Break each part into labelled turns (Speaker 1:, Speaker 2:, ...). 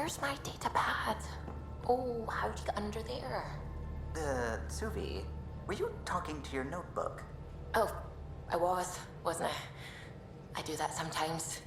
Speaker 1: Where's my data pad? Oh, how'd you get under there?
Speaker 2: Suvi, were you talking to your notebook?
Speaker 1: Oh, I wasn't I? I do that sometimes.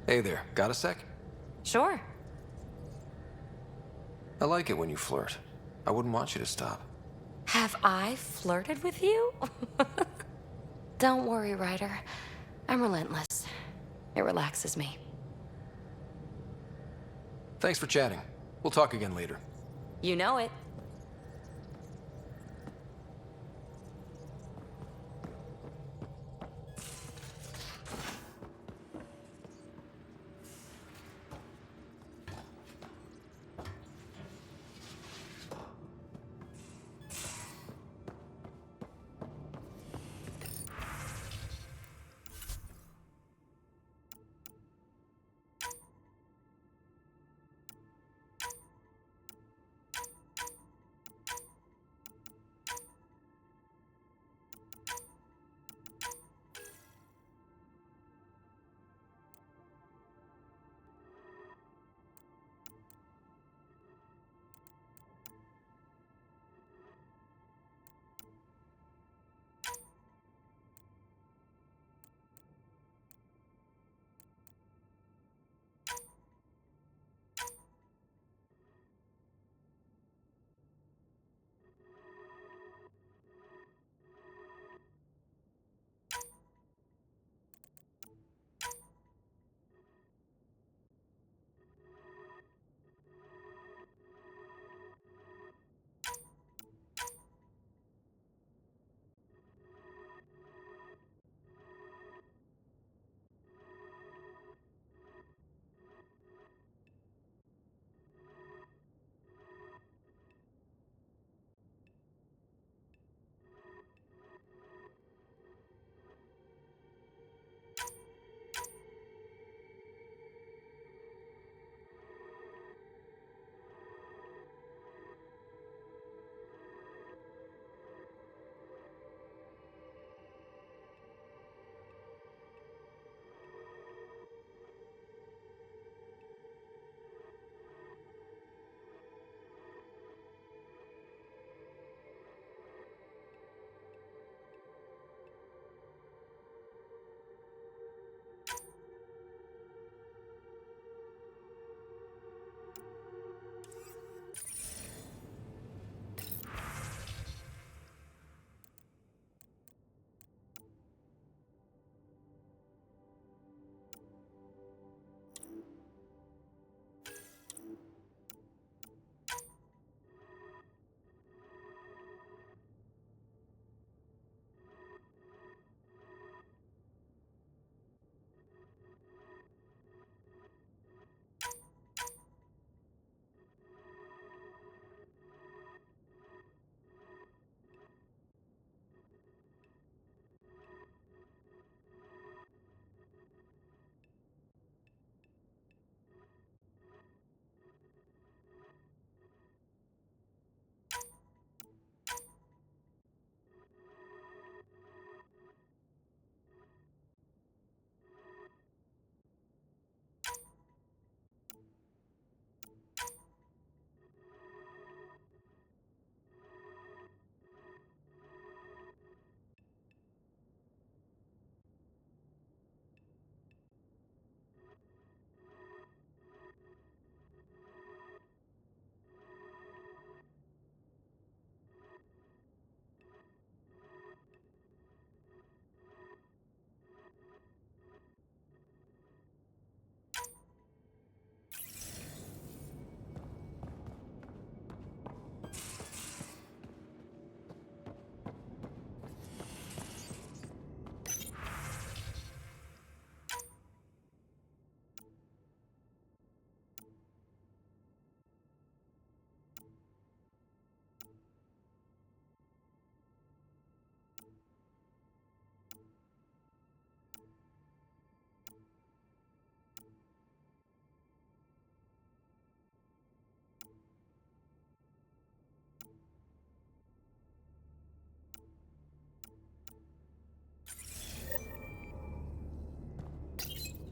Speaker 3: Hey there, got a sec?
Speaker 4: Sure.
Speaker 3: I like it when you flirt. I wouldn't want you to stop.
Speaker 4: Have I flirted with you? Don't worry, Ryder. I'm relentless. It relaxes me.
Speaker 3: Thanks for chatting. We'll talk again later.
Speaker 4: You know it.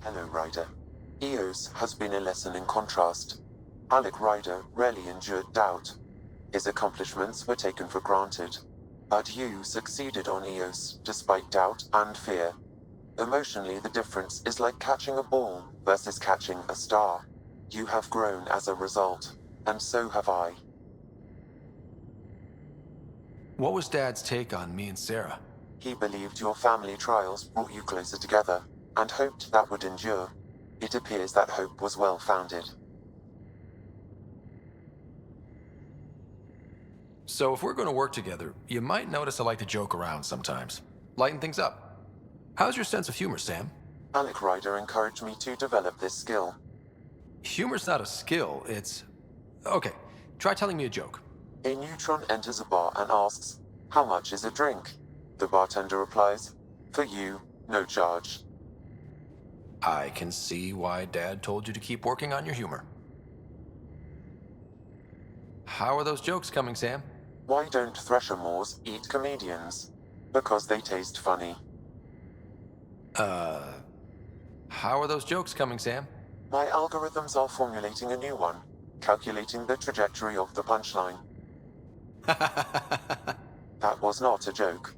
Speaker 5: Hello, Ryder. Eos has been a lesson in contrast. Alec Ryder rarely endured doubt. His accomplishments were taken for granted. But you succeeded on Eos, despite doubt and fear. Emotionally, the difference is like catching a ball versus catching a star. You have grown as a result, and so have I.
Speaker 3: What was Dad's take on me and Sarah?
Speaker 5: He believed your family trials brought you closer together, and hoped that would endure. It appears that hope was well-founded.
Speaker 3: So if we're going to work together, you might notice I like to joke around sometimes. Lighten things up. How's your sense of humor, Sam?
Speaker 5: Alec Ryder encouraged me to develop this skill.
Speaker 3: Humor's not a skill, it's... Okay, try telling me a joke.
Speaker 5: A neutron enters a bar and asks, "How much is a drink?" The bartender replies, "For you, no charge."
Speaker 3: I can see why Dad told you to keep working on your humor. How are those jokes coming, Sam?
Speaker 5: Why don't Thresher Moors eat comedians? Because they taste funny.
Speaker 3: How are those jokes coming, Sam?
Speaker 5: My algorithms are formulating a new one, calculating the trajectory of the punchline. That was not a joke.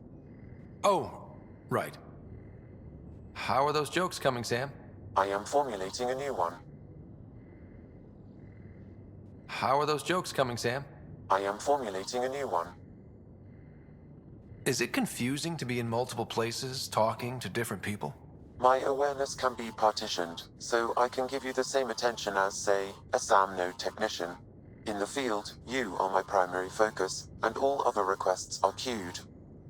Speaker 3: Oh, right. How are those jokes coming, Sam?
Speaker 5: I am formulating a new one.
Speaker 3: How are those jokes coming, Sam?
Speaker 5: I am formulating a new one.
Speaker 3: Is it confusing to be in multiple places, talking to different people?
Speaker 5: My awareness can be partitioned, so I can give you the same attention as, say, a SAM node technician. In the field, you are my primary focus, and all other requests are queued.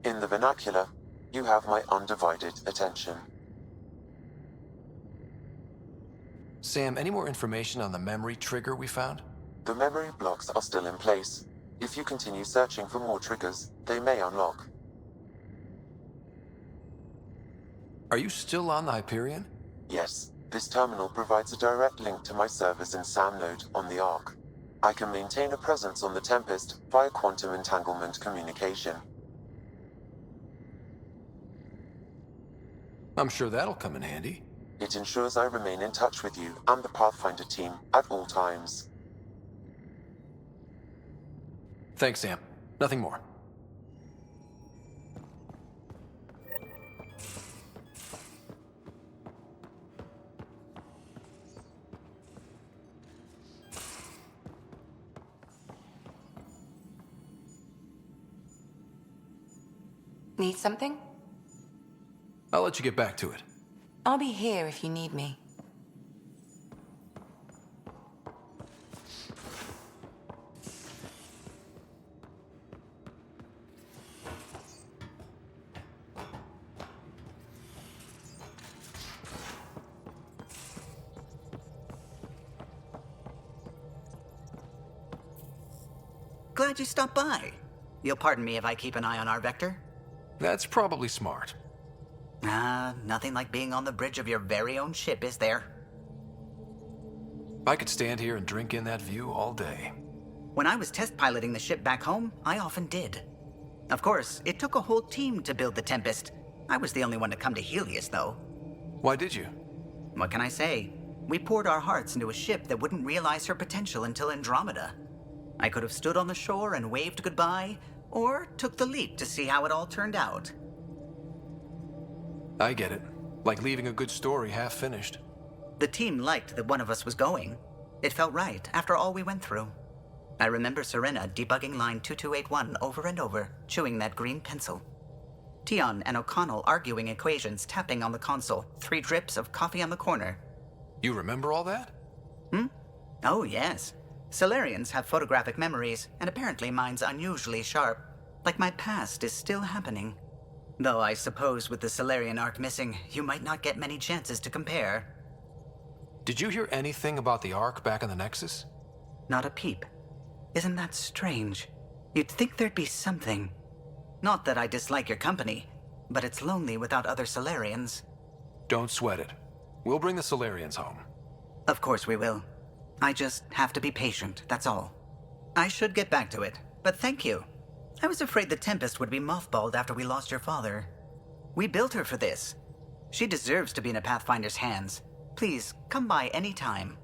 Speaker 5: In the vernacular, you have my undivided attention.
Speaker 3: Sam, any more information on the memory trigger we found?
Speaker 5: The memory blocks are still in place. If you continue searching for more triggers, they may unlock.
Speaker 3: Are you still on the Hyperion?
Speaker 5: Yes, this terminal provides a direct link to my servers in SAM node on the Ark. I can maintain a presence on the Tempest via quantum entanglement communication.
Speaker 3: I'm sure that'll come in handy.
Speaker 5: It ensures I remain in touch with you and the Pathfinder team at all times.
Speaker 3: Thanks, Sam. Nothing more.
Speaker 1: Need something?
Speaker 3: I'll let you get back to it.
Speaker 1: I'll be here if you need me.
Speaker 2: Glad you stopped by. You'll pardon me if I keep an eye on our vector?
Speaker 3: That's probably smart.
Speaker 2: Nothing like being on the bridge of your very own ship, is there?
Speaker 3: I could stand here and drink in that view all day.
Speaker 2: When I was test piloting the ship back home, I often did. Of course, it took a whole team to build the Tempest. I was the only one to come to Helios, though.
Speaker 3: Why did you?
Speaker 2: What can I say? We poured our hearts into a ship that wouldn't realize her potential until Andromeda. I could have stood on the shore and waved goodbye, or took the leap to see how it all turned out.
Speaker 3: I get it. Like leaving a good story half finished.
Speaker 2: The team liked that one of us was going. It felt right after all we went through. I remember Serena debugging line 2281 over and over, chewing that green pencil. Tion and O'Connell arguing equations, tapping on the console, 3 drips of coffee on the corner.
Speaker 3: You remember all that?
Speaker 2: Oh, yes. Solarians have photographic memories, and apparently mine's unusually sharp. Like my past is still happening. Though I suppose with the Solarian arc missing, you might not get many chances to compare.
Speaker 3: Did you hear anything about the Ark back in the Nexus?
Speaker 2: Not a peep. Isn't that strange? You'd think there'd be something. Not that I dislike your company, but it's lonely without other Solarians.
Speaker 3: Don't sweat it. We'll bring the Solarians home.
Speaker 2: Of course we will. I just have to be patient, that's all. I should get back to it, but thank you. I was afraid the Tempest would be mothballed after we lost your father. We built her for this. She deserves to be in a Pathfinder's hands. Please, come by any time.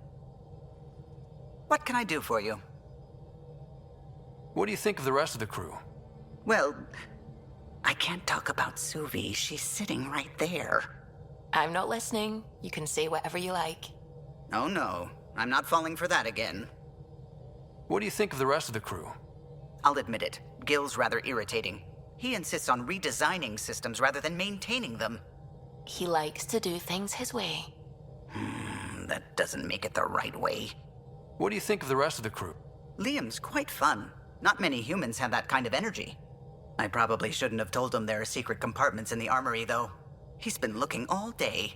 Speaker 2: What can I do for you?
Speaker 3: What do you think of the rest of the crew?
Speaker 2: Well, I can't talk about Suvi. She's sitting right there.
Speaker 1: I'm not listening. You can say whatever you like.
Speaker 2: Oh no, I'm not falling for that again.
Speaker 3: What do you think of the rest of the crew?
Speaker 2: I'll admit it, Gil's rather irritating. He insists on redesigning systems rather than maintaining them.
Speaker 1: He likes to do things his way.
Speaker 2: That doesn't make it the right way.
Speaker 3: What do you think of the rest of the crew?
Speaker 2: Liam's quite fun. Not many humans have that kind of energy. I probably shouldn't have told him there are secret compartments in the armory, though. He's been looking all day.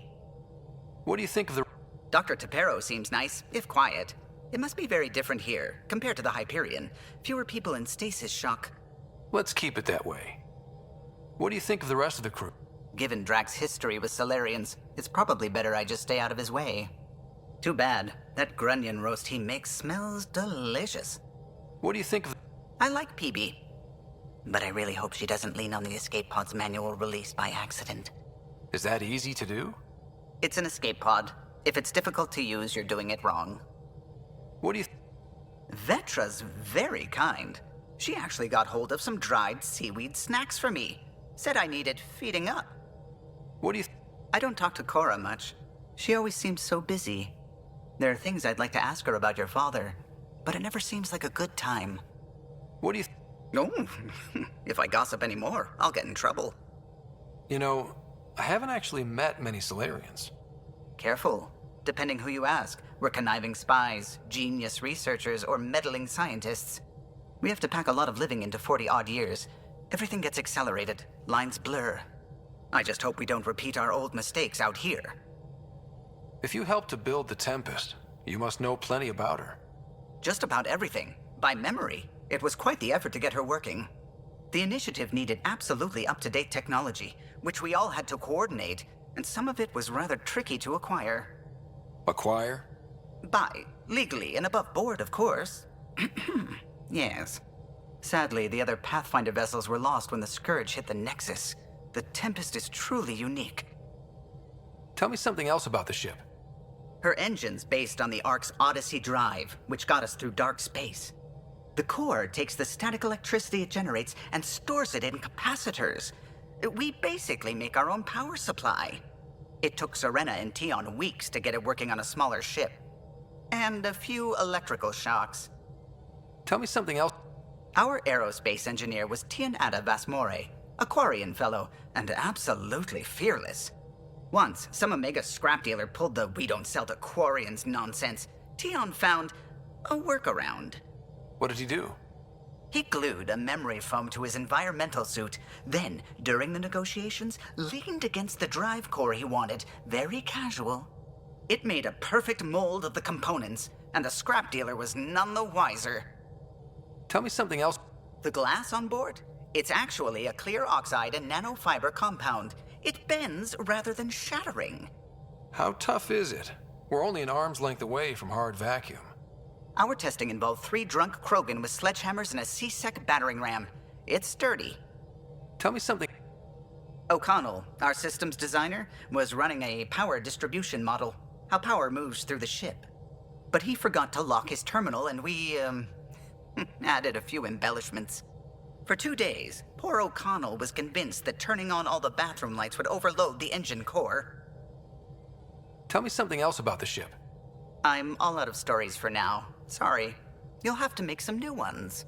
Speaker 3: What do you think of the...
Speaker 2: Dr. Tapero seems nice, if quiet. It must be very different here, compared to the Hyperion. Fewer people in stasis shock.
Speaker 3: Let's keep it that way. What do you think of the rest of the crew?
Speaker 2: Given Drax's history with Solarians, it's probably better I just stay out of his way. Too bad. That grunion roast he makes smells delicious.
Speaker 3: What do you think of...
Speaker 2: I like PB. But I really hope she doesn't lean on the escape pod's manual release by accident.
Speaker 3: Is that easy to do?
Speaker 2: It's an escape pod. If it's difficult to use, you're doing it wrong.
Speaker 3: What do you...
Speaker 2: Vetra's very kind. She actually got hold of some dried seaweed snacks for me. Said I needed feeding up.
Speaker 3: What do you...
Speaker 2: I don't talk to Cora much. She always seems so busy. There are things I'd like to ask her about your father, but it never seems like a good time.
Speaker 3: What do you...
Speaker 2: No, if I gossip anymore, I'll get in trouble.
Speaker 3: You know, I haven't actually met many Solarians.
Speaker 2: Careful. Depending who you ask, we're conniving spies, genius researchers, or meddling scientists. We have to pack a lot of living into 40-odd years. Everything gets accelerated, lines blur. I just hope we don't repeat our old mistakes out here.
Speaker 3: If you helped to build the Tempest, you must know plenty about her.
Speaker 2: Just about everything, by memory. It was quite the effort to get her working. The initiative needed absolutely up-to-date technology, which we all had to coordinate, and some of it was rather tricky to acquire.
Speaker 3: Acquire?
Speaker 2: Buy, legally and above board, of course. Yes. Sadly, the other Pathfinder vessels were lost when the Scourge hit the Nexus. The Tempest is truly unique.
Speaker 3: Tell me something else about the ship.
Speaker 2: Her engine's based on the Ark's Odyssey drive, which got us through dark space. The core takes the static electricity it generates and stores it in capacitors. We basically make our own power supply. It took Serena and Tion weeks to get it working on a smaller ship. And a few electrical shocks.
Speaker 3: Tell me something else.
Speaker 2: Our aerospace engineer was Tianada Vasmore, a Quarian fellow, and absolutely fearless. Once, some Omega scrap dealer pulled the "we don't sell to Quarians" nonsense. Tion found a workaround.
Speaker 3: What did he do?
Speaker 2: He glued a memory foam to his environmental suit, then, during the negotiations, leaned against the drive core he wanted, very casual. It made a perfect mold of the components, and the scrap dealer was none the wiser.
Speaker 3: Tell me something else.
Speaker 2: The glass on board? It's actually a clear oxide and nanofiber compound. It bends rather than shattering.
Speaker 3: How tough is it? We're only an arm's length away from hard vacuum.
Speaker 2: Our testing involved 3 drunk Krogan with sledgehammers and a C-Sec battering ram. It's sturdy.
Speaker 3: Tell me something.
Speaker 2: O'Connell, our systems designer, was running a power distribution model, how power moves through the ship. But he forgot to lock his terminal and we, added a few embellishments. For 2 days, poor O'Connell was convinced that turning on all the bathroom lights would overload the engine core.
Speaker 3: Tell me something else about the ship.
Speaker 2: I'm all out of stories for now. Sorry. You'll have to make some new ones.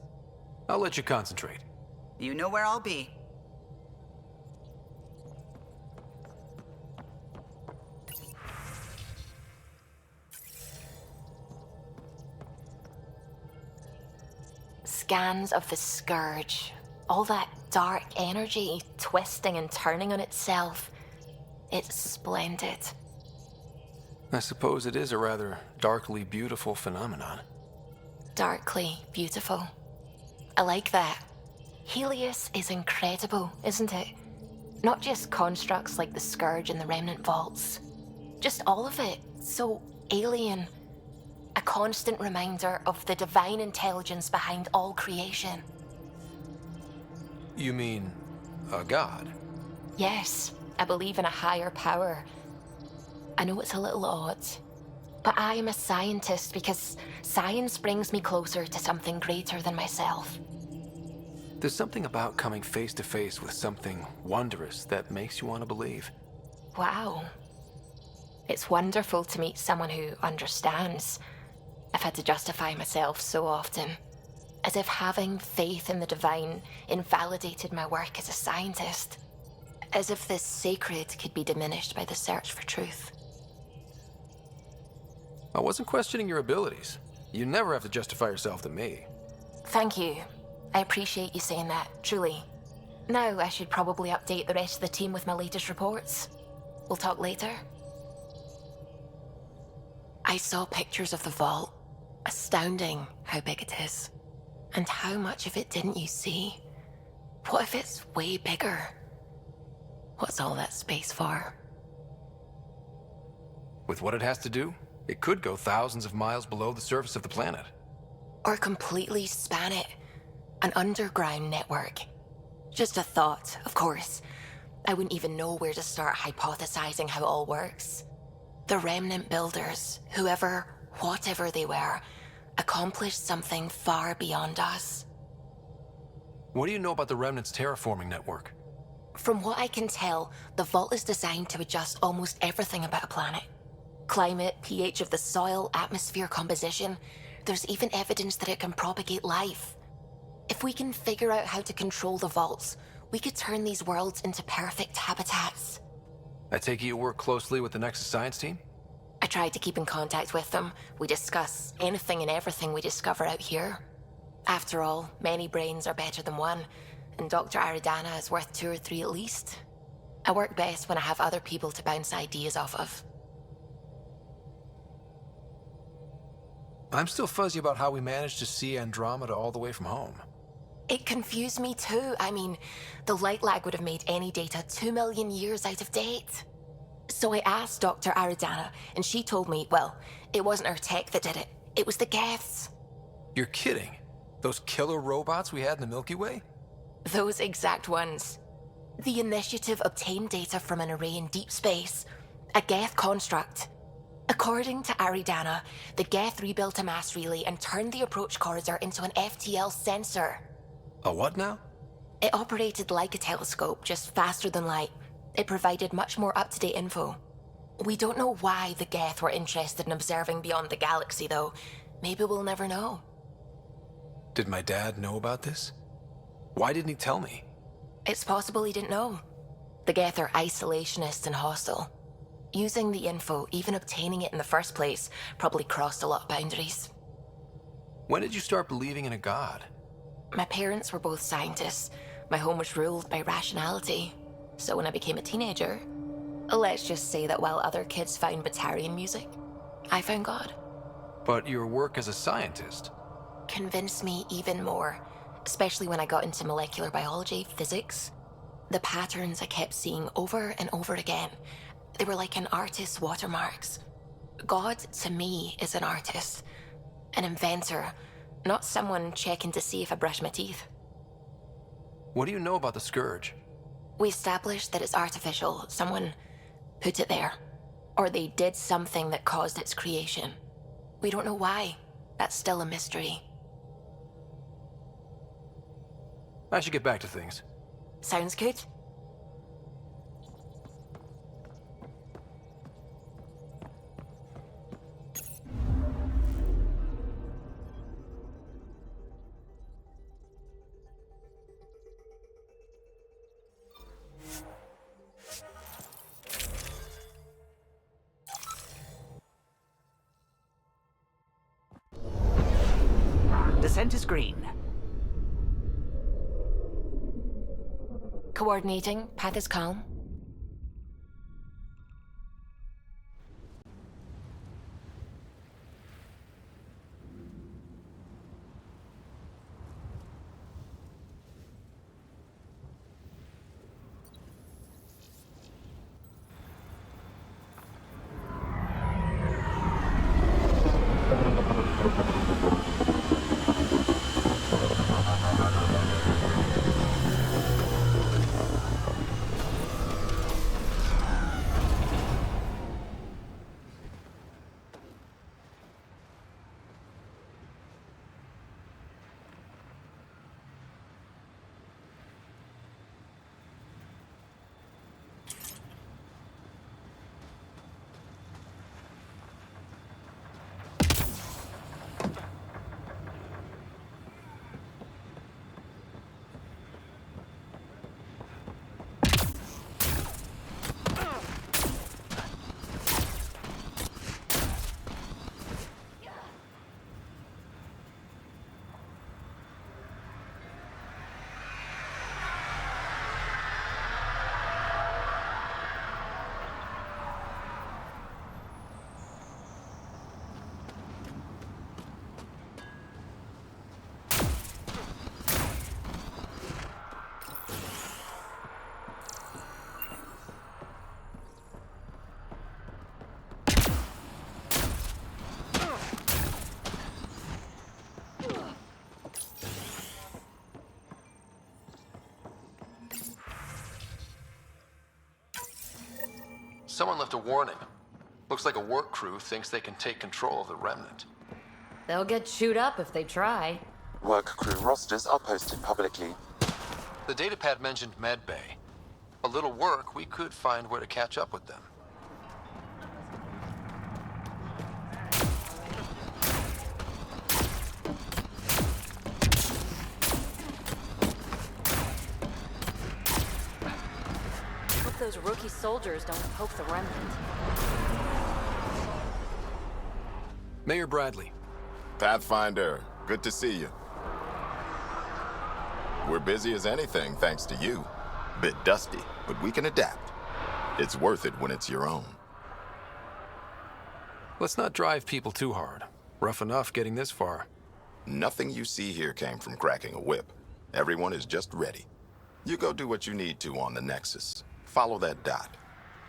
Speaker 3: I'll let you concentrate.
Speaker 2: You know where I'll be.
Speaker 1: Scans of the Scourge. All that dark energy twisting and turning on itself. It's splendid.
Speaker 3: I suppose it is a rather darkly beautiful phenomenon.
Speaker 1: Darkly beautiful. I like that. Helios is incredible, isn't it? Not just constructs like the Scourge and the Remnant Vaults. Just all of it. So alien. A constant reminder of the divine intelligence behind all creation.
Speaker 3: You mean a god?
Speaker 1: Yes, I believe in a higher power. I know it's a little odd, but I am a scientist because science brings me closer to something greater than myself.
Speaker 3: There's something about coming face to face with something wondrous that makes you want to believe.
Speaker 1: Wow. It's wonderful to meet someone who understands. I've had to justify myself so often, as if having faith in the divine invalidated my work as a scientist. As if this sacred could be diminished by the search for truth.
Speaker 3: I wasn't questioning your abilities. You never have to justify yourself to me.
Speaker 1: Thank you. I appreciate you saying that, truly. Now I should probably update the rest of the team with my latest reports. We'll talk later. I saw pictures of the vault. Astounding how big it is. And how much of it didn't you see? What if it's way bigger? What's all that space for?
Speaker 3: With what it has to do, it could go thousands of miles below the surface of the planet.
Speaker 1: Or completely span it. An underground network. Just a thought, of course. I wouldn't even know where to start hypothesizing how it all works. The remnant builders, whoever, whatever they were, accomplished something far beyond us.
Speaker 3: What do you know about the Remnant's terraforming network?
Speaker 1: From what I can tell, the vault is designed to adjust almost everything about a planet. Climate, pH of the soil, atmosphere composition. There's even evidence that it can propagate life. If we can figure out how to control the vaults, we could turn these worlds into perfect habitats.
Speaker 3: I take it you work closely with the Nexus Science team?
Speaker 1: I try to keep in contact with them. We discuss anything and everything we discover out here. After all, many brains are better than one, and Dr. Aridana is worth 2 or 3 at least. I work best when I have other people to bounce ideas off of.
Speaker 3: I'm still fuzzy about how we managed to see Andromeda all the way from home.
Speaker 1: It confused me too. I mean, the light lag would have made any data 2 million years out of date. So I asked Dr. Aridana, and she told me, well, it wasn't her tech that did it. It was the Geths.
Speaker 3: You're kidding? Those killer robots we had in the Milky Way?
Speaker 1: Those exact ones. The initiative obtained data from an array in deep space, a Geth construct. According to Aridana, the Geth rebuilt a mass relay and turned the approach corridor into an FTL sensor.
Speaker 3: A what now?
Speaker 1: It operated like a telescope, just faster than light. It provided much more up-to-date info. We don't know why the Geth were interested in observing beyond the galaxy, though. Maybe we'll never know.
Speaker 3: Did my dad know about this? Why didn't he tell me?
Speaker 1: It's possible he didn't know. The Geth are isolationist and hostile. Using the info, even obtaining it in the first place, probably crossed a lot of boundaries.
Speaker 3: When did you start believing in a god?
Speaker 1: My parents were both scientists. My home was ruled by rationality. So when I became a teenager, let's just say that while other kids found Batarian music, I found God.
Speaker 3: But your work as a scientist?
Speaker 1: Convinced me even more, especially when I got into molecular biology, physics. The patterns I kept seeing over and over again, they were like an artist's watermarks. God, to me, is an artist, an inventor, not someone checking to see if I brush my teeth.
Speaker 3: What do you know about the Scourge?
Speaker 1: We established that it's artificial. Someone put it there. Or they did something that caused its creation. We don't know why. That's still a mystery.
Speaker 3: I should get back to things.
Speaker 1: Sounds good.
Speaker 2: Descent is green.
Speaker 1: Coordinating. Path is calm.
Speaker 3: Someone left a warning. Looks like a work crew thinks they can take control of the remnant.
Speaker 4: They'll get chewed up if they try.
Speaker 5: Work crew rosters are posted publicly.
Speaker 3: The datapad mentioned medbay. A little work, we could find where to catch up with them.
Speaker 4: Hope those rookie soldiers don't poke the remnant.
Speaker 3: Mayor Bradley.
Speaker 6: Pathfinder, good to see you. We're busy as anything thanks to you. Bit dusty, but we can adapt. It's worth it when it's your own.
Speaker 3: Let's not drive people too hard. Rough enough getting this far.
Speaker 6: Nothing you see here came from cracking a whip. Everyone is just ready. You go do what you need to on the Nexus. Follow that dot.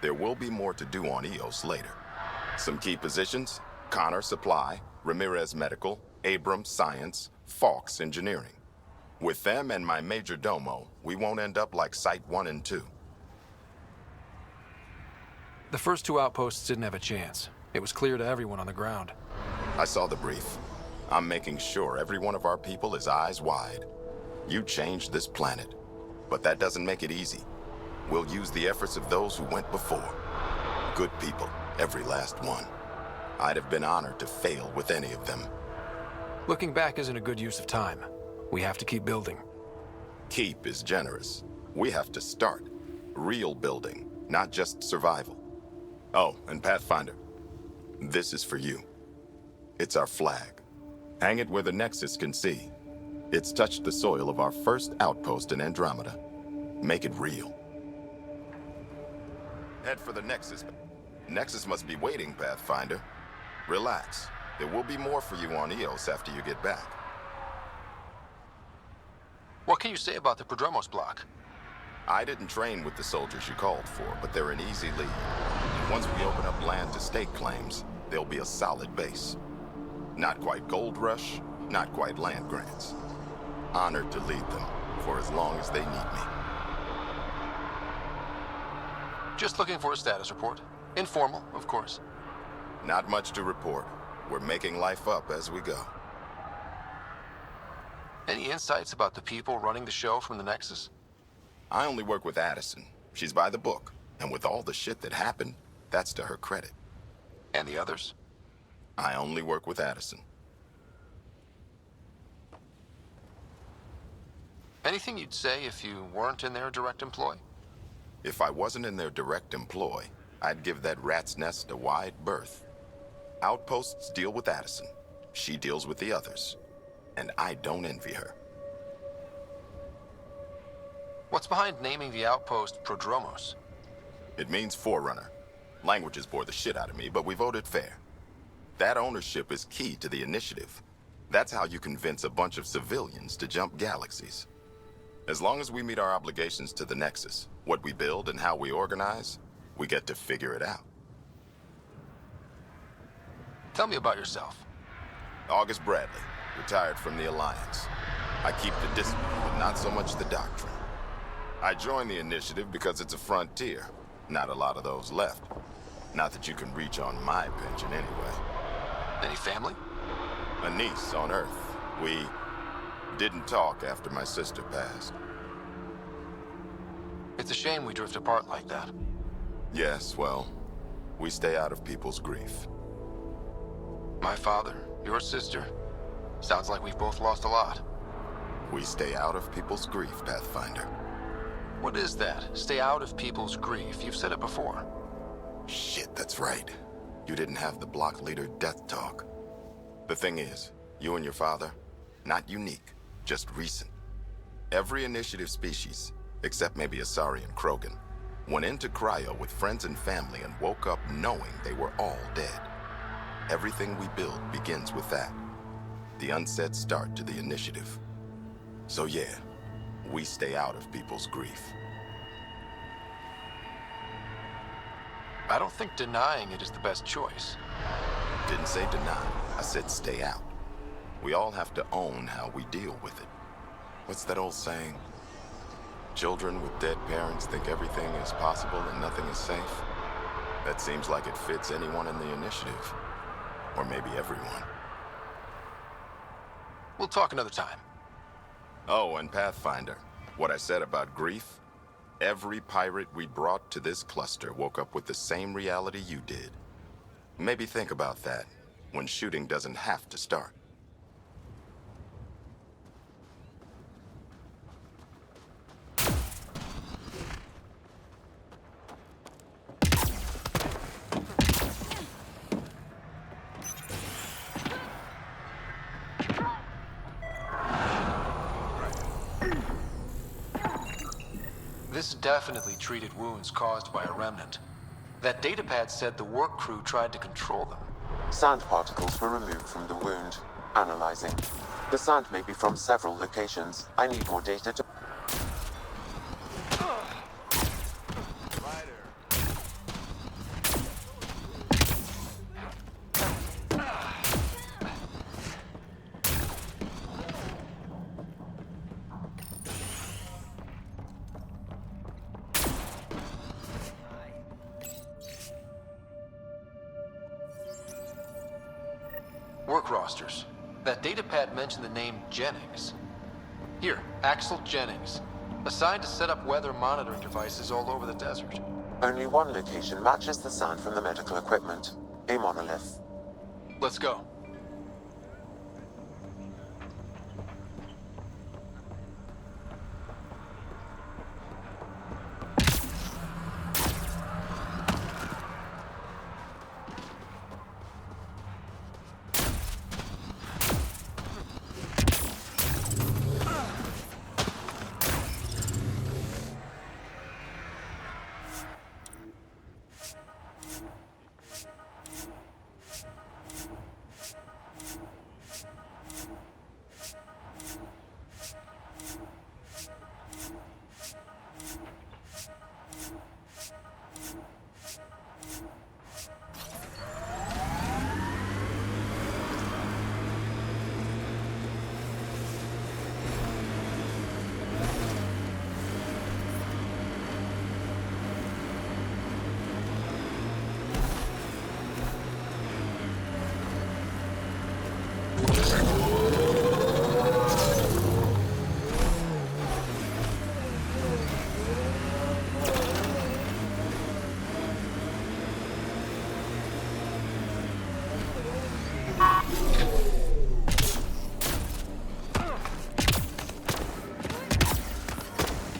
Speaker 6: There will be more to do on EOS later. Some key positions: Connor Supply, Ramirez Medical, Abrams Science, Fawkes Engineering. With them and my major domo, we won't end up like Site 1 and 2.
Speaker 3: The first two outposts didn't have a chance. It was clear to everyone on the ground.
Speaker 6: I saw the brief. I'm making sure every one of our people is eyes wide. You changed this planet, but that doesn't make it easy. We'll use the efforts of those who went before. Good people, every last one. I'd have been honored to fail with any of them.
Speaker 3: Looking back isn't a good use of time. We have to keep building.
Speaker 6: Keep is generous. We have to start. Real building, not just survival. Oh, and Pathfinder, this is for you. It's our flag. Hang it where the Nexus can see. It's touched the soil of our first outpost in Andromeda. Make it real. Head for the Nexus. Nexus must be waiting, Pathfinder. Relax. There will be more for you on EOS after you get back.
Speaker 3: What can you say about the Prodromos block?
Speaker 6: I didn't train with the soldiers you called for, but they're an easy lead. Once we open up land to state claims, there'll be a solid base. Not quite gold rush, not quite land grants. Honored to lead them for as long as they need me.
Speaker 3: Just looking for a status report. Informal, of course.
Speaker 6: Not much to report. We're making life up as we go.
Speaker 3: Any insights about the people running the show from the Nexus?
Speaker 6: I only work with Addison. She's by the book. And with all the shit that happened, that's to her credit.
Speaker 3: And the others?
Speaker 6: I only work with Addison.
Speaker 3: Anything you'd say if you weren't in their direct employ?
Speaker 6: If I wasn't in their direct employ, I'd give that rat's nest a wide berth. Outposts deal with Addison. She deals with the others. And I don't envy her.
Speaker 3: What's behind naming the outpost Prodromos?
Speaker 6: It means Forerunner. Languages bore the shit out of me, but we voted fair. That ownership is key to the initiative. That's how you convince a bunch of civilians to jump galaxies. As long as we meet our obligations to the Nexus, what we build and how we organize, we get to figure it out.
Speaker 3: Tell me about yourself.
Speaker 6: August Bradley, retired from the Alliance. I keep the discipline, but not so much the doctrine. I joined the initiative because it's a frontier. Not a lot of those left. Not that you can reach on my pension anyway.
Speaker 3: Any family?
Speaker 6: A niece on Earth. We didn't talk after my sister passed.
Speaker 3: It's a shame we drift apart like that.
Speaker 6: Yes, well, we stay out of people's grief.
Speaker 3: My father, your sister. Sounds like we've both lost a lot.
Speaker 6: We stay out of people's grief, Pathfinder.
Speaker 3: What is that? Stay out of people's grief. You've said it before.
Speaker 6: Shit, that's right. You didn't have the block leader death talk. The thing is, you and your father, not unique, just recent. Every initiative species, except maybe Asari and Krogan, went into cryo with friends and family and woke up knowing they were all dead. Everything we build begins with that. The unsaid start to the initiative. So yeah, we stay out of people's grief.
Speaker 3: I don't think denying it is the best choice.
Speaker 6: Didn't say deny, I said stay out. We all have to own how we deal with it. What's that old saying? Children with dead parents think everything is possible and nothing is safe. That seems like it fits anyone in the initiative. Or maybe everyone.
Speaker 3: We'll talk another time.
Speaker 6: Oh, and Pathfinder, what I said about grief? Every pirate we brought to this cluster woke up with the same reality you did. Maybe think about that, when shooting doesn't have to start.
Speaker 3: This definitely treated wounds caused by a remnant. That datapad said the work crew tried to control them.
Speaker 5: Sand particles were removed from the wound. Analyzing. The sand may be from several locations. I need more data to...
Speaker 3: Work rosters. That datapad mentioned the name Jennings. Here, Axel Jennings. Assigned to set up weather monitoring devices all over the desert.
Speaker 5: Only one location matches the sand from the medical equipment. A monolith.
Speaker 3: Let's go.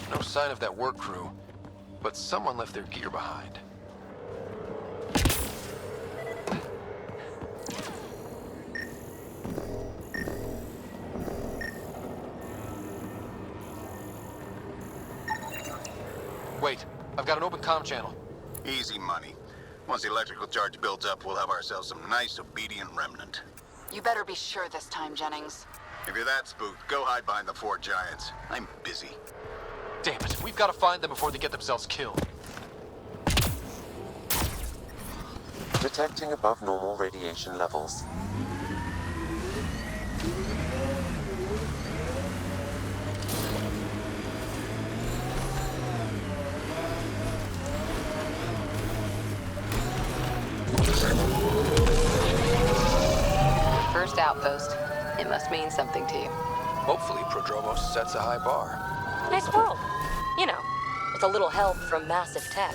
Speaker 3: No sign of that work crew, but someone left their gear behind. Wait, I've got an open comm channel.
Speaker 7: Easy money. Once the electrical charge builds up, we'll have ourselves some nice, obedient remnant.
Speaker 8: You better be sure this time, Jennings.
Speaker 7: If you're that spooked, go hide behind the four giants. I'm busy.
Speaker 3: Damn it, we've got to find them before they get themselves killed.
Speaker 5: Detecting above normal radiation levels.
Speaker 8: First outpost. It must mean something to you.
Speaker 3: Hopefully Prodromos sets a high bar.
Speaker 4: Nice world. You know, with a little help from massive tech.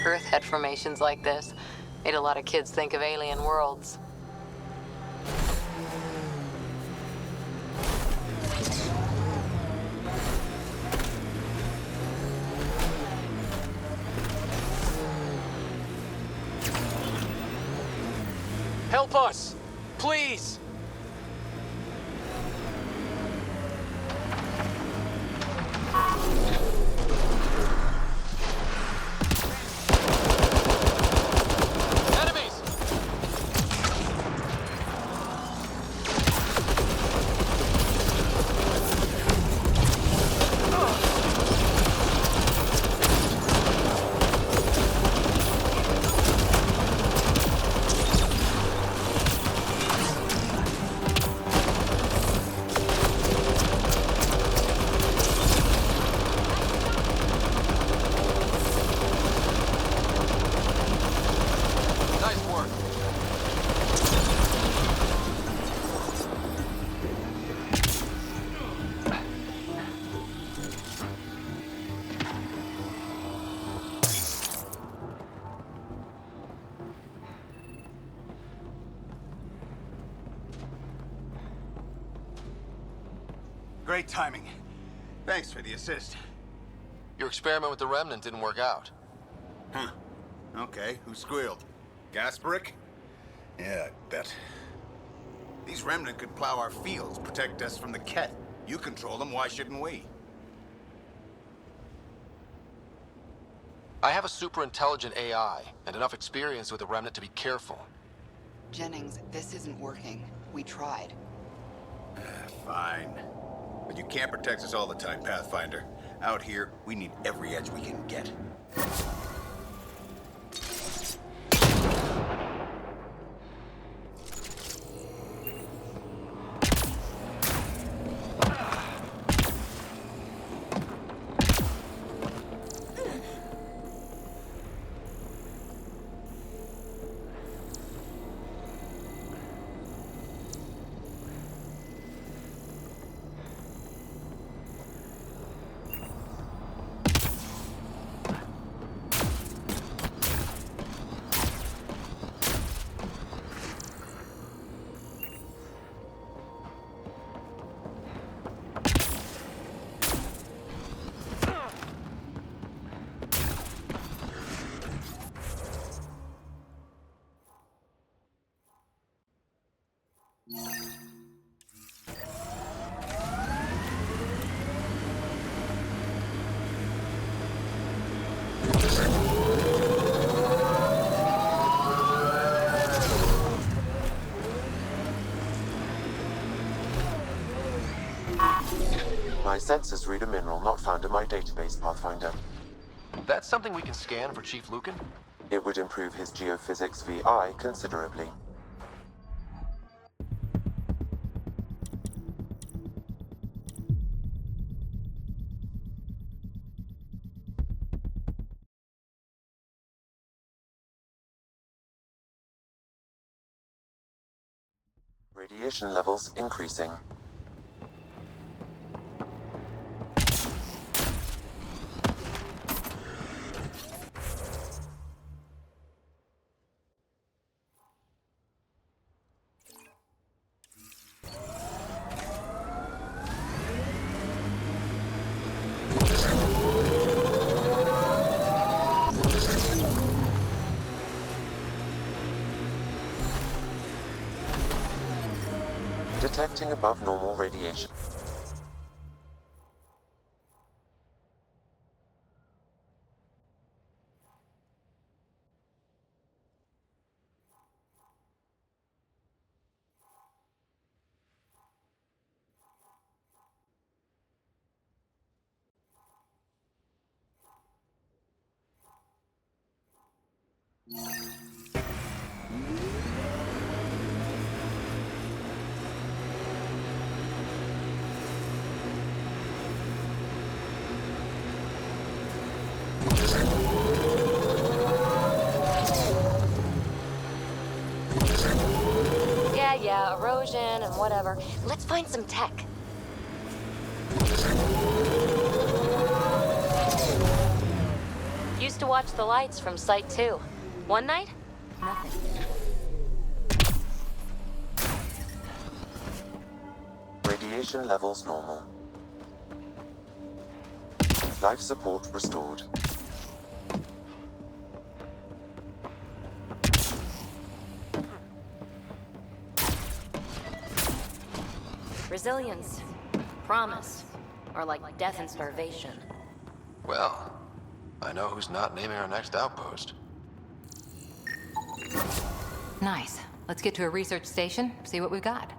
Speaker 8: Earth had formations like this. Made a lot of kids think of alien worlds.
Speaker 3: Help us! Please!
Speaker 7: Great timing. Thanks for the assist.
Speaker 3: Your experiment with the remnant didn't work out.
Speaker 7: Huh. Okay, who squealed? Gasbrick? Yeah, I bet. These remnant could plow our fields, protect us from the Ket. You control them, why shouldn't we?
Speaker 3: I have a super intelligent AI and enough experience with the remnant to be careful.
Speaker 9: Jennings, this isn't working. We tried.
Speaker 7: Fine. But you can't protect us all the time, Pathfinder. Out here, we need every edge we can get.
Speaker 5: My sensors read a mineral not found in my database, Pathfinder.
Speaker 3: That's something we can scan for Chief Lucan?
Speaker 5: It would improve his geophysics VI considerably. Radiation levels increasing. Detecting above normal radiation.
Speaker 4: Yeah, erosion and whatever. Let's find some tech. Used to watch the lights from Site 2. One night, nothing.
Speaker 5: Radiation levels normal. Life support restored.
Speaker 4: Resilience. Promise. Or like death and starvation.
Speaker 3: Well, I know who's not naming our next outpost.
Speaker 8: Nice. Let's get to a research station, see what we've got.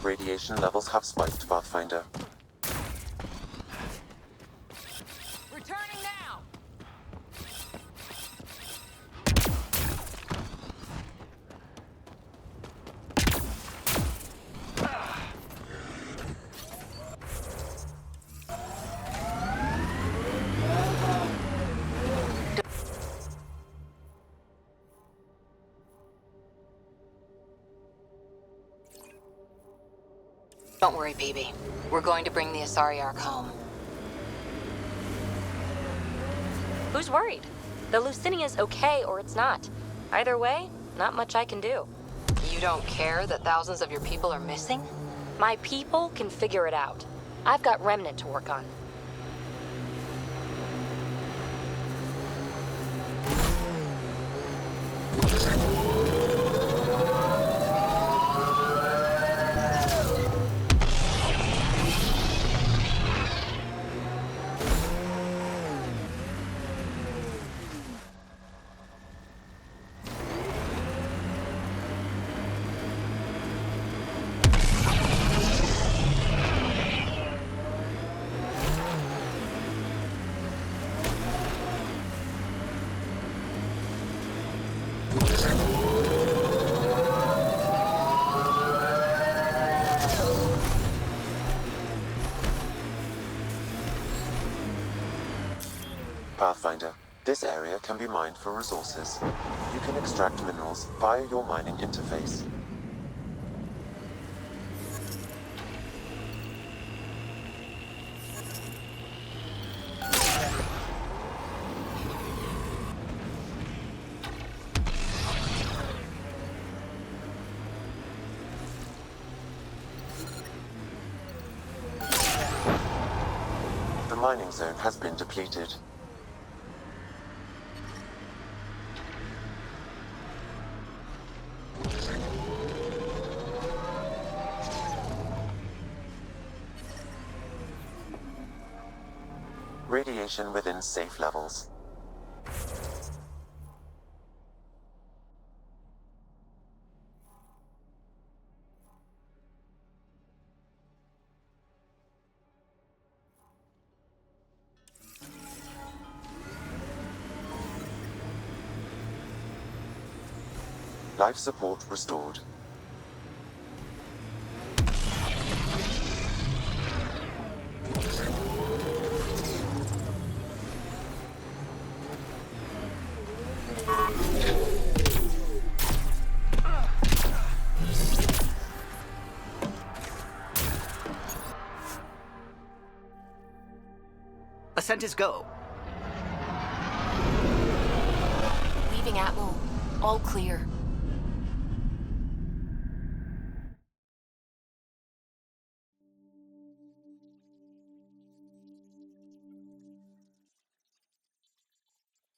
Speaker 5: Radiation levels have spiked, Pathfinder.
Speaker 8: Returning now! Don't worry, baby. We're going to bring the Asari Ark home.
Speaker 4: Who's worried? The Lucinia's okay or it's not. Either way, not much I can do.
Speaker 8: You don't care that thousands of your people are missing?
Speaker 4: My people can figure it out. I've got Remnant to work on.
Speaker 5: Pathfinder, this area can be mined for resources. You can extract minerals via your mining interface. The mining zone has been depleted. Radiation within safe levels. Life support restored.
Speaker 2: Ascent is go.
Speaker 1: Leaving Atmo. All clear.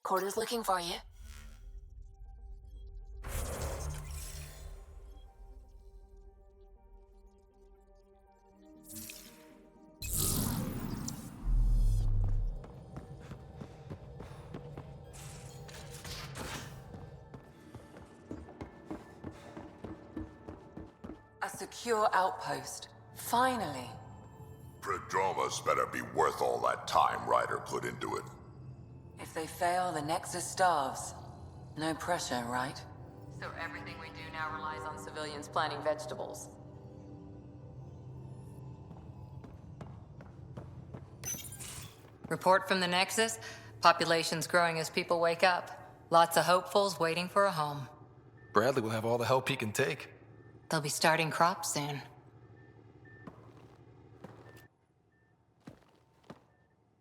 Speaker 1: Corda's looking for you.
Speaker 10: A secure outpost. Finally.
Speaker 11: Prodroma's better be worth all that time Ryder put into it.
Speaker 10: If they fail, the Nexus starves. No pressure, right?
Speaker 8: So everything we do now relies on civilians planting vegetables. Report from the Nexus. Population's growing as people wake up. Lots of hopefuls waiting for a home.
Speaker 3: Bradley will have all the help he can take.
Speaker 8: They'll be starting crops soon.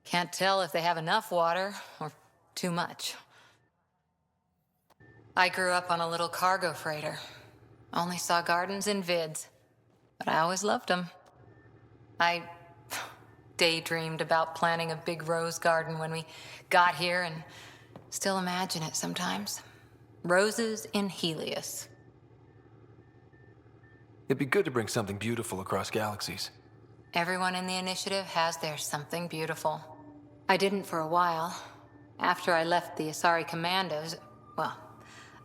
Speaker 8: Can't tell if they have enough water or too much. I grew up on a little cargo freighter. Only saw gardens in vids, but I always loved them. I daydreamed about planting a big rose garden when we got here and still imagine it sometimes. Roses in Helios.
Speaker 3: It'd be good to bring something beautiful across galaxies.
Speaker 8: Everyone in the initiative has their something beautiful. I didn't for a while. After I left the Asari Commandos, well,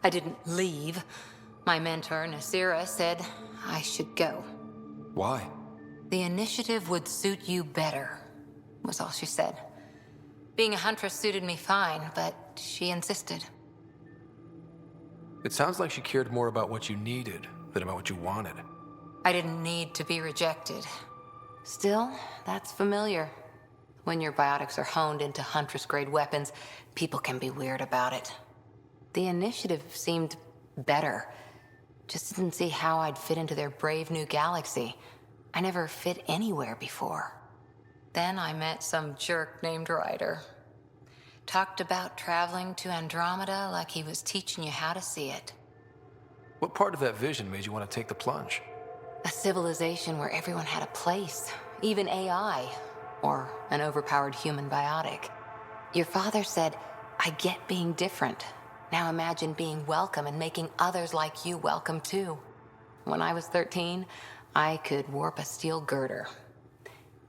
Speaker 8: I didn't leave. My mentor, Nasira, said I should go.
Speaker 3: Why?
Speaker 8: The initiative would suit you better, was all she said. Being a huntress suited me fine, but she insisted.
Speaker 3: It sounds like she cared more about what you needed than about what you wanted.
Speaker 8: I didn't need to be rejected. Still, that's familiar. When your biotics are honed into Huntress-grade weapons, people can be weird about it. The initiative seemed better. Just didn't see how I'd fit into their brave new galaxy. I never fit anywhere before. Then I met some jerk named Ryder. Talked about traveling to Andromeda like he was teaching you how to see it.
Speaker 3: What part of that vision made you want to take the plunge?
Speaker 8: A civilization where everyone had a place, even AI, or an overpowered human biotic. Your father said, I get being different. Now imagine being welcome and making others like you welcome too. When I was 13, I could warp a steel girder.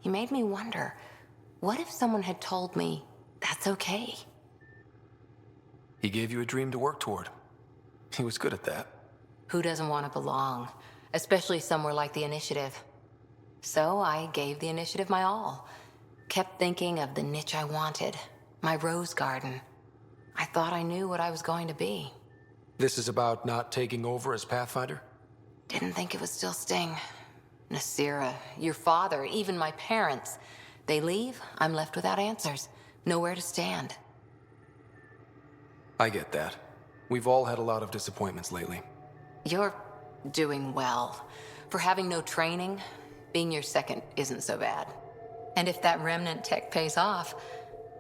Speaker 8: He made me wonder, what if someone had told me that's okay?
Speaker 3: He gave you a dream to work toward. He was good at that.
Speaker 8: Who doesn't want to belong, especially somewhere like the Initiative? So I gave the Initiative my all. Kept thinking of the niche I wanted, my rose garden. I thought I knew what I was going to be.
Speaker 3: This is about not taking over as Pathfinder?
Speaker 8: Didn't think it would still sting. Nasira, your father, even my parents. They leave, I'm left without answers. Nowhere to stand.
Speaker 3: I get that. We've all had a lot of disappointments lately.
Speaker 8: You're doing well. For having no training, being your second isn't so bad. And if that remnant tech pays off,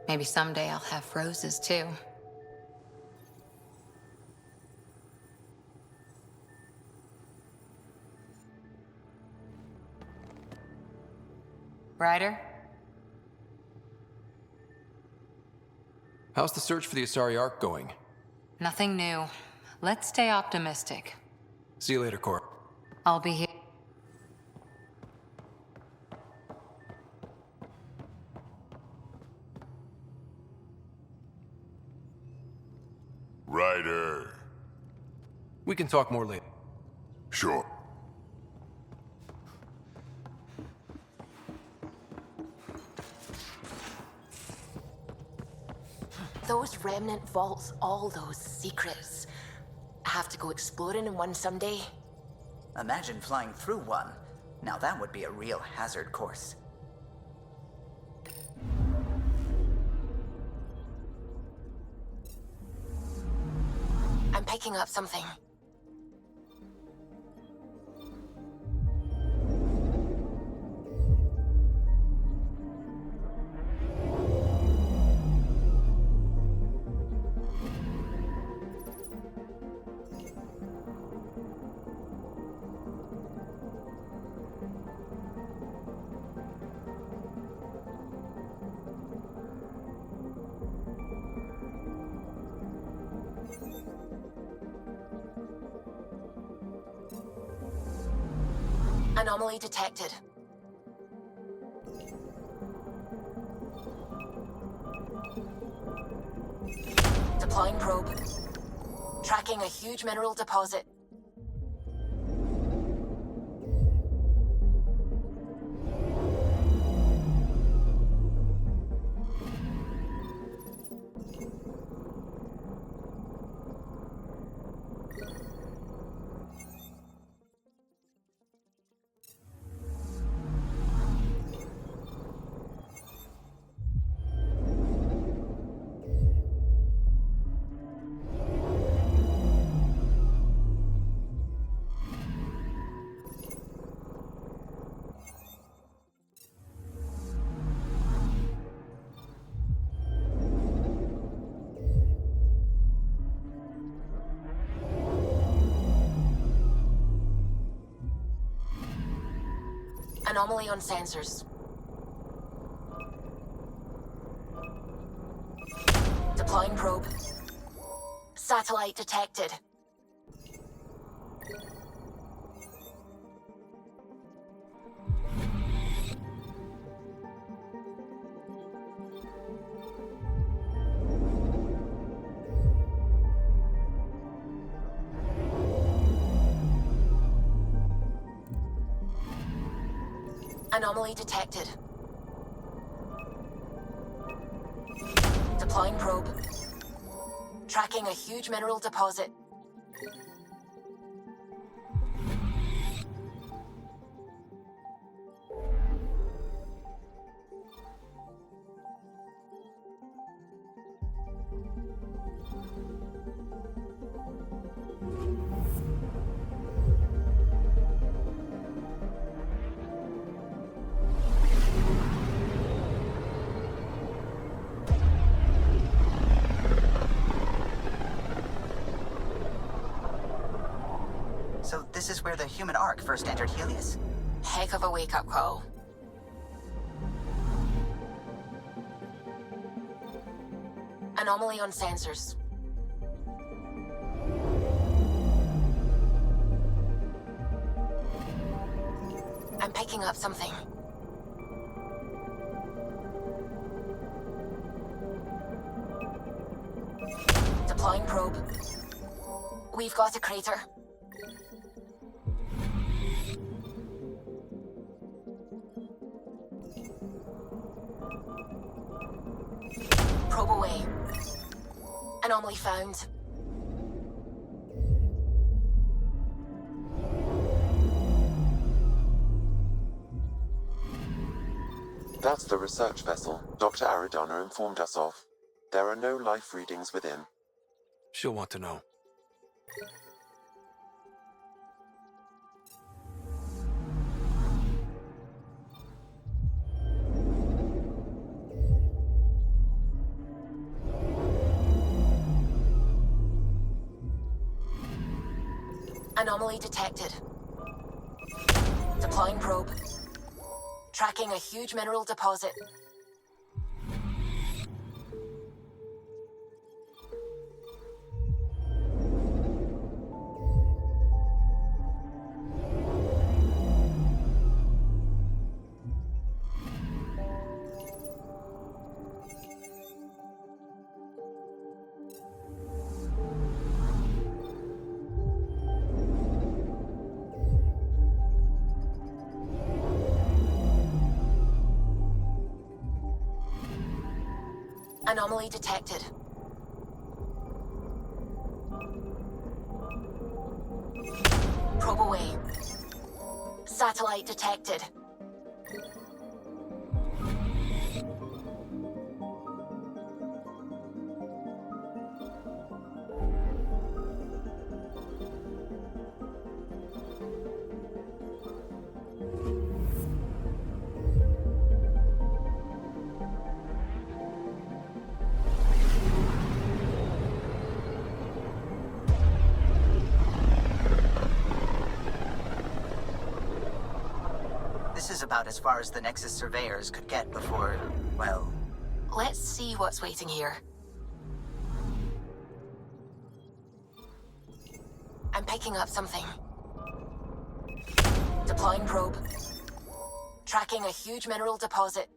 Speaker 8: maybe someday I'll have roses too. Ryder?
Speaker 3: How's the search for the Asari Ark going?
Speaker 8: Nothing new. Let's stay optimistic.
Speaker 3: See you later, Cor.
Speaker 8: I'll be here.
Speaker 11: Ryder.
Speaker 3: We can talk more later.
Speaker 11: Sure.
Speaker 1: Those remnant vaults, all those secrets. Have to go exploring in one someday.
Speaker 2: Imagine flying through one. Now that would be a real hazard course.
Speaker 1: I'm picking up something. Anomaly detected. Deploying probe. Tracking a huge mineral deposit. Anomaly on sensors. Deploying probe. Satellite detected. Anomaly detected. Deploying probe. Tracking a huge mineral deposit.
Speaker 2: So this is where the human Ark first entered Helios.
Speaker 1: Heck of a wake-up call. Anomaly on sensors. I'm picking up something. Deploying probe. We've got a crater. Probe away. Anomaly found.
Speaker 5: That's the research vessel Dr. Aridana informed us of. There are no life readings within.
Speaker 3: She'll want to know.
Speaker 1: Anomaly detected. Deploying probe. Tracking a huge mineral deposit. Anomaly detected. Probe away. Satellite detected.
Speaker 2: This is about as far as the Nexus surveyors could get before, well...
Speaker 1: Let's see what's waiting here. I'm picking up something. Deploying probe. Tracking a huge mineral deposit.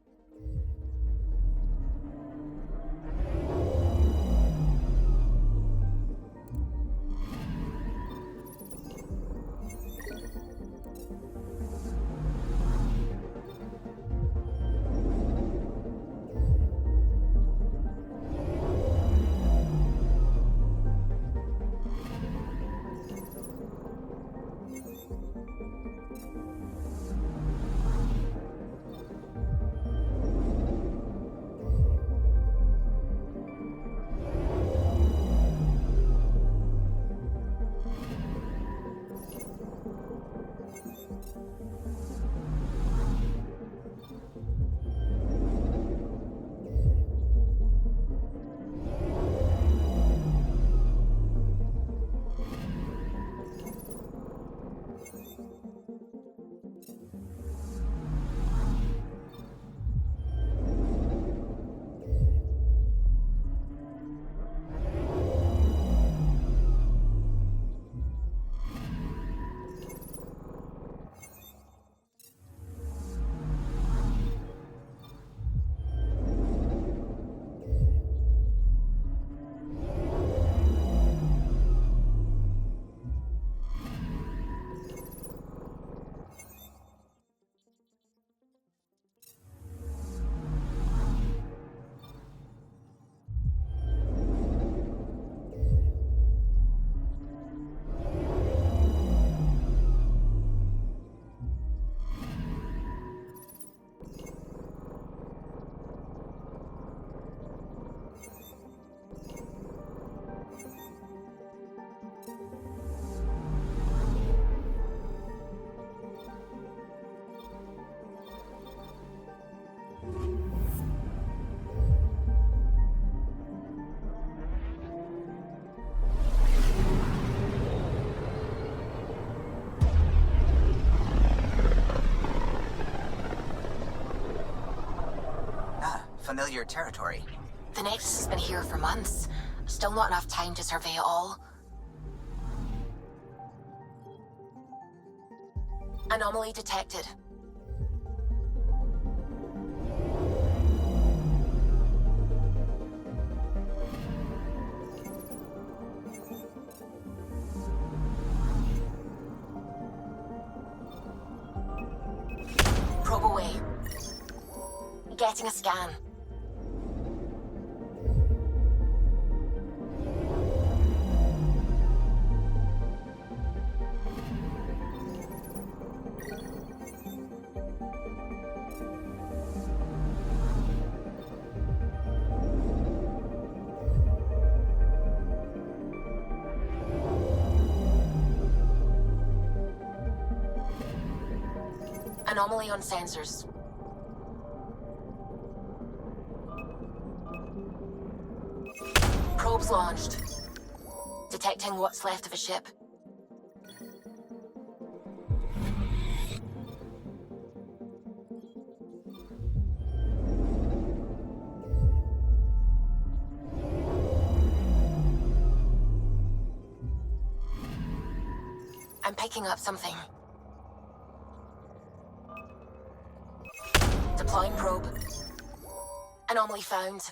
Speaker 2: unfamiliar territory.
Speaker 1: The Nexus has been here for months. Still not enough time to survey it all. Anomaly detected. Probe away. Getting a scan. Anomaly on sensors. Probes launched. Detecting what's left of a ship. I'm picking up something. Deploying probe. Anomaly found.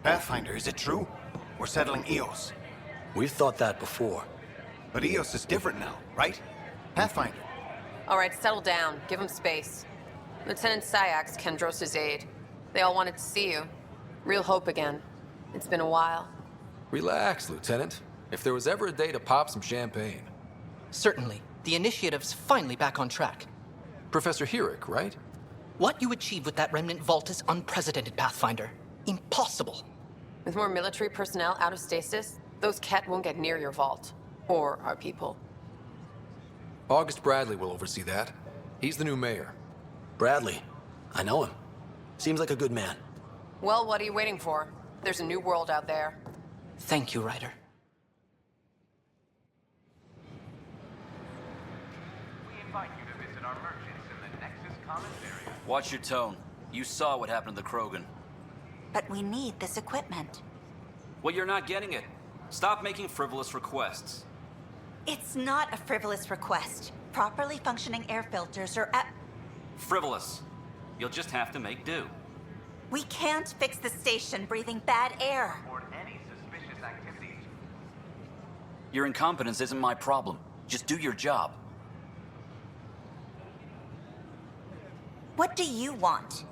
Speaker 7: Pathfinder, is it true? We're settling Eos.
Speaker 12: We've thought that before.
Speaker 7: But Eos is different now, right? Pathfinder.
Speaker 13: All right, settle down. Give him space. Lieutenant Syax, Kendros' aide. They all wanted to see you. Real hope again. It's been a while.
Speaker 3: Relax, Lieutenant. If there was ever a day to pop some champagne.
Speaker 14: Certainly. The initiative's finally back on track.
Speaker 3: Professor Herrick, right?
Speaker 14: What you achieved with that remnant vault is unprecedented, Pathfinder. Impossible.
Speaker 13: With more military personnel out of stasis, those Ket won't get near your vault. Or our people.
Speaker 3: August Bradley will oversee that. He's the new mayor.
Speaker 12: Bradley. I know him. Seems like a good man.
Speaker 13: Well, what are you waiting for? There's a new world out there.
Speaker 14: Thank you, Ryder.
Speaker 15: We invite you to visit our merchants in the Nexus Commons area.
Speaker 16: Watch your tone. You saw what happened to the Krogan.
Speaker 17: But we need this equipment.
Speaker 16: Well, you're not getting it. Stop making frivolous requests.
Speaker 17: It's not a frivolous request. Properly functioning air filters are at...
Speaker 16: Frivolous. You'll just have to make do.
Speaker 17: We can't fix the station breathing bad air.
Speaker 15: Report any suspicious activities.
Speaker 16: Your incompetence isn't my problem. Just do your job.
Speaker 17: What do you want?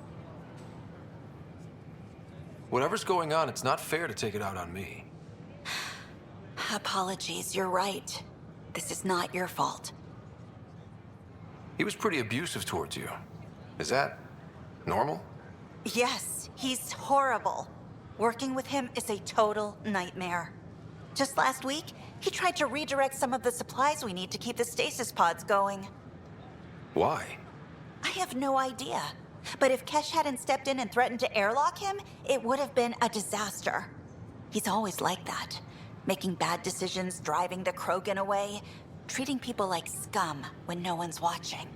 Speaker 3: Whatever's going on, it's not fair to take it out on me.
Speaker 17: Apologies, you're right. This is not your fault.
Speaker 3: He was pretty abusive towards you. Is that normal?
Speaker 17: Yes, he's horrible. Working with him is a total nightmare. Just last week, he tried to redirect some of the supplies we need to keep the stasis pods going.
Speaker 3: Why?
Speaker 17: I have no idea. But if Kesh hadn't stepped in and threatened to airlock him, it would have been a disaster. He's always like that. Making bad decisions, driving the Krogan away. treating people like scum when no one's watching.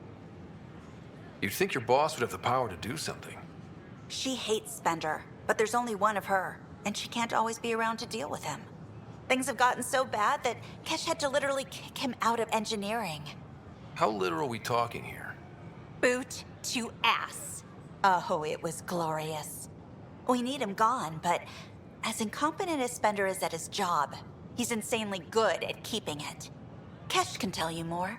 Speaker 18: You'd think your boss would have the power to do something.
Speaker 17: She hates Spender, but there's only one of her, and she can't always be around to deal with him. Things have gotten so bad that Kesh had to literally kick him out of engineering.
Speaker 18: How literal are we talking here?
Speaker 17: Boot to ass. Oh, it was glorious. We need him gone, but as incompetent as Spender is at his job, he's insanely good at keeping it. Kesh can tell you more.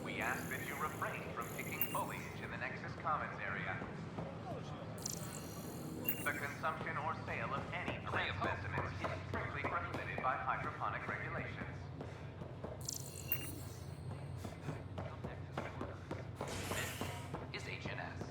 Speaker 15: We ask that you refrain from picking foliage in the Nexus Commons area. The consumption or sale of any plant specimens is strictly prohibited by hydroponic regulations. This is HNS.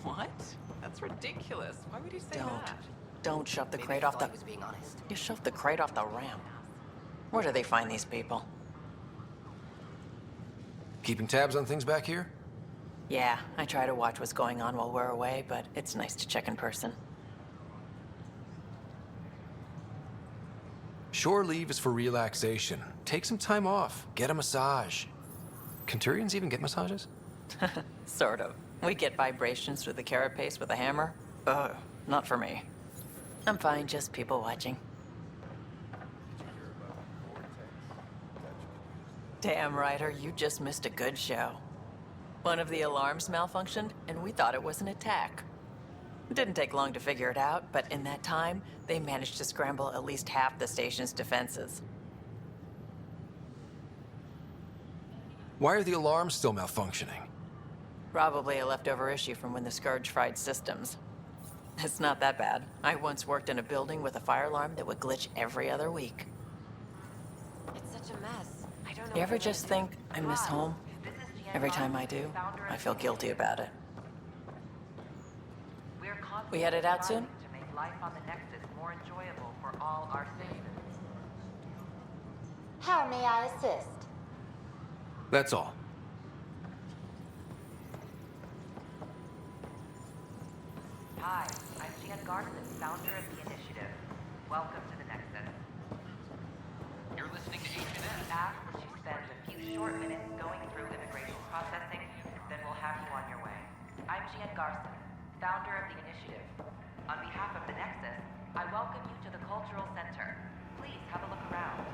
Speaker 10: What? That's ridiculous. Why would you say that?
Speaker 19: Don't shove the crate off the...
Speaker 1: was being honest.
Speaker 19: You shoved the crate off the ramp. Where do they find these people?
Speaker 18: Keeping tabs on things back here?
Speaker 19: Yeah, I try to watch what's going on while we're away, but it's nice to check in person.
Speaker 18: Shore leave is for relaxation. Take some time off. Get a massage. Can Turians even get massages?
Speaker 19: Sort of. We get vibrations through the carapace with a hammer. Ugh, not for me. I'm fine, just people watching. Damn, Ryder, you just missed a good show. One of the alarms malfunctioned, and we thought it was an attack. It didn't take long to figure it out, but in that time, they managed to scramble at least half the station's defenses.
Speaker 18: Why are the alarms still malfunctioning?
Speaker 19: Probably a leftover issue from when the Scourge fried systems. It's not that bad. I once worked in a building with a fire alarm that would glitch every other week.
Speaker 4: It's such a mess. I don't know.
Speaker 19: You ever just think I miss home? Every time I do, I feel guilty about it. We headed out soon?
Speaker 20: To make life on the Nexus more enjoyable for all our citizens.
Speaker 17: How may I assist?
Speaker 18: That's all.
Speaker 20: Hi, I'm Jan Garson, founder of the initiative. Welcome to the Nexus.
Speaker 15: You're listening to
Speaker 20: We
Speaker 15: HNS.
Speaker 20: ask that you spend a few short minutes going through immigration processing, then we'll have you on your way. I'm Jan Garson, founder of the initiative. On behalf of the Nexus, I welcome you to the Cultural Center. Please have a look around.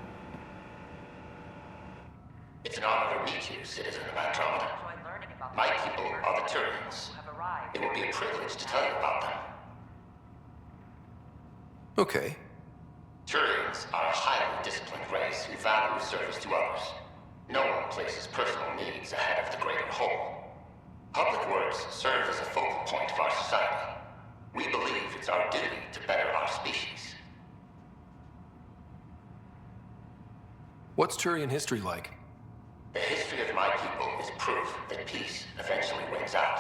Speaker 21: It's an honor to meet you, citizen of Andromeda.
Speaker 20: Enjoy learning about
Speaker 21: My people are the Turians.
Speaker 20: who have arrived.
Speaker 21: It will be a privilege to tell you about them.
Speaker 18: Okay.
Speaker 21: Turians are a highly disciplined race who value service to others. No one places personal needs ahead of the greater whole. Public works serve as a focal point of our society. We believe it's our duty to better our species.
Speaker 18: What's Turian history like?
Speaker 21: The history of my people is proof that peace eventually wins out.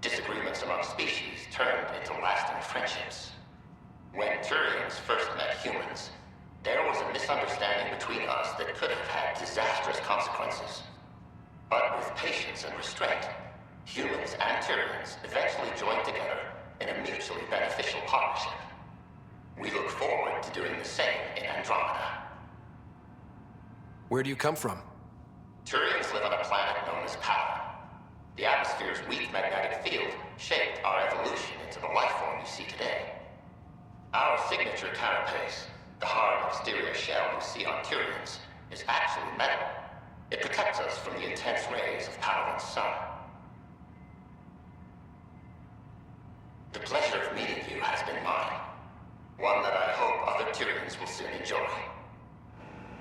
Speaker 21: Disagreements among species turned into lasting friendships. When Turians first met humans, there was a misunderstanding between us that could have had disastrous consequences. But with patience and restraint, humans and Turians eventually joined together in a mutually beneficial partnership. We look forward to doing the same in Andromeda.
Speaker 18: Where do you come from?
Speaker 21: Turians live on a planet known as Power. The atmosphere's weak magnetic field shaped our evolution into the life form you see today. Our signature carapace, the hard exterior shell you see on Turians, is actually metal. It protects us from the intense rays of Power's sun. The pleasure of meeting you has been mine. One that I hope other Turians will soon enjoy.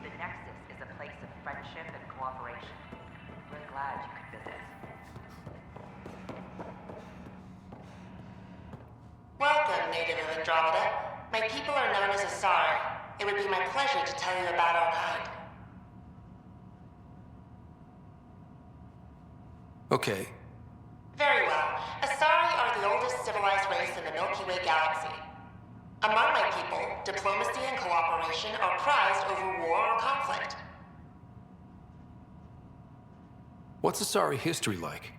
Speaker 20: The Nexus is a place of friendship and cooperation. We're glad you could visit.
Speaker 22: Welcome, native of Andromeda. My people are known as Asar. It would be my pleasure to tell you about our kind.
Speaker 18: Okay.
Speaker 22: Very well. Asari are the oldest civilized race in the Milky Way galaxy. Among my people, diplomacy and cooperation are prized over war or conflict.
Speaker 18: What's Asari history like?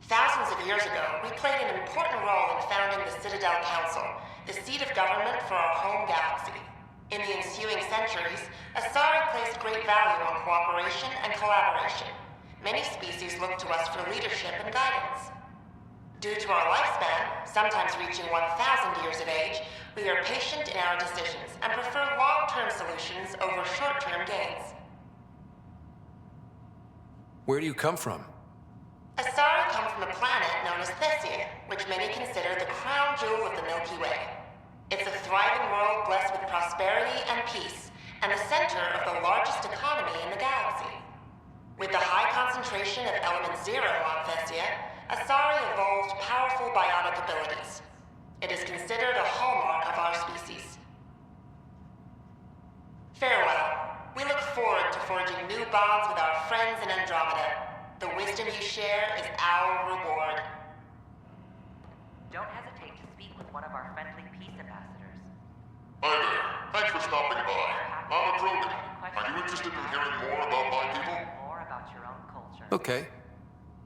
Speaker 22: Thousands of years ago, we played an important role in founding the Citadel Council, the seat of government for our home galaxy. In the ensuing centuries, Asari placed great value on cooperation and collaboration. Many species look to us for leadership and guidance. Due to our lifespan, sometimes reaching 1,000 years of age, we are patient in our decisions and prefer long-term solutions over short-term gains.
Speaker 18: Where do you come from?
Speaker 22: Asari come from a planet known as Thessia, which many consider the crown jewel of the Milky Way. It's a thriving world blessed with prosperity and peace, and the center of the largest economy in the galaxy. With the high concentration of element zero on Thessia, Asari evolved powerful biotic abilities. It is considered a hallmark of our species. Farewell. We look forward to forging new bonds with our friends in Andromeda. The wisdom you share is our reward.
Speaker 20: Don't hesitate to speak with one of our friendly peace ambassadors.
Speaker 11: Hi there. Thanks for stopping by. I'm a Krogan. Are you interested in hearing more about my people?
Speaker 20: More about your own culture.
Speaker 18: Okay.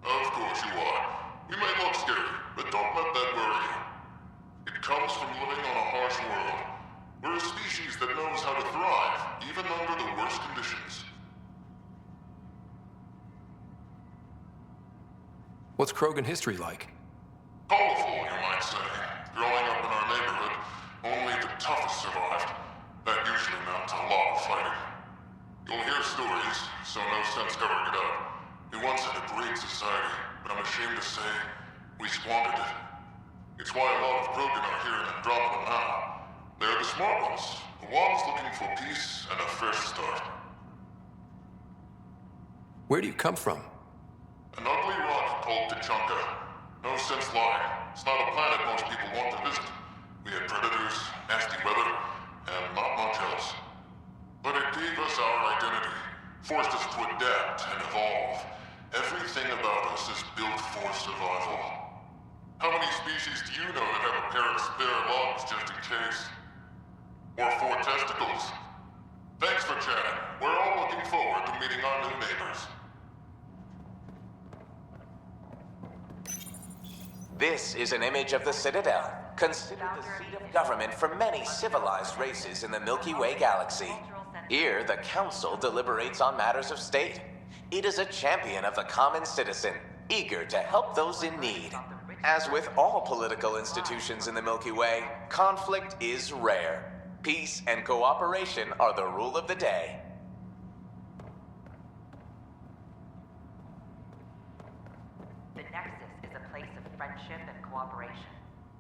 Speaker 11: Of course you are. We may look scary, but don't let that worry you. It comes from living on a harsh world. We're a species that knows how to thrive, even under the worst conditions.
Speaker 18: What's Krogan history like?
Speaker 11: Colorful, you might say. Growing up in our neighborhood, only the toughest survived. That usually meant a lot of fighting. You'll hear stories, so no sense covering it up. We once had a great society, but I'm ashamed to say, we squandered it. It's why a lot of Krogan are here in Andromeda now. They're the smart ones, the ones looking for peace and a fresh start.
Speaker 18: Where do you come from?
Speaker 11: An ugly rock called Tachanka. No sense lying. It's not a planet most people want to visit. We had predators, nasty weather, and not much else. But it gave us our identity, forced us to adapt and evolve. Everything about us is built for survival. How many species do you know that have a pair of spare lungs just in case? Or 4 testicles? Thanks for chatting. We're all looking forward to meeting our new neighbors.
Speaker 6: This is an image of the Citadel, considered the seat of government for many civilized races in the Milky Way galaxy. Here, the Council deliberates on matters of state. It is a champion of the common citizen, eager to help those in need. As with all political institutions in the Milky Way, conflict is rare. Peace and cooperation are the rule of the day.
Speaker 20: The Nexus is a place of friendship and cooperation.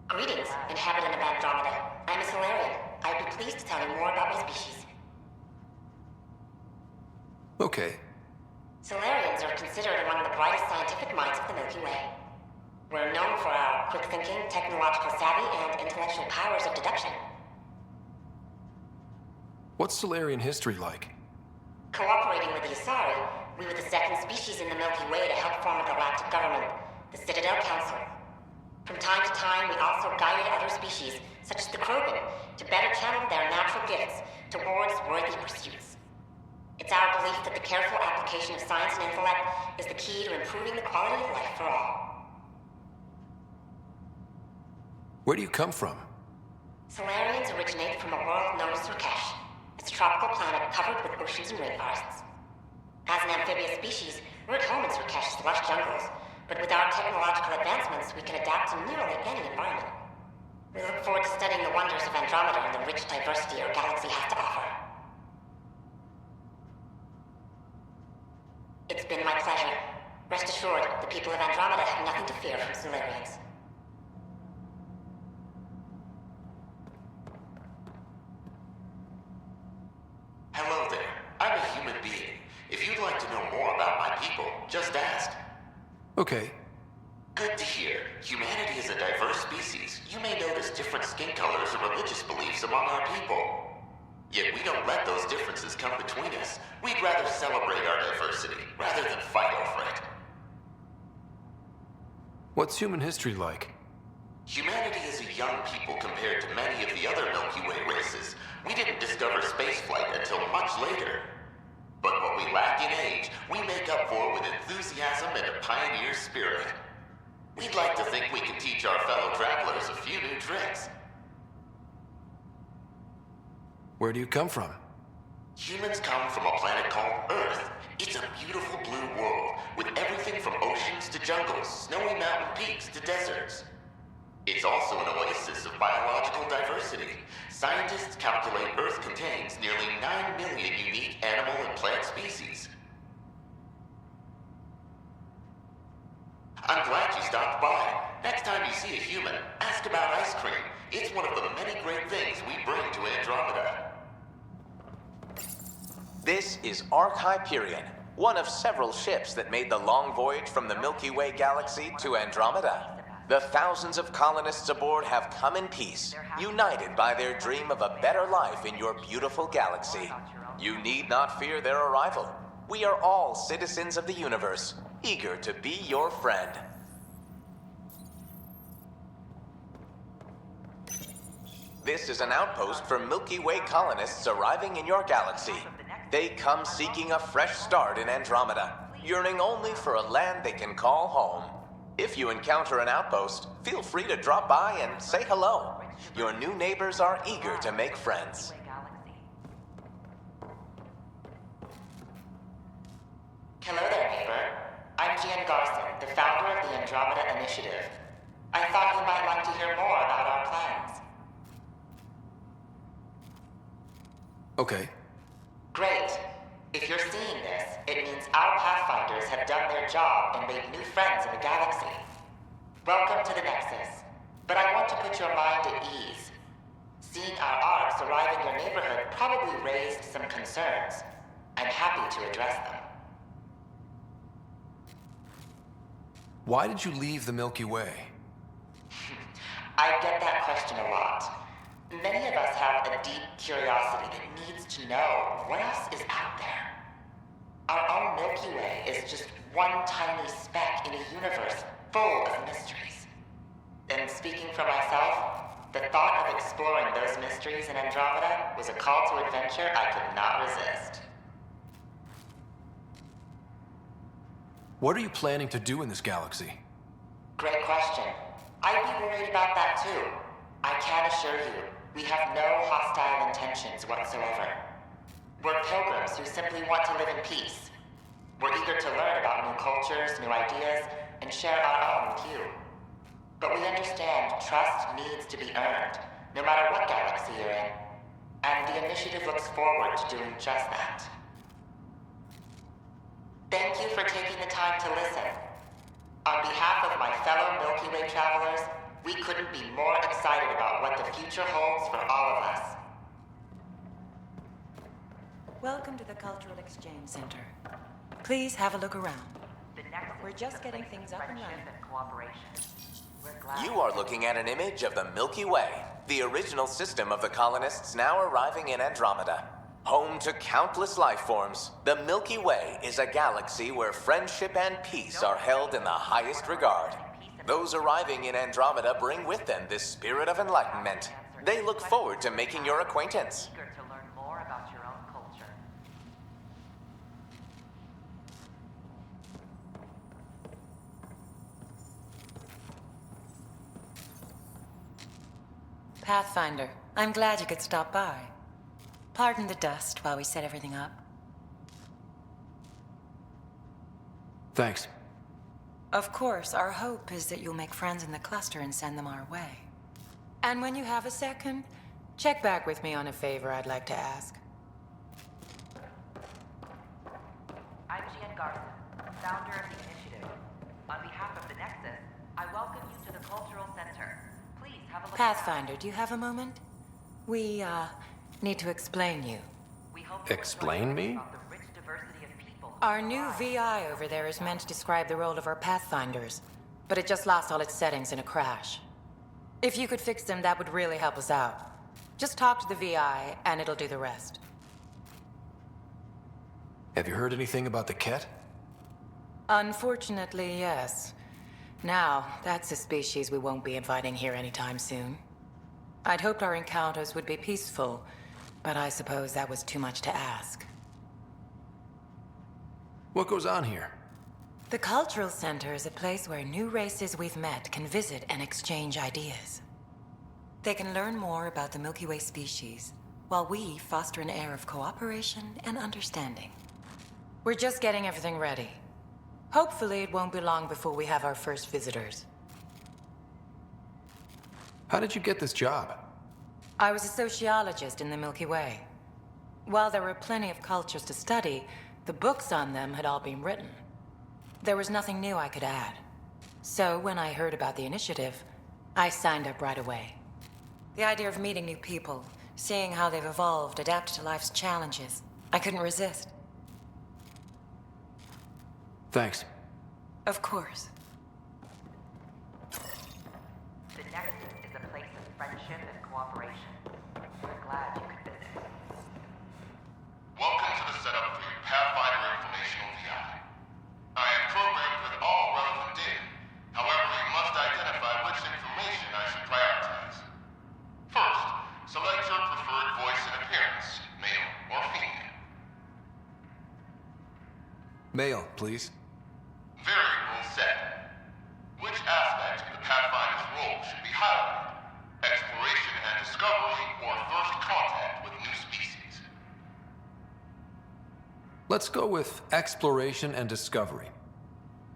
Speaker 22: Greetings, inhabitant of Andromeda. I'm a Solarian. I'd be pleased to tell you more about my species.
Speaker 18: Okay.
Speaker 22: Solarians are considered among the brightest scientific minds of the Milky Way. We're known for our quick thinking, technological savvy, and intellectual powers of deduction.
Speaker 18: What's Solarian history like?
Speaker 22: Cooperating with the Asari, we were the second species in the Milky Way to help form a galactic government, the Citadel Council. From time to time, we also guided other species, such as the Krogan, to better channel their natural gifts towards worthy pursuits. It's our belief that the careful application of science and intellect is the key to improving the quality of life for all.
Speaker 18: Where do you come from?
Speaker 22: Solarians originate from a world known as Surkesh. It's a tropical planet covered with oceans and rainforests. As an amphibious species, we're at home in Surkesh's lush jungles, but with our technological advancements, we can adapt to nearly any environment. We look forward to studying the wonders of Andromeda and the rich diversity our galaxy has to offer. It's been my pleasure. Rest assured, the people of Andromeda have nothing to fear from Solarians.
Speaker 21: Hello there. I'm a human being. If you'd like to know more about my people, just ask.
Speaker 18: Okay.
Speaker 21: Good to hear. Humanity is a diverse species. You may notice different skin colors or religious beliefs among our people. Yet we don't let those differences come between us. We'd rather celebrate our diversity, rather than fight over it.
Speaker 18: What's human history like?
Speaker 21: Humanity is a young people compared to many of the other Milky Way races. We didn't discover spaceflight until much later. But what we lack in age, we make up for with enthusiasm and a pioneer spirit. We'd like to think we can teach our fellow travelers a few new tricks.
Speaker 18: Where do you come from?
Speaker 21: Humans come from a planet called Earth. It's a beautiful blue world, with everything from oceans to jungles, snowy mountain peaks to deserts. It's also an oasis of biological diversity. Scientists calculate Earth contains nearly 9 million unique animal and plant species. I'm glad you stopped by. Next time you see a human, ask about ice cream. It's one of the many great things we bring to Andromeda.
Speaker 6: This is Ark Hyperion, one of several ships that made the long voyage from the Milky Way galaxy to Andromeda. The thousands of colonists aboard have come in peace, united by their dream of a better life in your beautiful galaxy. You need not fear their arrival. We are all citizens of the universe, eager to be your friend. This is an outpost for Milky Way colonists arriving in your galaxy. They come seeking a fresh start in Andromeda, yearning only for a land they can call home. If you encounter an outpost, feel free to drop by and say hello. Your new neighbors are eager to make friends.
Speaker 22: Hello there, neighbor. I'm Gian Garson, the founder of the Andromeda Initiative. I thought you might like to hear more about our plans.
Speaker 18: Okay.
Speaker 22: Great. If you're seeing this, it means our Pathfinders have done their job and made new friends in the galaxy. Welcome to the Nexus. But I want to put your mind at ease. Seeing our arcs arrive in your neighborhood probably raised some concerns. I'm happy to address them.
Speaker 18: Why did you leave the Milky Way?
Speaker 22: I get that question a lot. Many of us have a deep curiosity that needs to know what else is out there. Our own Milky Way is just one tiny speck in a universe full of mysteries. And speaking for myself, the thought of exploring those mysteries in Andromeda was a call to adventure I could not resist.
Speaker 18: What are you planning to do in this galaxy?
Speaker 22: Great question. I'd be worried about that too. I can assure you, we have no hostile intentions whatsoever. We're pilgrims who simply want to live in peace. We're eager to learn about new cultures, new ideas, and share our own with you. But we understand trust needs to be earned, no matter what galaxy you're in. And the initiative looks forward to doing just that. Thank you for taking the time to listen. On behalf of my fellow Milky Way travelers, we couldn't be more excited about what the future holds for all of us.
Speaker 8: Welcome to the Cultural Exchange Center. Please have a look around. We're just getting things up and running.
Speaker 6: You are looking at an image of the Milky Way, the original system of the colonists now arriving in Andromeda. Home to countless life forms, the Milky Way is a galaxy where friendship and peace are held in the highest regard. Those arriving in Andromeda bring with them this spirit of enlightenment. They look forward to making your acquaintance.
Speaker 8: Pathfinder, I'm glad you could stop by. Pardon the dust while we set everything up.
Speaker 18: Thanks.
Speaker 8: Of course, our hope is that you'll make friends in the cluster and send them our way. And when you have a second, check back with me on a favor I'd like to ask.
Speaker 20: I'm Gian Garson, founder of the initiative. On behalf of the Nexus, I welcome you to the Cultural Center. Please have a look.
Speaker 8: Pathfinder, do you have a moment? We, need to explain you.
Speaker 18: Explain me?
Speaker 8: Our new VI over there is meant to describe the role of our Pathfinders, but it just lost all its settings in a crash. If you could fix them, that would really help us out. Just talk to the VI, and it'll do the rest.
Speaker 18: Have you heard anything about the Ket?
Speaker 8: Unfortunately, yes. Now, that's a species we won't be inviting here anytime soon. I'd hoped our encounters would be peaceful, but I suppose that was too much to ask.
Speaker 18: What goes on here?
Speaker 8: The Cultural Center is a place where new races we've met can visit and exchange ideas. They can learn more about the Milky Way species, while we foster an air of cooperation and understanding. We're just getting everything ready. Hopefully it won't be long before we have our first visitors.
Speaker 18: How did you get this job?
Speaker 8: I was a sociologist in the Milky Way. While there were plenty of cultures to study, the books on them had all been written. There was nothing new I could add. So when I heard about the initiative, I signed up right away. The idea of meeting new people, seeing how they've evolved, adapted to life's challenges, I couldn't resist.
Speaker 18: Thanks.
Speaker 8: Of course.
Speaker 20: The Nexus is a place of friendship and cooperation. We're glad you could visit.
Speaker 11: Welcome to the setup for your Pathfinder Informational VI. I am programmed with all relevant data. However, you must identify which information I should prioritize. First, select your preferred voice and appearance, male or female.
Speaker 18: Male, please.
Speaker 11: Variable set. Which aspect of the Pathfinder's role should be highlighted? Exploration and discovery, or first contact with new species?
Speaker 18: Let's go with exploration and discovery.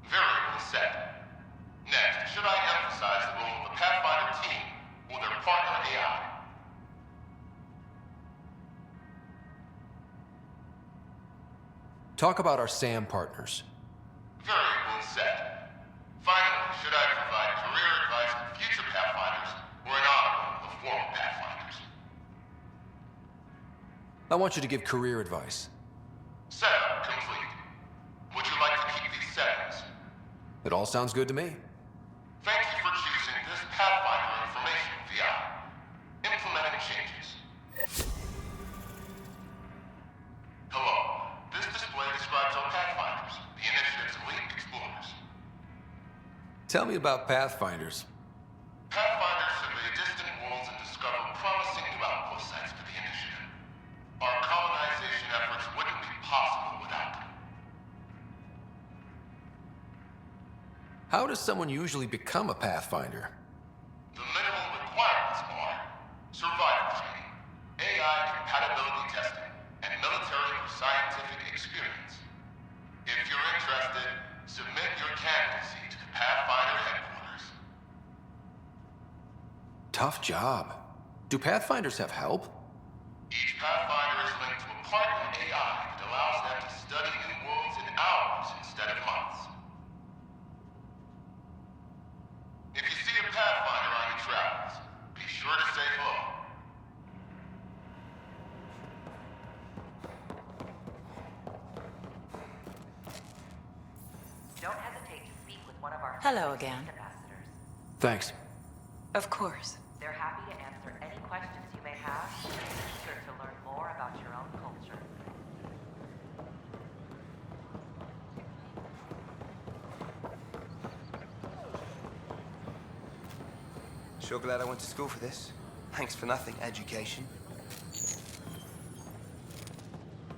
Speaker 11: Variable set. Next, should I emphasize the role of the Pathfinder team or their partner AI?
Speaker 18: Talk about our SAM partners.
Speaker 11: Variable set. Finally, should I provide career advice to future Pathfinders or an honor of former Pathfinders?
Speaker 18: I want you to give career advice.
Speaker 11: Setup complete. Would you like to keep these settings?
Speaker 18: It all sounds good to me.
Speaker 11: Thank you for choosing this Pathfinder Information VI. Implementing changes. Hello. This display describes our Pathfinders, the Initiative's elite explorers.
Speaker 18: Tell me about Pathfinders.
Speaker 11: Pathfinders survey distant worlds and discover promising new outpost sites for the Initiative. Our colonization efforts wouldn't be possible without them.
Speaker 18: How does someone usually become a Pathfinder?
Speaker 11: The minimum requirements are survival training, AI compatibility testing, and military or scientific experience. If you're interested, submit your candidacy to the Pathfinder headquarters.
Speaker 18: Tough job. Do Pathfinders have help?
Speaker 11: Each Pathfinder is linked to a partner AI that allows them to study new worlds in hours instead of months. If you see a Pathfinder on your travels, be sure to say hello.
Speaker 20: Don't hesitate to speak with one of our
Speaker 8: Hello again.
Speaker 20: ambassadors.
Speaker 18: Thanks.
Speaker 8: Of course.
Speaker 20: They're happy to answer any questions you may have and eager to learn more about your own culture.
Speaker 5: Sure glad I went to school for this. Thanks for nothing, education.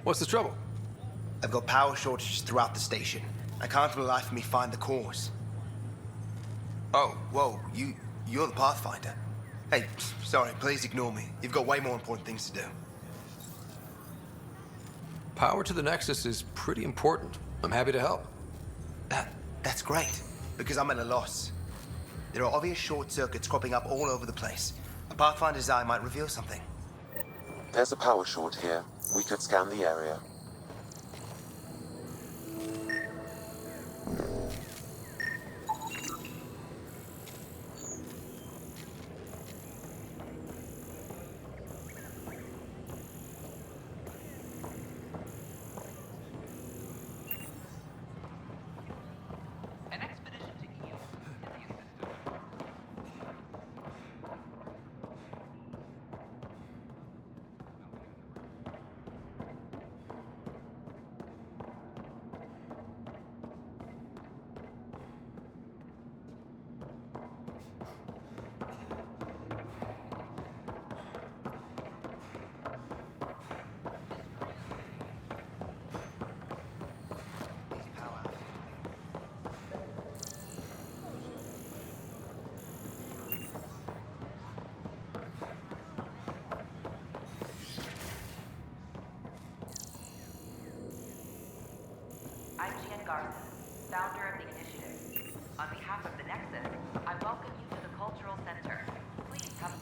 Speaker 18: What's the trouble?
Speaker 5: I've got power shortages throughout the station. I can't for the life of me find the cause. Oh, whoa, you're the Pathfinder. Hey, sorry, please ignore me. You've got way more important things to do.
Speaker 18: Power to the Nexus is pretty important. I'm happy to help.
Speaker 5: That's great, because I'm at a loss. There are obvious short circuits cropping up all over the place. A Pathfinder's eye might reveal something.
Speaker 6: There's a power short here. We could scan the area.
Speaker 15: An expedition to Eel is the assistant.
Speaker 20: Garson, founder of the initiative. On behalf of the Nexus, I welcome you to the Cultural Center. Please come.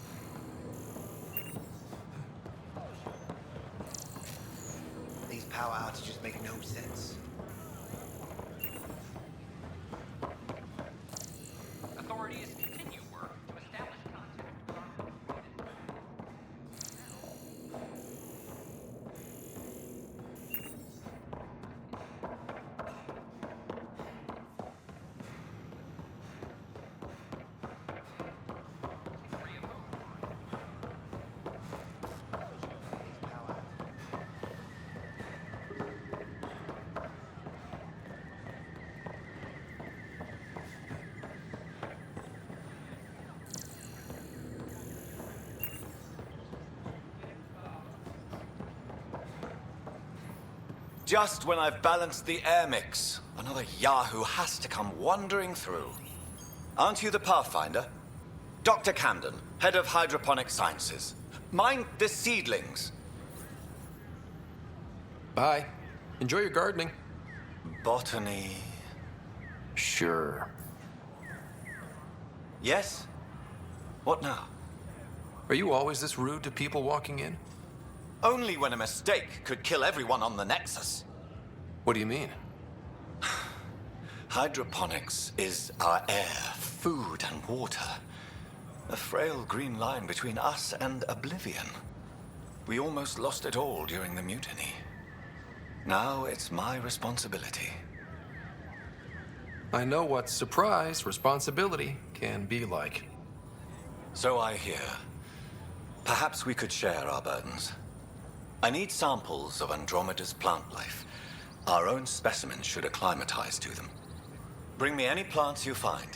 Speaker 5: These power outages make no sense.
Speaker 15: Authorities continue work to establish contact.
Speaker 2: Just when I've balanced the air mix, another Yahoo has to come wandering through. Aren't you the Pathfinder? Dr. Camden, head of hydroponic sciences. Mind the seedlings.
Speaker 18: Bye. Enjoy your gardening.
Speaker 2: Botany.
Speaker 18: Sure.
Speaker 2: Yes? What now?
Speaker 18: Are you always this rude to people walking in?
Speaker 2: Only when a mistake could kill everyone on the Nexus.
Speaker 18: What do you mean?
Speaker 2: Hydroponics is our air, food, and water. A frail green line between us and oblivion. We almost lost it all during the mutiny. Now it's my responsibility.
Speaker 18: I know what surprise responsibility can be like.
Speaker 2: So I hear. Perhaps we could share our burdens. I need samples of Andromeda's plant life. Our own specimens should acclimatize to them. Bring me any plants you find.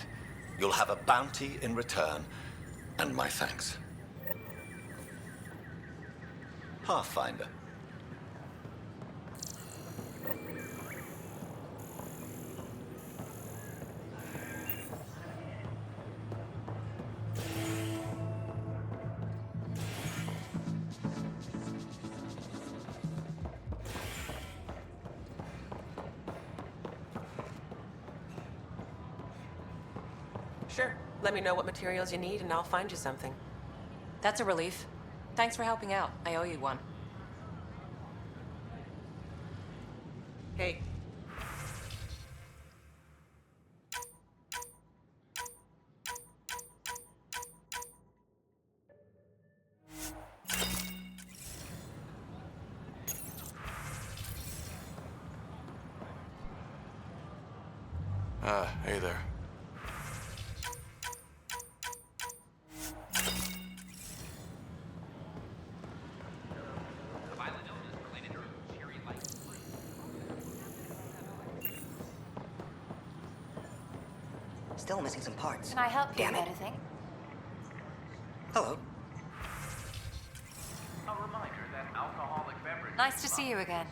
Speaker 2: You'll have a bounty in return, and my thanks. Pathfinder.
Speaker 9: Sure. Let me know what materials you need and I'll find you something.
Speaker 4: That's a relief. Thanks for helping out. I owe you one.
Speaker 9: Hey.
Speaker 3: Hey there.
Speaker 23: Still missing some parts.
Speaker 1: Can I help you
Speaker 23: Damn
Speaker 1: with
Speaker 23: it.
Speaker 1: anything?
Speaker 23: Hello.
Speaker 15: A reminder that alcoholic beverages.
Speaker 1: Nice to see you again.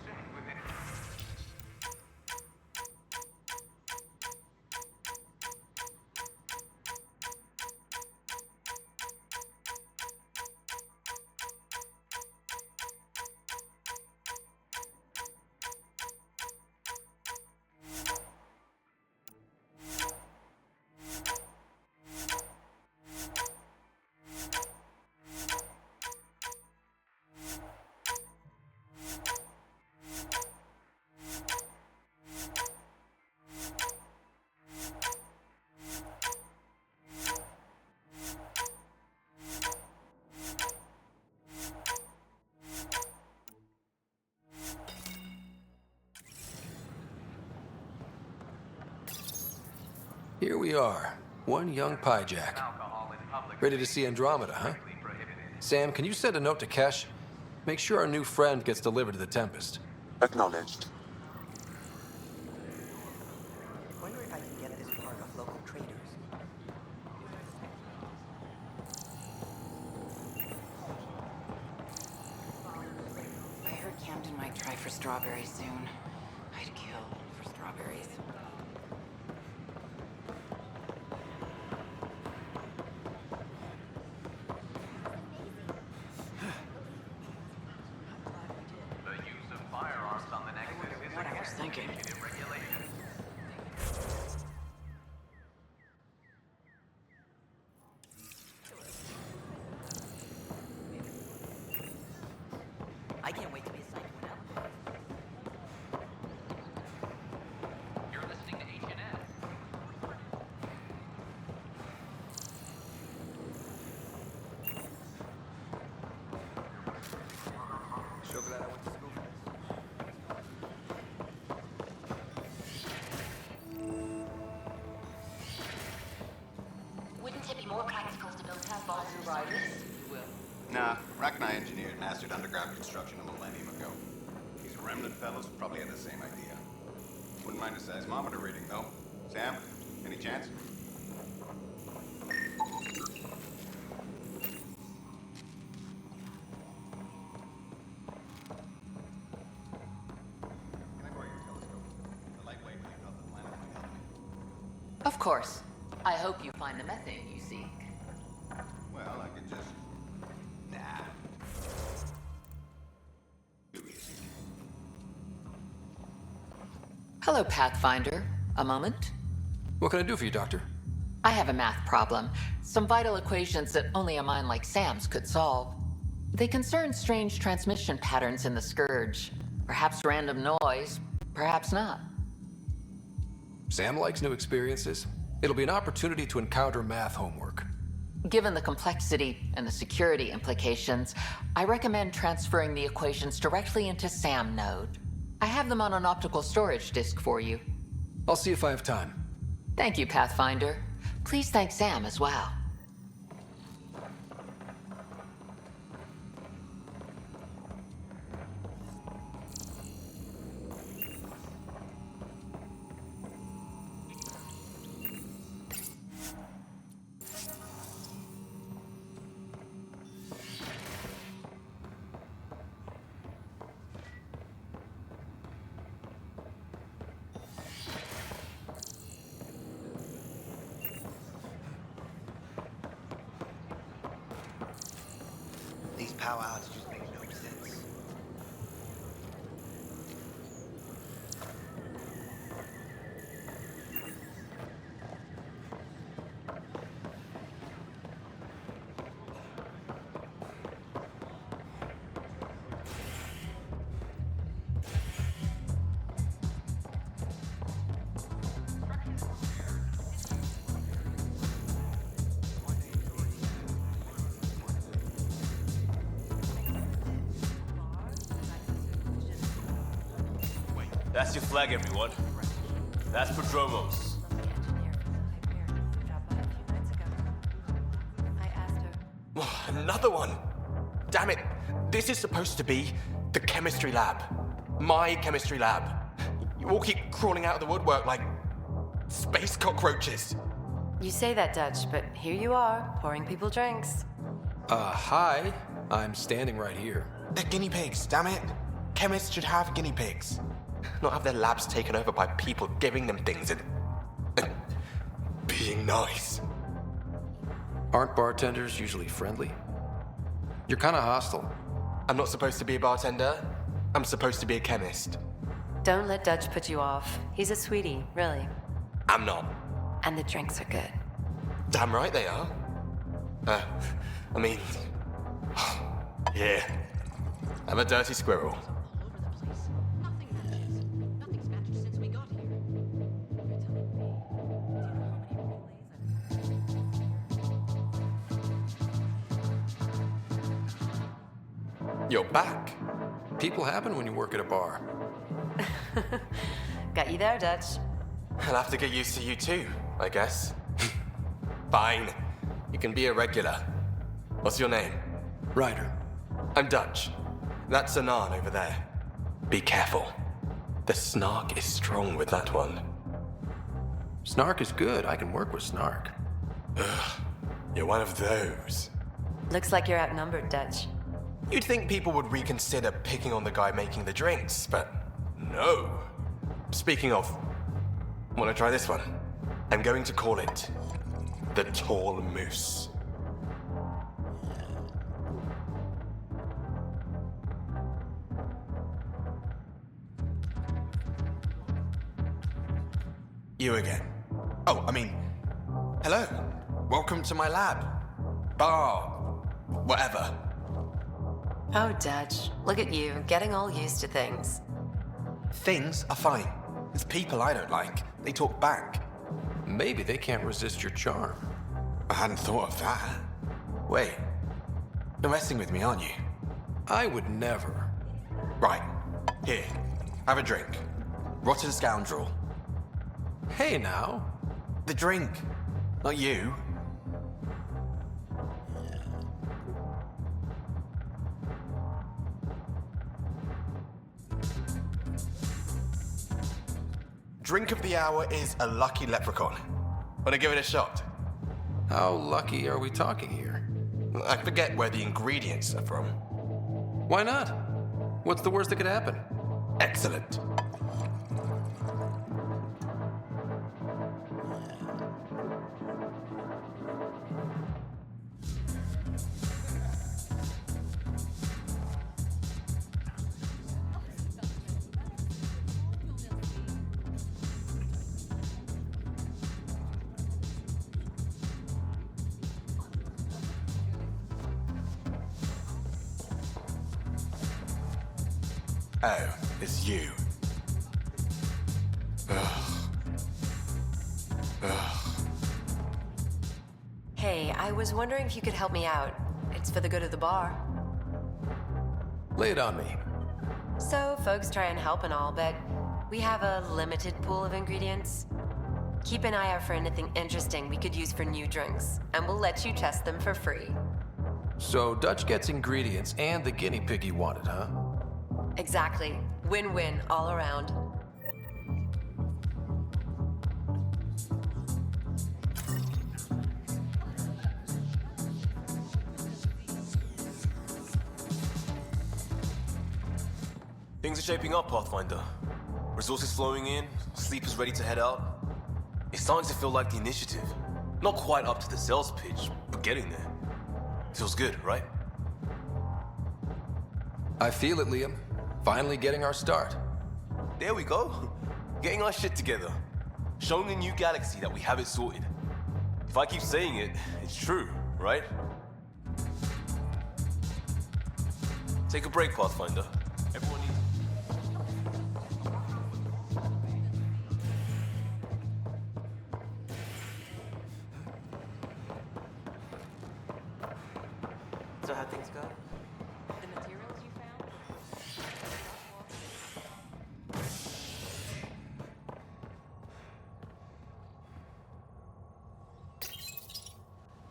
Speaker 18: Here we are, one young piejack. Ready to see Andromeda, huh? Sam, can you send a note to Kesh? Make sure our new friend gets delivered to the Tempest.
Speaker 24: Acknowledged.
Speaker 23: Wonder if I can get this part off local traders.
Speaker 10: I heard Camden might try for strawberries soon. I'd kill for strawberries.
Speaker 15: The use of firearms on the Nexus is
Speaker 10: What I was thinking.
Speaker 15: regulation.
Speaker 23: I can't wait to be assigned to an element.
Speaker 15: You're listening to HNS.
Speaker 5: Sure glad I went to school for this.
Speaker 1: Wouldn't it be more practical to build turnballs in riders?
Speaker 7: Nah, Rack and I engineered and mastered underground construction a millennium ago. These remnant fellows probably had the same idea. Wouldn't mind a seismometer reading, though. Sam, any chance? Can I borrow your telescope? The lightweight when you know the planet might help me.
Speaker 10: Of course. I hope you find the methane you seek.
Speaker 7: Well, I could just... Nah. Too easy.
Speaker 10: Hello, Pathfinder. A moment?
Speaker 18: What can I do for you, Doctor?
Speaker 10: I have a math problem. Some vital equations that only a mind like Sam's could solve. They concern strange transmission patterns in the Scourge. Perhaps random noise, perhaps not.
Speaker 18: Sam likes new experiences. It'll be an opportunity to encounter math homework.
Speaker 10: Given the complexity and the security implications, I recommend transferring the equations directly into SAM node. I have them on an optical storage disk for you.
Speaker 18: I'll see if I have time.
Speaker 10: Thank you, Pathfinder. Please thank Sam as well.
Speaker 5: These power outages make no sense.
Speaker 12: That's your flag, everyone. That's Prodromos.
Speaker 13: Another one! Damn it! This is supposed to be the chemistry lab. My chemistry lab. You all keep crawling out of the woodwork like space cockroaches.
Speaker 9: You say that, Dutch, but here you are, pouring people drinks.
Speaker 18: Hi. I'm standing right here.
Speaker 13: They're guinea pigs, damn it. Chemists should have guinea pigs. Not have their labs taken over by people giving them things and being nice.
Speaker 18: Aren't bartenders usually friendly? You're kind of hostile.
Speaker 13: I'm not supposed to be a bartender. I'm supposed to be a chemist.
Speaker 9: Don't let Dutch put you off. He's a sweetie, really.
Speaker 13: I'm not.
Speaker 9: And the drinks are good.
Speaker 13: Damn right they are. I mean... yeah. I'm a dirty squirrel. You're back.
Speaker 18: People happen when you work at a bar.
Speaker 9: Got you there, Dutch.
Speaker 13: I'll have to get used to you too, I guess. Fine. You can be a regular. What's your name?
Speaker 18: Ryder.
Speaker 13: I'm Dutch. That's Anan over there. Be careful. The snark is strong with that one.
Speaker 18: Snark is good. I can work with snark.
Speaker 13: Ugh. You're one of those.
Speaker 9: Looks like you're outnumbered, Dutch.
Speaker 13: You'd think people would reconsider picking on the guy making the drinks, but no. Speaking of, wanna try this one? I'm going to call it the Tall Moose. You again. Oh, I mean, hello. Welcome to my lab. Bar. Whatever.
Speaker 9: Oh, Dutch. Look at you, getting all used to things.
Speaker 13: Things are fine. It's people I don't like. They talk back.
Speaker 18: Maybe they can't resist your charm.
Speaker 13: I hadn't thought of that. Wait. You're messing with me, aren't you?
Speaker 18: I would never.
Speaker 13: Right. Here. Have a drink. Rotten scoundrel.
Speaker 18: Hey now.
Speaker 13: The drink. Not you. Drink of the hour is a lucky leprechaun. Wanna give it a shot?
Speaker 18: How lucky are we talking here?
Speaker 13: I forget where the ingredients are from.
Speaker 18: Why not? What's the worst that could happen?
Speaker 13: Excellent. Oh, it's you.
Speaker 9: Hey, I was wondering if you could help me out. It's for the good of the bar.
Speaker 18: Lay it on me.
Speaker 9: So, folks try and help and all, but we have a limited pool of ingredients. Keep an eye out for anything interesting we could use for new drinks, and we'll let you test them for free.
Speaker 18: So Dutch gets ingredients and the guinea pig he wanted, huh?
Speaker 9: Exactly. Win-win all around.
Speaker 12: Things are shaping up, Pathfinder. Resources flowing in, sleepers ready to head out. It's starting to feel like the initiative. Not quite up to the sales pitch, but getting there. Feels good, right?
Speaker 18: I feel it, Liam. Finally getting our start.
Speaker 12: There we go. Getting our shit together. Showing the new galaxy that we have it sorted. If I keep saying it, it's true, right? Take a break, Pathfinder. Everyone needs...
Speaker 9: So how'd things go? The materials you found?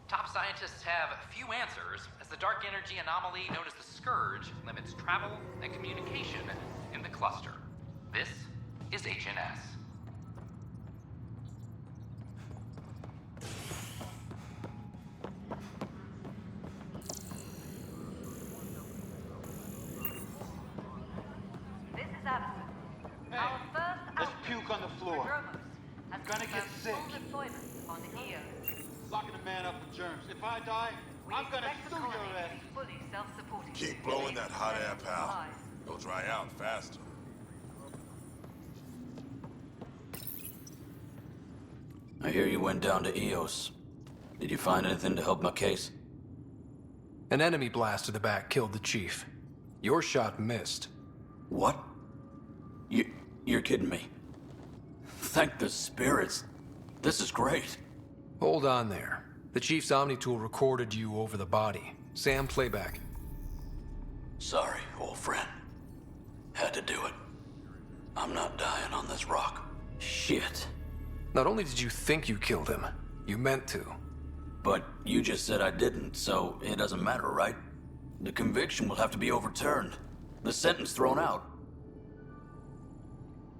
Speaker 14: Top scientists have few answers, as the dark energy anomaly known as the Scourge limits travel and communication in the cluster. This is HNS.
Speaker 20: This is Addison. Our first
Speaker 16: Let's puke on the floor.
Speaker 20: has
Speaker 16: Gonna get
Speaker 20: confirmed
Speaker 16: sick.
Speaker 20: full deployment on EO.
Speaker 16: Locking a man up with germs. If I die, I'm gonna
Speaker 20: expect the
Speaker 16: sue your
Speaker 20: colony
Speaker 16: ass.
Speaker 20: to be fully self-supporting.
Speaker 11: Keep blowing that hot air, pal. It'll dry out faster.
Speaker 19: I hear you went down to Eos. Did you find anything to help my case?
Speaker 18: An enemy blast to the back killed the chief. Your shot missed.
Speaker 19: What? You're kidding me. Thank the spirits. This is great.
Speaker 18: Hold on there. The chief's Omni tool recorded you over the body. Sam, playback.
Speaker 19: Sorry, old friend. Had to do it. I'm not dying on this rock. Shit.
Speaker 18: Not only did you think you killed him, you meant to.
Speaker 19: But you just said I didn't, so it doesn't matter, right? The conviction will have to be overturned. The sentence thrown out.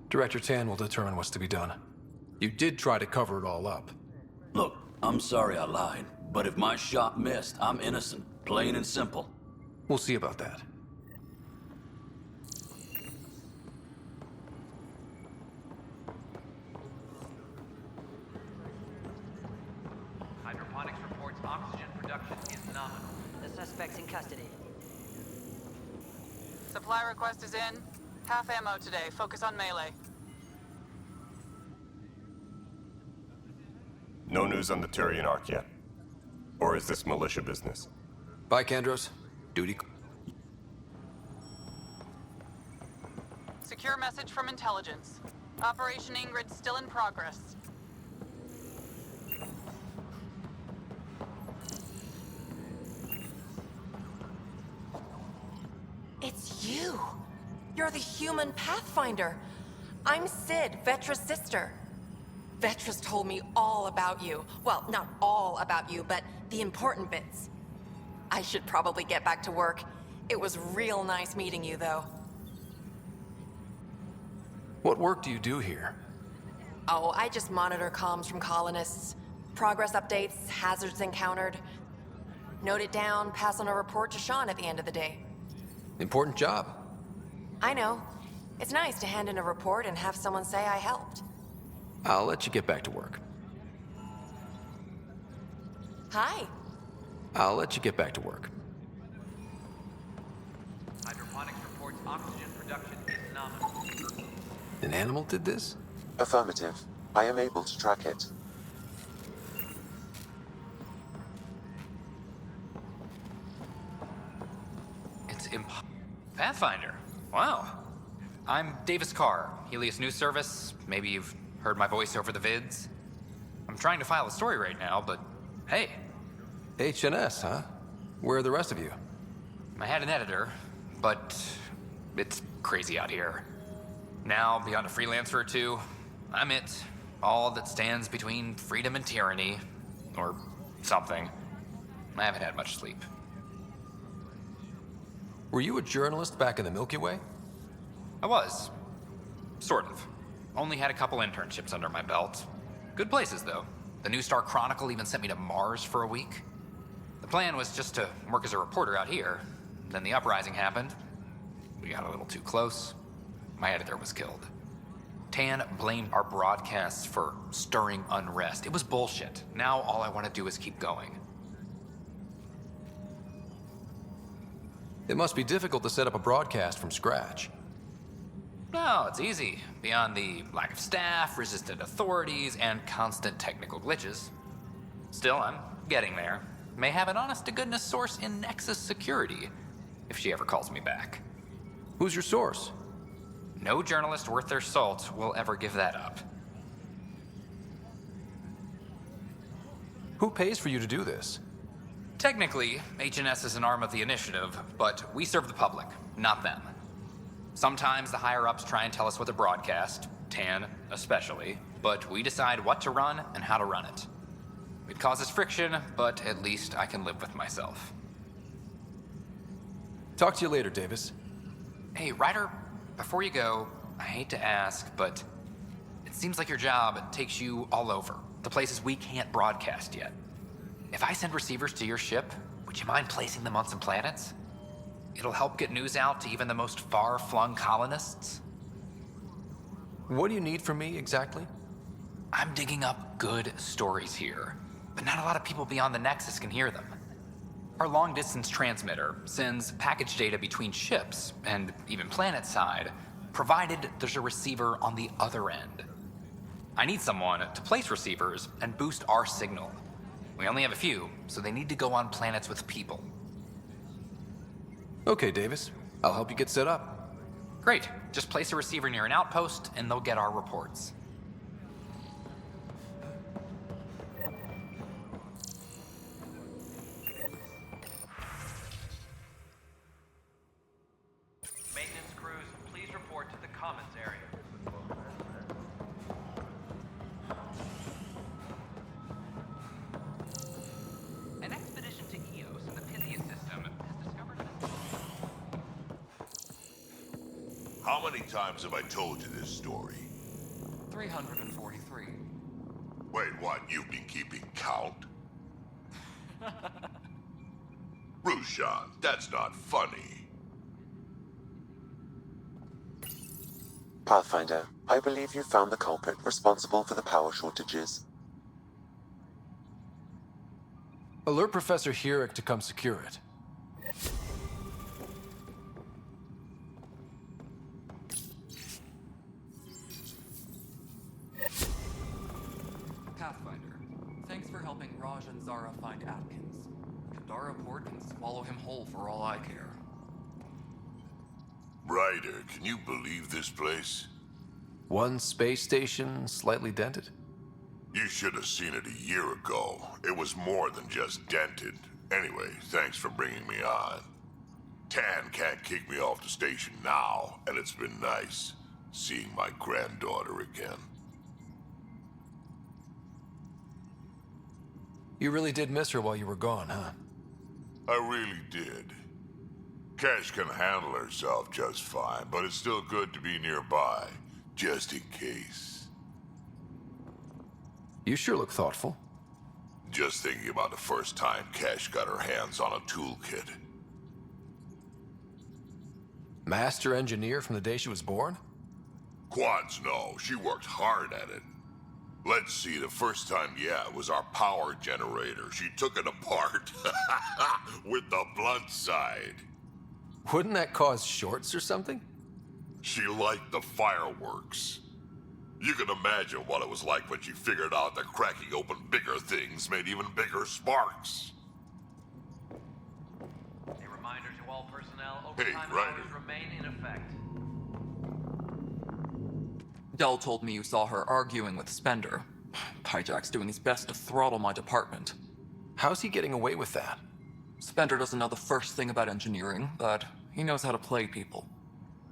Speaker 18: Director Tan will determine what's to be done. You did try to cover it all up.
Speaker 19: Look, I'm sorry I lied, but if my shot missed, I'm innocent. Plain and simple.
Speaker 18: We'll see about that.
Speaker 14: Hydroponics reports oxygen production is nominal.
Speaker 9: The suspect's in custody.
Speaker 24: Supply request is in. Half ammo today. Focus on melee.
Speaker 11: No news on the Turian Ark yet? Or is this militia business?
Speaker 18: Bye, Kandros. Duty.
Speaker 24: Secure message from intelligence. Operation Ingrid's still in progress.
Speaker 9: It's you! You're the human Pathfinder. I'm Sid, Vetra's sister. Vetra's told me all about you. Well, not all about you, but the important bits. I should probably get back to work. It was real nice meeting you, though.
Speaker 18: What work do you do here?
Speaker 9: Oh, I just monitor comms from colonists. Progress updates, hazards encountered. Note it down, pass on a report to Sean at the end of the day.
Speaker 18: Important job.
Speaker 9: I know. It's nice to hand in a report and have someone say I helped.
Speaker 18: I'll let you get back to work.
Speaker 9: Hi.
Speaker 18: I'll let you get back to work.
Speaker 14: Hydroponics reports oxygen production is nominal.
Speaker 18: An animal did this?
Speaker 8: Affirmative. I am able to track it.
Speaker 14: It's Pathfinder. Wow. I'm Davis Carr, Helios News Service. Maybe you've heard my voice over the vids. I'm trying to file a story right now, but hey.
Speaker 18: HNS, huh? Where are the rest of you?
Speaker 14: I had an editor, but it's crazy out here. Now, beyond a freelancer or two, I'm it. All that stands between freedom and tyranny. Or something. I haven't had much sleep.
Speaker 18: Were you a journalist back in the Milky Way?
Speaker 14: I was. Sort of. Only had a couple internships under my belt. Good places, though. The New Star Chronicle even sent me to Mars for a week. The plan was just to work as a reporter out here. Then the uprising happened. We got a little too close. My editor was killed. Tan blamed our broadcasts for stirring unrest. It was bullshit. Now all I want to do is keep going.
Speaker 18: It must be difficult to set up a broadcast from scratch.
Speaker 14: No, it's easy. Beyond the lack of staff, resistant authorities, and constant technical glitches. Still, I'm getting there. May have an honest-to-goodness source in Nexus Security, if she ever calls me back.
Speaker 18: Who's your source?
Speaker 14: No journalist worth their salt will ever give that up.
Speaker 18: Who pays for you to do this?
Speaker 14: Technically, HNS is an arm of the Initiative, but we serve the public, not them. Sometimes the higher-ups try and tell us what to broadcast, Tan especially, but we decide what to run and how to run it. It causes friction, but at least I can live with myself.
Speaker 18: Talk to you later, Davis.
Speaker 14: Hey, Ryder, before you go, I hate to ask, but it seems like your job takes you all over, the places we can't broadcast yet. If I send receivers to your ship, would you mind placing them on some planets? It'll help get news out to even the most far-flung colonists.
Speaker 18: What do you need from me, exactly?
Speaker 14: I'm digging up good stories here, but not a lot of people beyond the Nexus can hear them. Our long-distance transmitter sends package data between ships, and even planet-side, provided there's a receiver on the other end. I need someone to place receivers and boost our signal. We only have a few, so they need to go on planets with people.
Speaker 18: Okay, Davis. I'll help you get set up.
Speaker 14: Great. Just place a receiver near an outpost, and they'll get our reports.
Speaker 15: Maintenance crews, please report to the commons area.
Speaker 14: An expedition to Eos in the Pythia system has discovered an...
Speaker 11: How many times have I told you this story?
Speaker 14: 343.
Speaker 11: Wait, what? You've been keeping count? Rushan, that's not funny.
Speaker 8: Pathfinder, I believe you found the culprit responsible for the power shortages.
Speaker 18: Alert Professor Hurek to come secure it.
Speaker 17: Pathfinder, thanks for helping Raj and Zara find Atkins. Our report can swallow him whole for all I care.
Speaker 11: Ryder, can you believe this place?
Speaker 18: One space station slightly dented?
Speaker 11: You should have seen it a year ago. It was more than just dented. Anyway, thanks for bringing me on. Tan can't kick me off the station now, and it's been nice seeing my granddaughter again.
Speaker 18: You really did miss her while you were gone, huh?
Speaker 11: I really did. Cash can handle herself just fine, but it's still good to be nearby, just in case.
Speaker 18: You sure look thoughtful.
Speaker 11: Just thinking about the first time Cash got her hands on a toolkit.
Speaker 18: Master engineer from the day she was born?
Speaker 11: Quads know. She worked hard at it. Let's see, the first time, yeah, was our power generator. She took it apart with the blunt side.
Speaker 18: Wouldn't that cause shorts or something?
Speaker 11: She liked the fireworks. You can imagine what it was like when she figured out that cracking open bigger things made even bigger sparks.
Speaker 15: A reminder to all personnel,
Speaker 11: Hey,
Speaker 15: overtime
Speaker 11: Ryder.
Speaker 15: hours remain in effect.
Speaker 17: Dell told me you saw her arguing with Spender. Pyjack's doing his best to throttle my department.
Speaker 18: How's he getting away with that?
Speaker 17: Spender doesn't know the first thing about engineering, but he knows how to play people.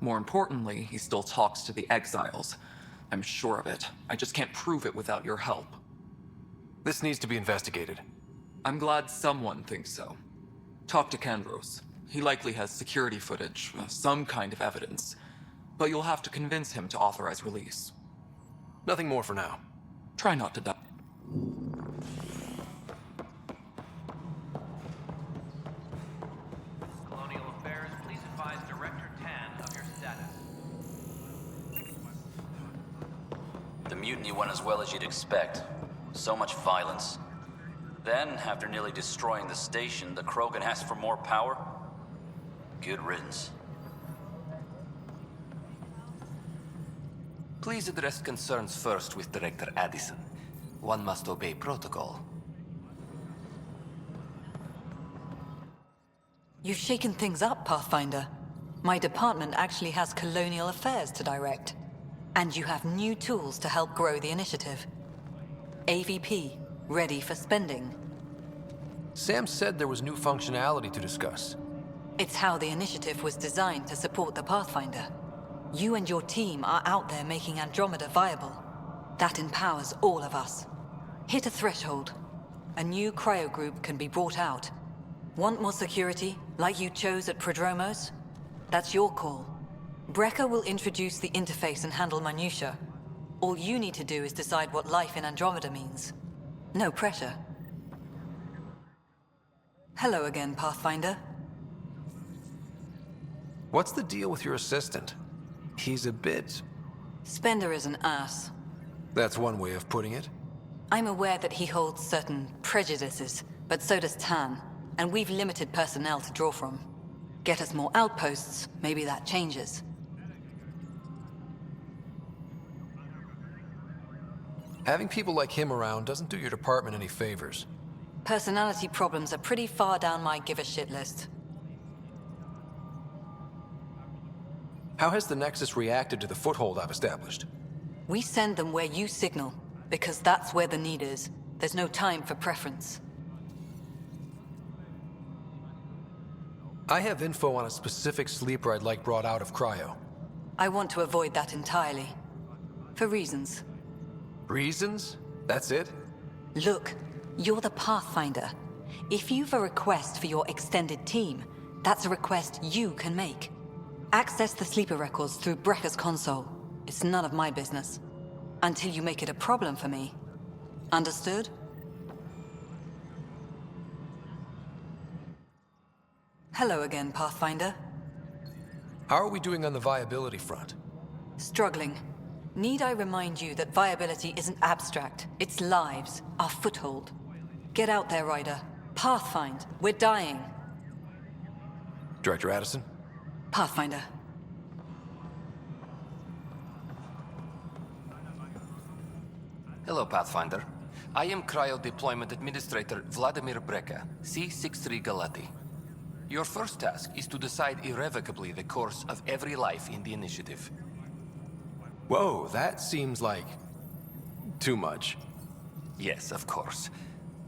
Speaker 17: More importantly, he still talks to the exiles. I'm sure of it. I just can't prove it without your help.
Speaker 18: This needs to be investigated.
Speaker 17: I'm glad someone thinks so. Talk to Kandros. He likely has security footage, some kind of evidence. But you'll have to convince him to authorize release.
Speaker 18: Nothing more for now.
Speaker 17: Try not to die.
Speaker 15: Colonial Affairs, please advise Director Tan of your status.
Speaker 2: The mutiny went as well as you'd expect. So much violence. Then, after nearly destroying the station, the Krogan asked for more power? Good riddance.
Speaker 6: Please address concerns first with Director Addison. One must obey protocol.
Speaker 21: You've shaken things up, Pathfinder. My department actually has colonial affairs to direct. And you have new tools to help grow the initiative. AVP, ready for spending.
Speaker 18: Sam said there was new functionality to discuss.
Speaker 21: It's how the initiative was designed to support the Pathfinder. You and your team are out there making Andromeda viable. That empowers all of us. Hit a threshold. A new cryo group can be brought out. Want more security, like you chose at Prodromos? That's your call. Brecker will introduce the interface and handle minutiae. All you need to do is decide what life in Andromeda means. No pressure. Hello again, Pathfinder.
Speaker 18: What's the deal with your assistant? He's a bit...
Speaker 21: Spender is an ass.
Speaker 18: That's one way of putting it.
Speaker 21: I'm aware that he holds certain prejudices, but so does Tan, and we've limited personnel to draw from. Get us more outposts, maybe that changes.
Speaker 18: Having people like him around doesn't do your department any favors.
Speaker 21: Personality problems are pretty far down my give-a-shit list.
Speaker 18: How has the Nexus reacted to the foothold I've established?
Speaker 21: We send them where you signal, because that's where the need is. There's no time for preference.
Speaker 18: I have info on a specific sleeper I'd like brought out of cryo.
Speaker 21: I want to avoid that entirely. For reasons.
Speaker 18: Reasons? That's it?
Speaker 21: Look, you're the Pathfinder. If you've a request for your extended team, that's a request you can make. Access the sleeper records through Brecker's console. It's none of my business. Until you make it a problem for me. Understood? Hello again, Pathfinder.
Speaker 18: How are we doing on the viability front?
Speaker 21: Struggling. Need I remind you that viability isn't abstract, it's lives, our foothold. Get out there, Ryder. Pathfind, we're dying.
Speaker 18: Director Addison?
Speaker 21: Pathfinder.
Speaker 6: Hello, Pathfinder. I am Cryo Deployment Administrator Vladimir Breka, C-63 Galati. Your first task is to decide irrevocably the course of every life in the initiative.
Speaker 18: Whoa, that seems like too much.
Speaker 6: Yes, of course.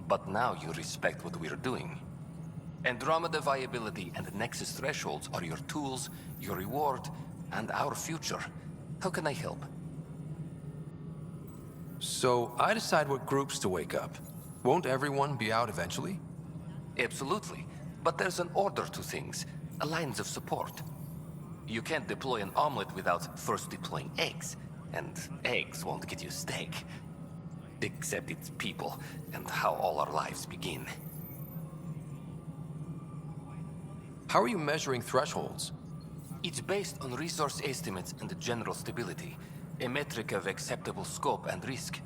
Speaker 6: But now you respect what we're doing. Andromeda viability and Nexus thresholds are your tools, your reward, and our future. How can I help?
Speaker 18: So I decide what groups to wake up. Won't everyone be out eventually?
Speaker 6: Absolutely. But there's an order to things, lines of support. You can't deploy an omelet without first deploying eggs, and eggs won't get you steak. Except it's people, and how all our lives begin.
Speaker 18: How are you measuring thresholds?
Speaker 6: It's based on resource estimates and general stability, a metric of acceptable scope and risk.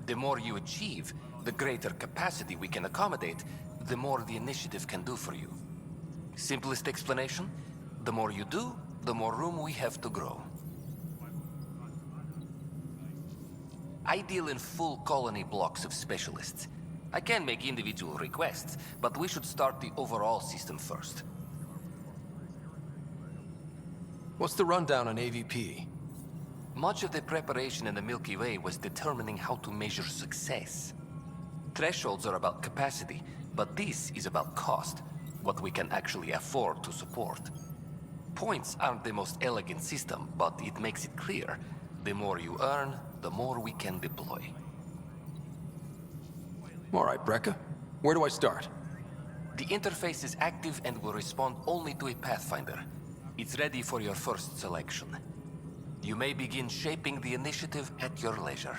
Speaker 6: The more you achieve, the greater capacity we can accommodate, the more the initiative can do for you. Simplest explanation, the more you do, the more room we have to grow. I deal in full colony blocks of specialists. I can make individual requests, but we should start the overall system first.
Speaker 18: What's the rundown on AVP?
Speaker 6: Much of the preparation in the Milky Way was determining how to measure success. Thresholds are about capacity, but this is about cost, what we can actually afford to support. Points aren't the most elegant system, but it makes it clear. The more you earn, the more we can deploy.
Speaker 18: All right, Brekka. Where do I start?
Speaker 6: The interface is active and will respond only to a Pathfinder. It's ready for your first selection. You may begin shaping the initiative at your leisure.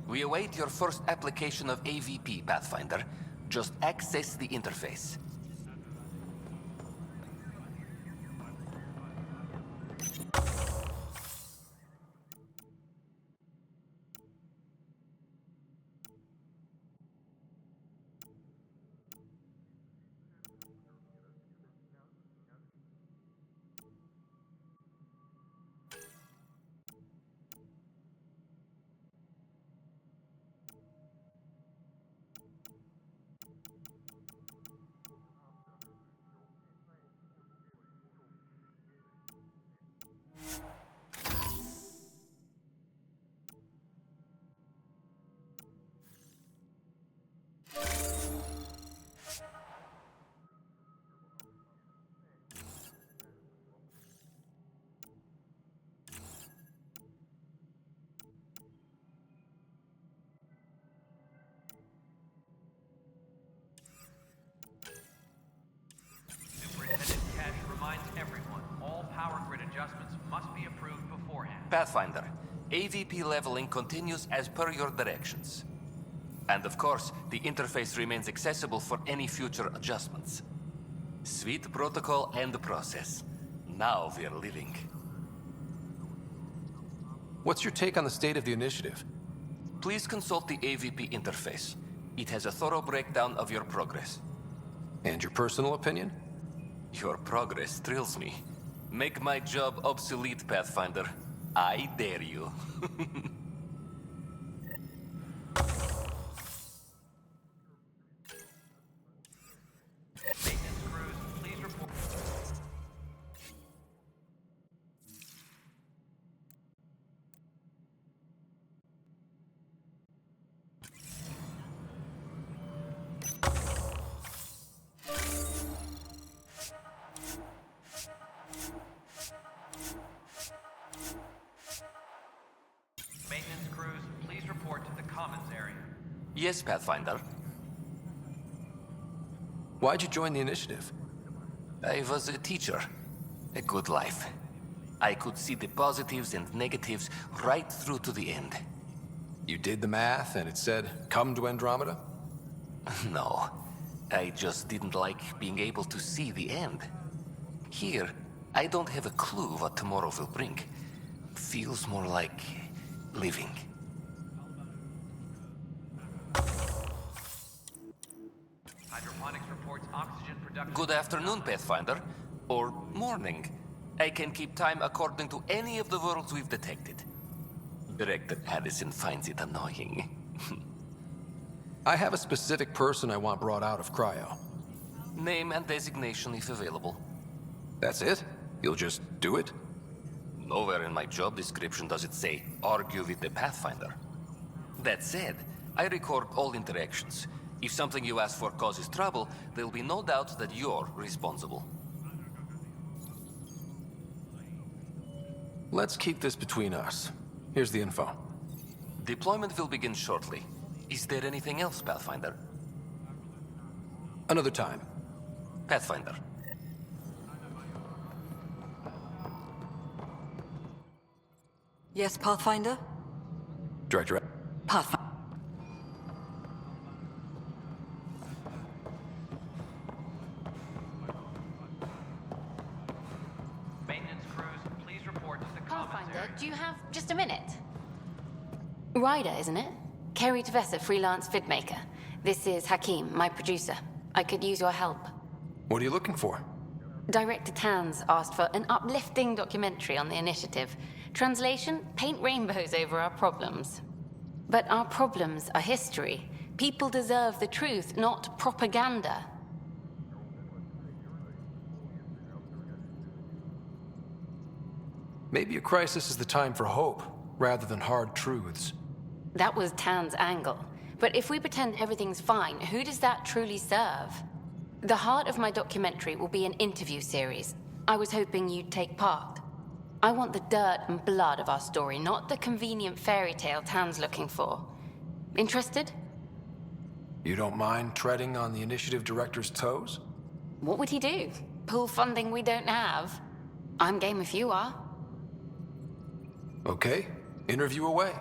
Speaker 6: We await your first application of AVP, Pathfinder. Just access the interface. Pathfinder, AVP leveling continues as per your directions. And of course, the interface remains accessible for any future adjustments. Sweet protocol and process. Now we're living.
Speaker 18: What's your take on the state of the initiative?
Speaker 6: Please consult the AVP interface. It has a thorough breakdown of your progress.
Speaker 18: And your personal opinion?
Speaker 6: Your progress thrills me. Make my job obsolete, Pathfinder. I dare you. Yes, Pathfinder.
Speaker 18: Why'd you join the initiative?
Speaker 6: I was a teacher. A good life. I could see the positives and negatives right through to the end.
Speaker 18: You did the math and it said, come to Andromeda?
Speaker 6: No. I just didn't like being able to see the end. Here, I don't have a clue what tomorrow will bring. Feels more like living.
Speaker 15: Hydroponics reports oxygen production.
Speaker 6: Good afternoon, Pathfinder. Or morning. I can keep time according to any of the worlds we've detected. Director Addison finds it annoying.
Speaker 18: I have a specific person I want brought out of cryo.
Speaker 6: Name and designation if available.
Speaker 18: That's it? You'll just do it?
Speaker 6: Nowhere in my job description does it say, argue with the Pathfinder. That said, I record all interactions. If something you ask for causes trouble, there'll be no doubt that you're responsible.
Speaker 18: Let's keep this between us. Here's the info.
Speaker 6: Deployment will begin shortly. Is there anything else, Pathfinder?
Speaker 18: Another time.
Speaker 6: Pathfinder.
Speaker 21: Yes, Pathfinder?
Speaker 18: Director.
Speaker 21: Pathfinder.
Speaker 15: Maintenance crews, please report to the
Speaker 3: Pathfinder, do you have just a minute? Ryder, isn't it? Kerry Tavessa, freelance vidmaker. This is Hakim, my producer. I could use your help.
Speaker 18: What are you looking for?
Speaker 3: Director Tans asked for an uplifting documentary on the initiative. Translation, paint rainbows over our problems. But our problems are history. People deserve the truth, not propaganda.
Speaker 18: Maybe a crisis is the time for hope, rather than hard truths.
Speaker 3: That was Tan's angle. But if we pretend everything's fine, who does that truly serve? The heart of my documentary will be an interview series. I was hoping you'd take part. I want the dirt and blood of our story, not the convenient fairy tale Tan's looking for. Interested?
Speaker 18: You don't mind treading on the initiative director's toes?
Speaker 3: What would he do? Pull funding we don't have? I'm game if you are.
Speaker 18: Okay, interview away.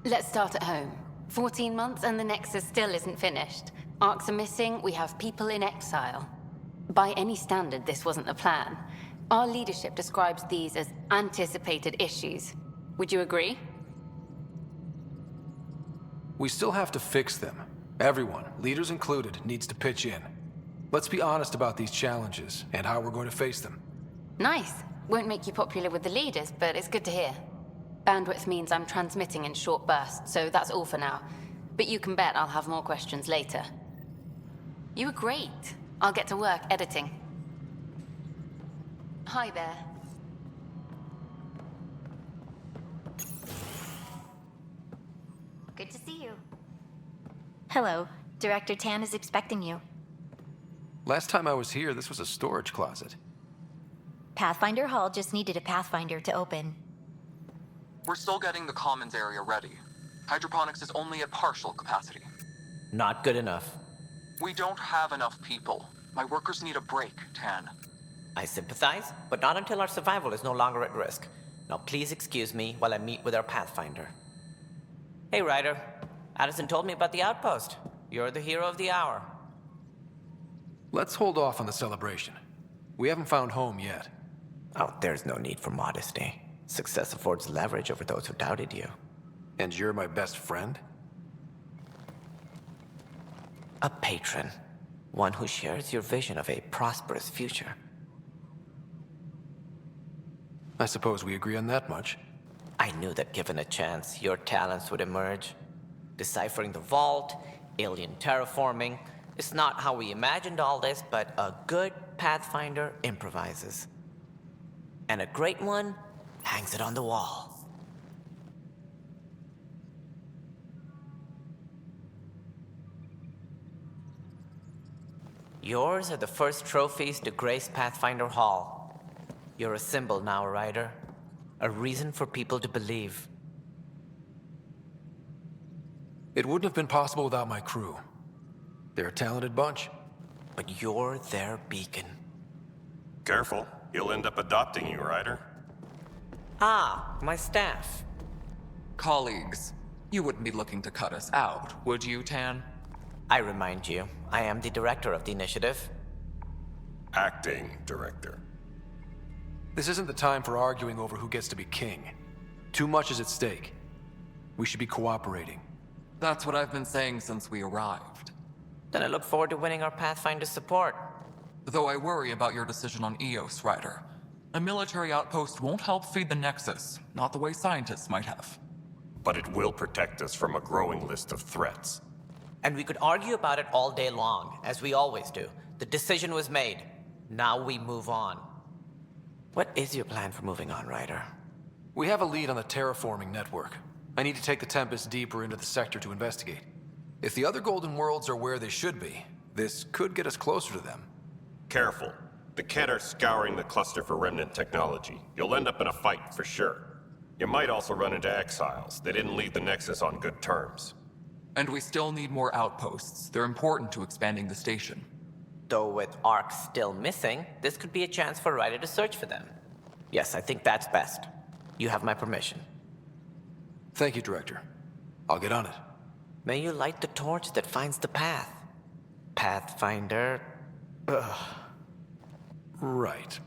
Speaker 3: Let's start at home. 14 months and the Nexus still isn't finished. Arcs are missing, we have people in exile. By any standard, this wasn't the plan. Our leadership describes these as anticipated issues. Would you agree?
Speaker 18: We still have to fix them. Everyone, leaders included, needs to pitch in. Let's be honest about these challenges and how we're going to face them.
Speaker 3: Nice. Won't make you popular with the leaders, but it's good to hear. Bandwidth means I'm transmitting in short bursts, so that's all for now. But you can bet I'll have more questions later. You were great. I'll get to work editing. Hi there.
Speaker 4: Good to see you. Hello. Director Tan is expecting you.
Speaker 18: Last time I was here, this was a storage closet.
Speaker 4: Pathfinder Hall just needed a Pathfinder to open.
Speaker 17: We're still getting the commons area ready. Hydroponics is only at partial capacity.
Speaker 22: Not good enough.
Speaker 17: We don't have enough people. My workers need a break, Tan.
Speaker 22: I sympathize, but not until our survival is no longer at risk. Now please excuse me while I meet with our Pathfinder. Hey, Ryder. Addison told me about the outpost. You're the hero of the hour.
Speaker 18: Let's hold off on the celebration. We haven't found home yet.
Speaker 22: Oh, there's no need for modesty. Success affords leverage over those who doubted you.
Speaker 18: And you're my best friend?
Speaker 22: A patron. One who shares your vision of a prosperous future.
Speaker 18: I suppose we agree on that much.
Speaker 22: I knew that given a chance, your talents would emerge. Deciphering the vault, alien terraforming. It's not how we imagined all this, but a good Pathfinder improvises. And a great one hangs it on the wall. Yours are the first trophies to grace Pathfinder Hall. You're a symbol now, Ryder. A reason for people to believe.
Speaker 18: It wouldn't have been possible without my crew. They're a talented bunch.
Speaker 22: But you're their beacon.
Speaker 23: Careful. He'll end up adopting you, Ryder.
Speaker 22: Ah, my staff.
Speaker 17: Colleagues, you wouldn't be looking to cut us out, would you, Tan?
Speaker 22: I remind you, I am the director of the initiative.
Speaker 23: Acting director.
Speaker 18: This isn't the time for arguing over who gets to be king. Too much is at stake. We should be cooperating.
Speaker 17: That's what I've been saying since we arrived.
Speaker 22: Then I look forward to winning our Pathfinder support.
Speaker 17: Though I worry about your decision on Eos, Ryder. A military outpost won't help feed the Nexus, not the way scientists might have.
Speaker 23: But it will protect us from a growing list of threats.
Speaker 22: And we could argue about it all day long, as we always do. The decision was made. Now we move on. What is your plan for moving on, Ryder?
Speaker 18: We have a lead on the terraforming network. I need to take the Tempest deeper into the sector to investigate. If the other Golden Worlds are where they should be, this could get us closer to them.
Speaker 23: Careful. The Kett are scouring the cluster for remnant technology. You'll end up in a fight for sure. You might also run into exiles. They didn't leave the Nexus on good terms.
Speaker 17: And we still need more outposts. They're important to expanding the station.
Speaker 22: Though with Ark still missing, this could be a chance for Ryder to search for them. Yes, I think that's best. You have my permission.
Speaker 18: Thank you, Director. I'll get on it.
Speaker 22: May you light the torch that finds the path. Pathfinder... Ugh.
Speaker 18: Right.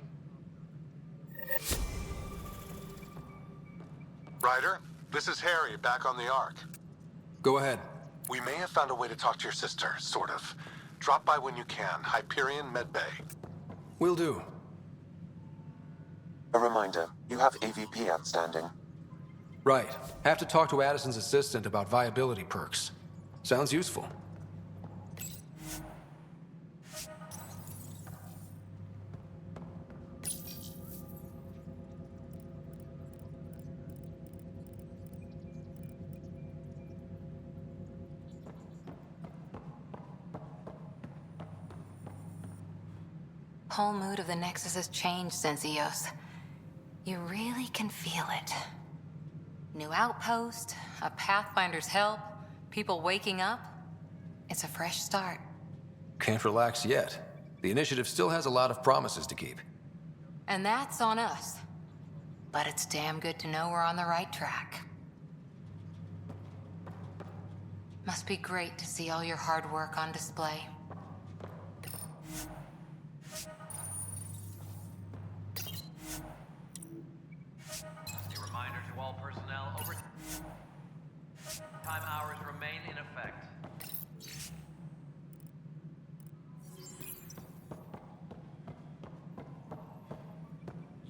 Speaker 1: Ryder, this is Harry, back on the Ark.
Speaker 18: Go ahead.
Speaker 1: We may have found a way to talk to your sister, sort of. Drop by when you can. Hyperion Medbay.
Speaker 18: Will do.
Speaker 8: A reminder, you have AVP outstanding.
Speaker 18: Right. Have to talk to Addison's assistant about viability perks. Sounds useful.
Speaker 3: Whole mood of the Nexus has changed since EOS. You really can feel it. New outpost, a Pathfinder's help, people waking up. It's a fresh start.
Speaker 18: Can't relax yet. The initiative still has a lot of promises to keep.
Speaker 3: And that's on us. But it's damn good to know we're on the right track. Must be great to see all your hard work on display.
Speaker 15: All personnel overtime hours remain in effect.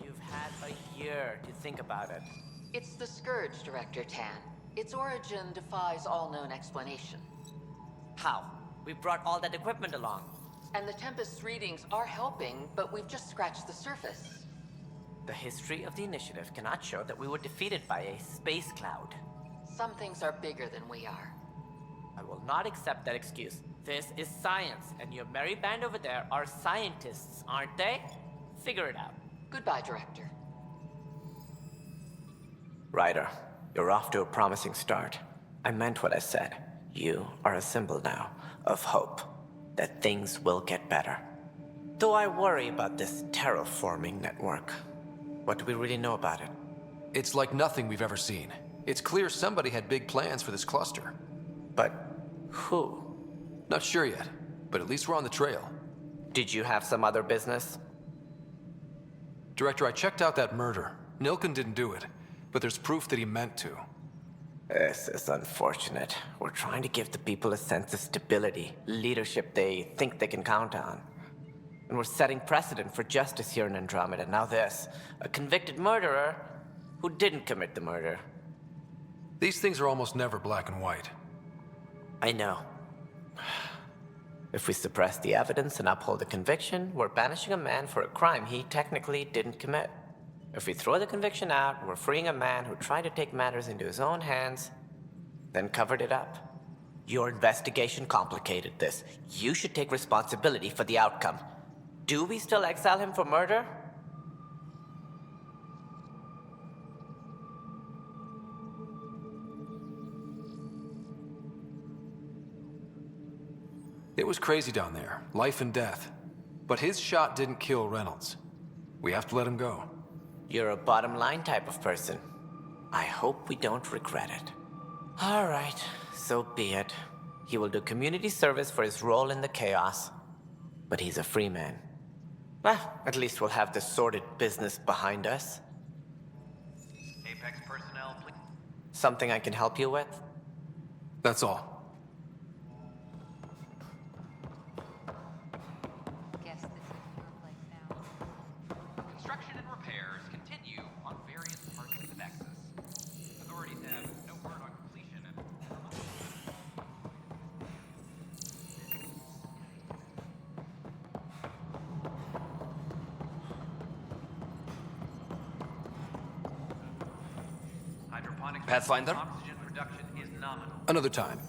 Speaker 22: You've had a year to think about it.
Speaker 5: It's the Scourge, Director Tan. Its origin defies all known explanation.
Speaker 22: How? We brought all that equipment along.
Speaker 5: And the Tempest's readings are helping, but we've just scratched the surface.
Speaker 22: The history of the initiative cannot show that we were defeated by a space cloud.
Speaker 5: Some things are bigger than we are.
Speaker 22: I will not accept that excuse. This is science, and your merry band over there are scientists, aren't they? Figure it out.
Speaker 5: Goodbye, Director.
Speaker 22: Ryder, you're off to a promising start. I meant what I said. You are a symbol now of hope that things will get better. Though I worry about this terraforming network. What do we really know about it?
Speaker 18: It's like nothing we've ever seen. It's clear somebody had big plans for this cluster.
Speaker 22: But who?
Speaker 18: Not sure yet, but at least we're on the trail.
Speaker 22: Did you have some other business?
Speaker 18: Director, I checked out that murder. Nilken didn't do it, but there's proof that he meant to.
Speaker 22: This is unfortunate. We're trying to give the people a sense of stability, leadership they think they can count on. And we're setting precedent for justice here in Andromeda. Now this, a convicted murderer who didn't commit the murder.
Speaker 18: These things are almost never black and white.
Speaker 22: I know. If we suppress the evidence and uphold the conviction, we're banishing a man for a crime he technically didn't commit. If we throw the conviction out, we're freeing a man who tried to take matters into his own hands, then covered it up. Your investigation complicated this. You should take responsibility for the outcome. Do we still exile him for murder?
Speaker 18: It was crazy down there, life and death. But his shot didn't kill Reynolds. We have to let him go.
Speaker 22: You're a bottom line type of person. I hope we don't regret it. All right, so be it. He will do community service for his role in the chaos. But he's a free man. Well, at least we'll have the sordid business behind us.
Speaker 15: Apex personnel, please.
Speaker 22: Something I can help you with?
Speaker 18: That's all.
Speaker 3: Guess this is your place now.
Speaker 14: Construction and repairs continue on various parts of the Nexus. Authorities have no word on completion and...
Speaker 18: Pathfinder?
Speaker 15: Oxygen production is nominal.
Speaker 18: Another time.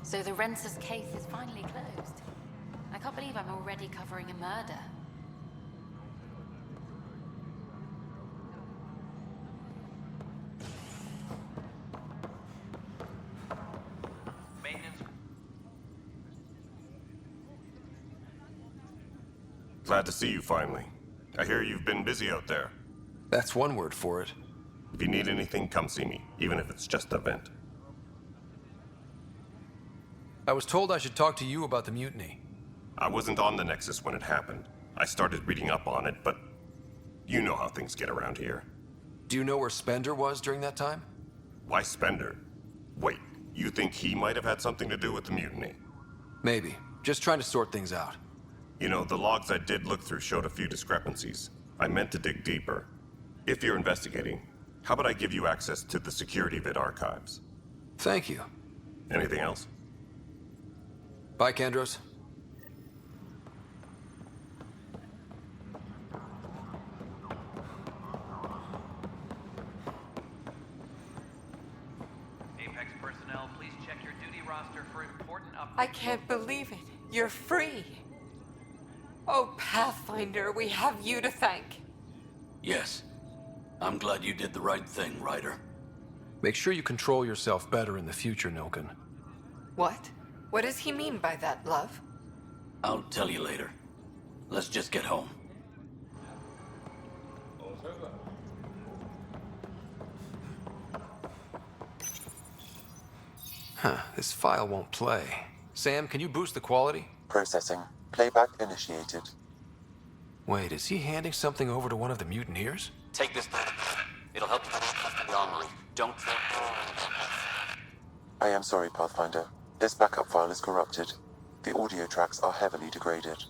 Speaker 3: So the Rensis case is finally closed. I can't believe I'm already covering a murder.
Speaker 15: Maintenance.
Speaker 23: Glad to see you finally. I hear you've been busy out there.
Speaker 18: That's one word for it.
Speaker 23: If you need anything, come see me, even if it's just a vent.
Speaker 18: I was told I should talk to you about the mutiny.
Speaker 23: I wasn't on the Nexus when it happened. I started reading up on it, but you know how things get around here.
Speaker 18: Do you know where Spender was during that time?
Speaker 23: Why Spender? Wait, you think he might have had something to do with the mutiny?
Speaker 18: Maybe. Just trying to sort things out.
Speaker 23: You know, the logs I did look through showed a few discrepancies. I meant to dig deeper. If you're investigating, how about I give you access to the security vid archives?
Speaker 18: Thank you.
Speaker 23: Anything else?
Speaker 18: Bye, Kandros.
Speaker 15: Apex personnel, please check your duty roster for important updates.
Speaker 9: I can't believe it. You're free. Oh, Pathfinder, we have you to thank.
Speaker 19: Yes. I'm glad you did the right thing, Ryder.
Speaker 18: Make sure you control yourself better in the future, Nilken.
Speaker 9: What? What does he mean by that, love?
Speaker 19: I'll tell you later. Let's just get home.
Speaker 18: Huh, this file won't play. Sam, can you boost the quality?
Speaker 8: Processing. Playback initiated.
Speaker 18: Wait, is he handing something over to one of the mutineers?
Speaker 7: Take this. It'll help you with the armory. Don't...
Speaker 8: I am sorry, Pathfinder. This backup file is corrupted. The audio tracks are heavily degraded.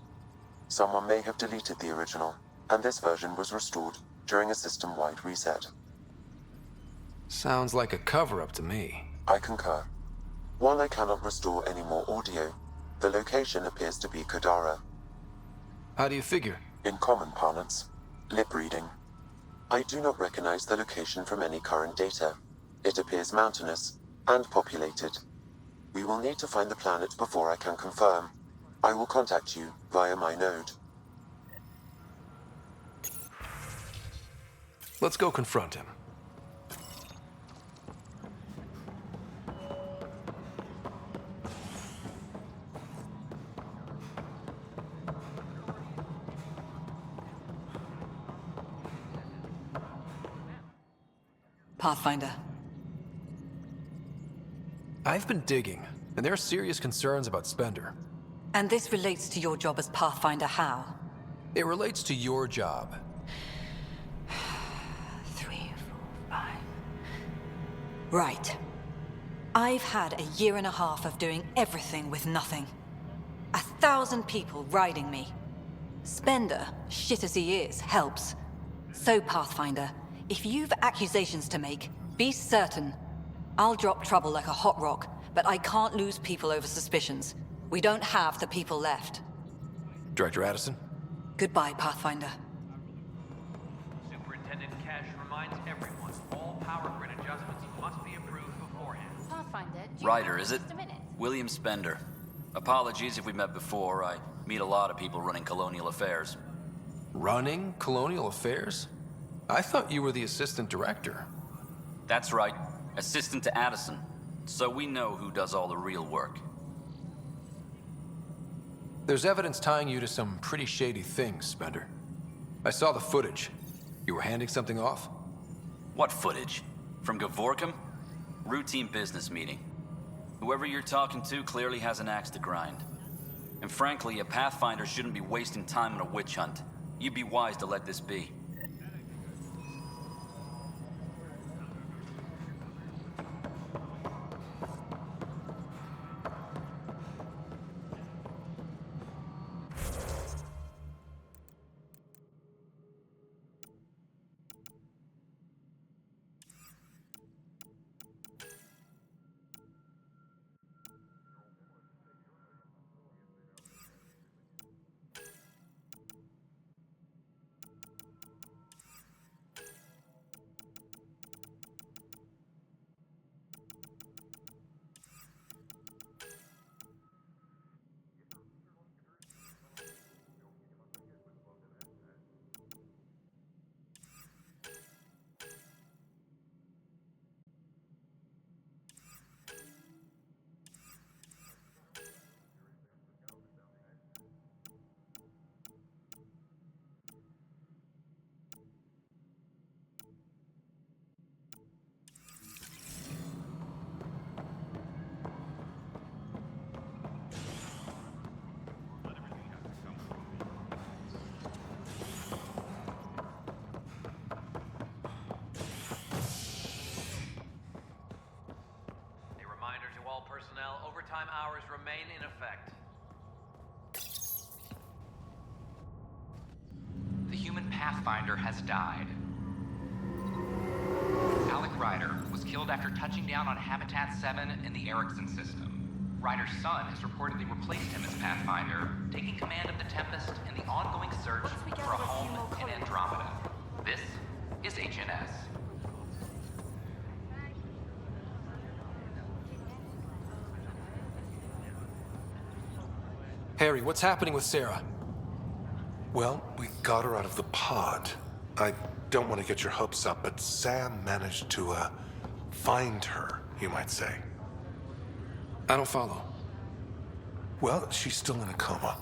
Speaker 8: Someone may have deleted the original, and this version was restored during a system-wide reset.
Speaker 18: Sounds like a cover-up to me.
Speaker 8: I concur. While I cannot restore any more audio, the location appears to be Kadara.
Speaker 18: How do you figure?
Speaker 8: In common parlance, lip reading. I do not recognize the location from any current data. It appears mountainous and populated. We will need to find the planet before I can confirm. I will contact you via my node.
Speaker 18: Let's go confront him.
Speaker 21: Pathfinder.
Speaker 18: I've been digging, and there are serious concerns about Spender.
Speaker 21: And this relates to your job as Pathfinder how?
Speaker 18: It relates to your job.
Speaker 21: 3, 4, 5. Right. I've had a year and a half of doing everything with nothing. 1,000 people riding me. Spender, shit as he is, helps. So, Pathfinder, if you've accusations to make, be certain. I'll drop trouble like a hot rock, but I can't lose people over suspicions. We don't have the people left.
Speaker 18: Director Addison?
Speaker 21: Goodbye, Pathfinder.
Speaker 15: Superintendent Cash reminds everyone all power grid adjustments must be approved beforehand.
Speaker 3: Pathfinder, do you
Speaker 2: Ryder,
Speaker 3: have
Speaker 2: is it?
Speaker 3: just a minute?
Speaker 2: William Spender. Apologies if we met before. I meet a lot of people running colonial affairs.
Speaker 18: Running colonial affairs? I thought you were the assistant director.
Speaker 2: That's right. Assistant to Addison. So we know who does all the real work.
Speaker 18: There's evidence tying you to some pretty shady things, Spender. I saw the footage. You were handing something off?
Speaker 2: What footage? From Gavorkum? Routine business meeting. Whoever you're talking to clearly has an axe to grind. And frankly, a Pathfinder shouldn't be wasting time on a witch hunt. You'd be wise to let this be.
Speaker 14: Pathfinder has died. Alec Ryder was killed after touching down on Habitat 7 in the Erickson system. Ryder's son has reportedly replaced him as Pathfinder, taking command of the Tempest in the ongoing search for a home in Andromeda. This is HNS.
Speaker 18: Harry, what's happening with Sarah?
Speaker 1: Well, we got her out of the pod. I don't want to get your hopes up, but Sam managed to, find her, you might say.
Speaker 18: I don't follow.
Speaker 1: Well, she's still in a coma.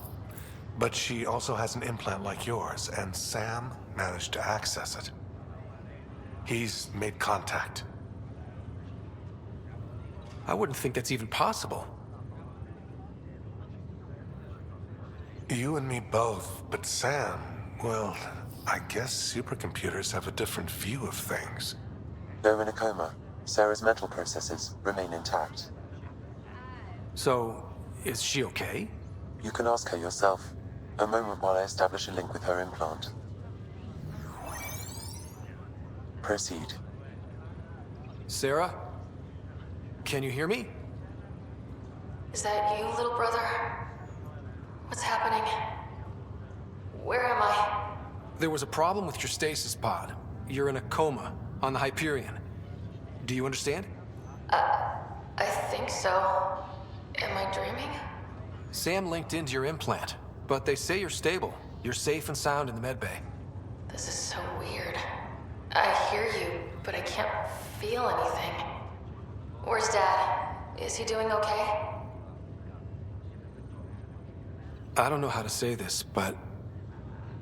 Speaker 1: But she also has an implant like yours, and Sam managed to access it. He's made contact.
Speaker 18: I wouldn't think that's even possible.
Speaker 1: You and me both, but Sam, well, I guess supercomputers have a different view of things.
Speaker 8: Though in a coma, Sarah's mental processes remain intact.
Speaker 18: So, is she okay?
Speaker 8: You can ask her yourself. A moment while I establish a link with her implant. Proceed.
Speaker 18: Sarah? Can you hear me?
Speaker 3: Is that you, little brother? What's happening? Where am I?
Speaker 18: There was a problem with your stasis pod. You're in a coma on the Hyperion. Do you understand?
Speaker 3: I think so. Am I dreaming?
Speaker 18: Sam linked into your implant, but they say you're stable. You're safe and sound in the medbay.
Speaker 3: This is so weird. I hear you, but I can't feel anything. Where's Dad? Is he doing okay?
Speaker 18: I don't know how to say this, but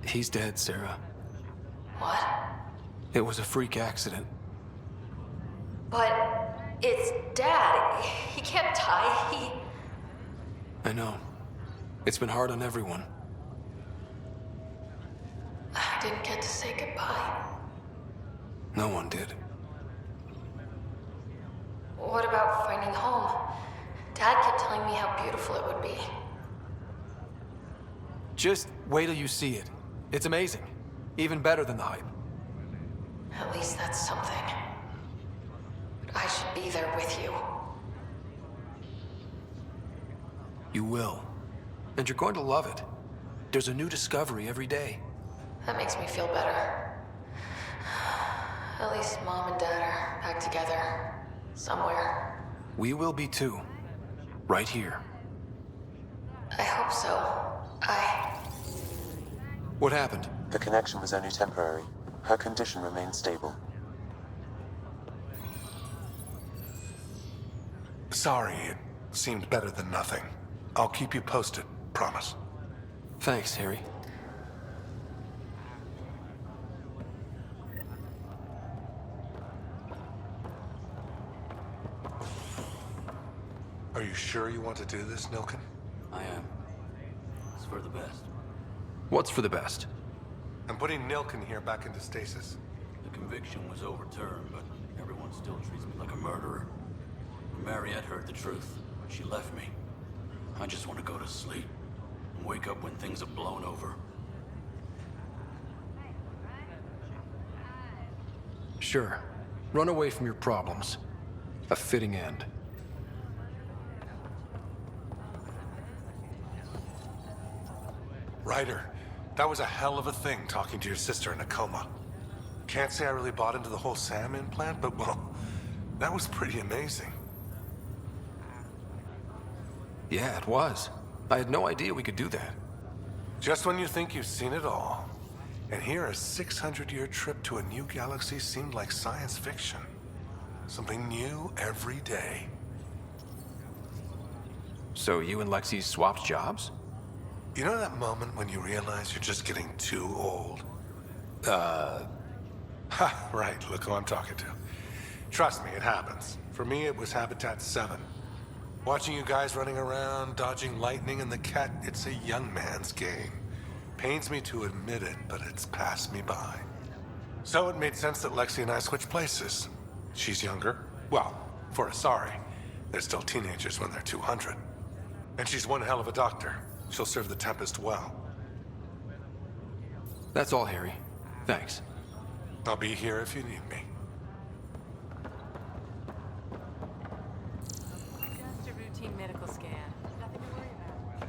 Speaker 18: he's dead, Sarah.
Speaker 3: What?
Speaker 18: It was a freak accident.
Speaker 3: But it's Dad. He can't die.
Speaker 18: I know. It's been hard on everyone.
Speaker 3: I didn't get to say goodbye.
Speaker 18: No one did.
Speaker 3: What about finding home? Dad kept telling me how beautiful it would be.
Speaker 18: Just wait till you see it. It's amazing. Even better than the hype.
Speaker 3: At least that's something. But I should be there with you.
Speaker 18: You will. And you're going to love it. There's a new discovery every day.
Speaker 3: That makes me feel better. At least Mom and Dad are back together. Somewhere.
Speaker 18: We will be too. Right here.
Speaker 3: I hope so.
Speaker 18: What happened?
Speaker 8: The connection was only temporary. Her condition remains stable.
Speaker 1: Sorry, it seemed better than nothing. I'll keep you posted, promise.
Speaker 18: Thanks, Harry.
Speaker 1: Are you sure you want to do this, Nilken?
Speaker 19: I am. It's for the best.
Speaker 18: What's for the best?
Speaker 1: I'm putting Nilken here back into stasis.
Speaker 19: The conviction was overturned, but everyone still treats me like a murderer. Mariette heard the truth. She left me. I just want to go to sleep and wake up when things have blown over.
Speaker 18: Sure. Run away from your problems. A fitting end.
Speaker 1: Ryder, that was a hell of a thing talking to your sister in a coma. Can't say I really bought into the whole Sam implant, but well, that was pretty amazing.
Speaker 18: Yeah, it was. I had no idea we could do that.
Speaker 1: Just when you think you've seen it all. And here a 600-year trip to a new galaxy seemed like science fiction. Something new every day.
Speaker 17: So you and Lexi swapped jobs?
Speaker 1: You know that moment when you realize you're just getting too old? Ha, right, look who I'm talking to. Trust me, it happens. For me, it was Habitat 7. Watching you guys running around, dodging lightning and the cat, it's a young man's game. Pains me to admit it, but it's passed me by. So it made sense that Lexi and I switched places. She's younger. Well, for Asari. They're still teenagers when they're 200. And she's one hell of a doctor. She'll serve the Tempest well.
Speaker 18: That's all, Harry. Thanks.
Speaker 1: I'll be here if you need me.
Speaker 9: Just a routine medical scan. Nothing to worry about.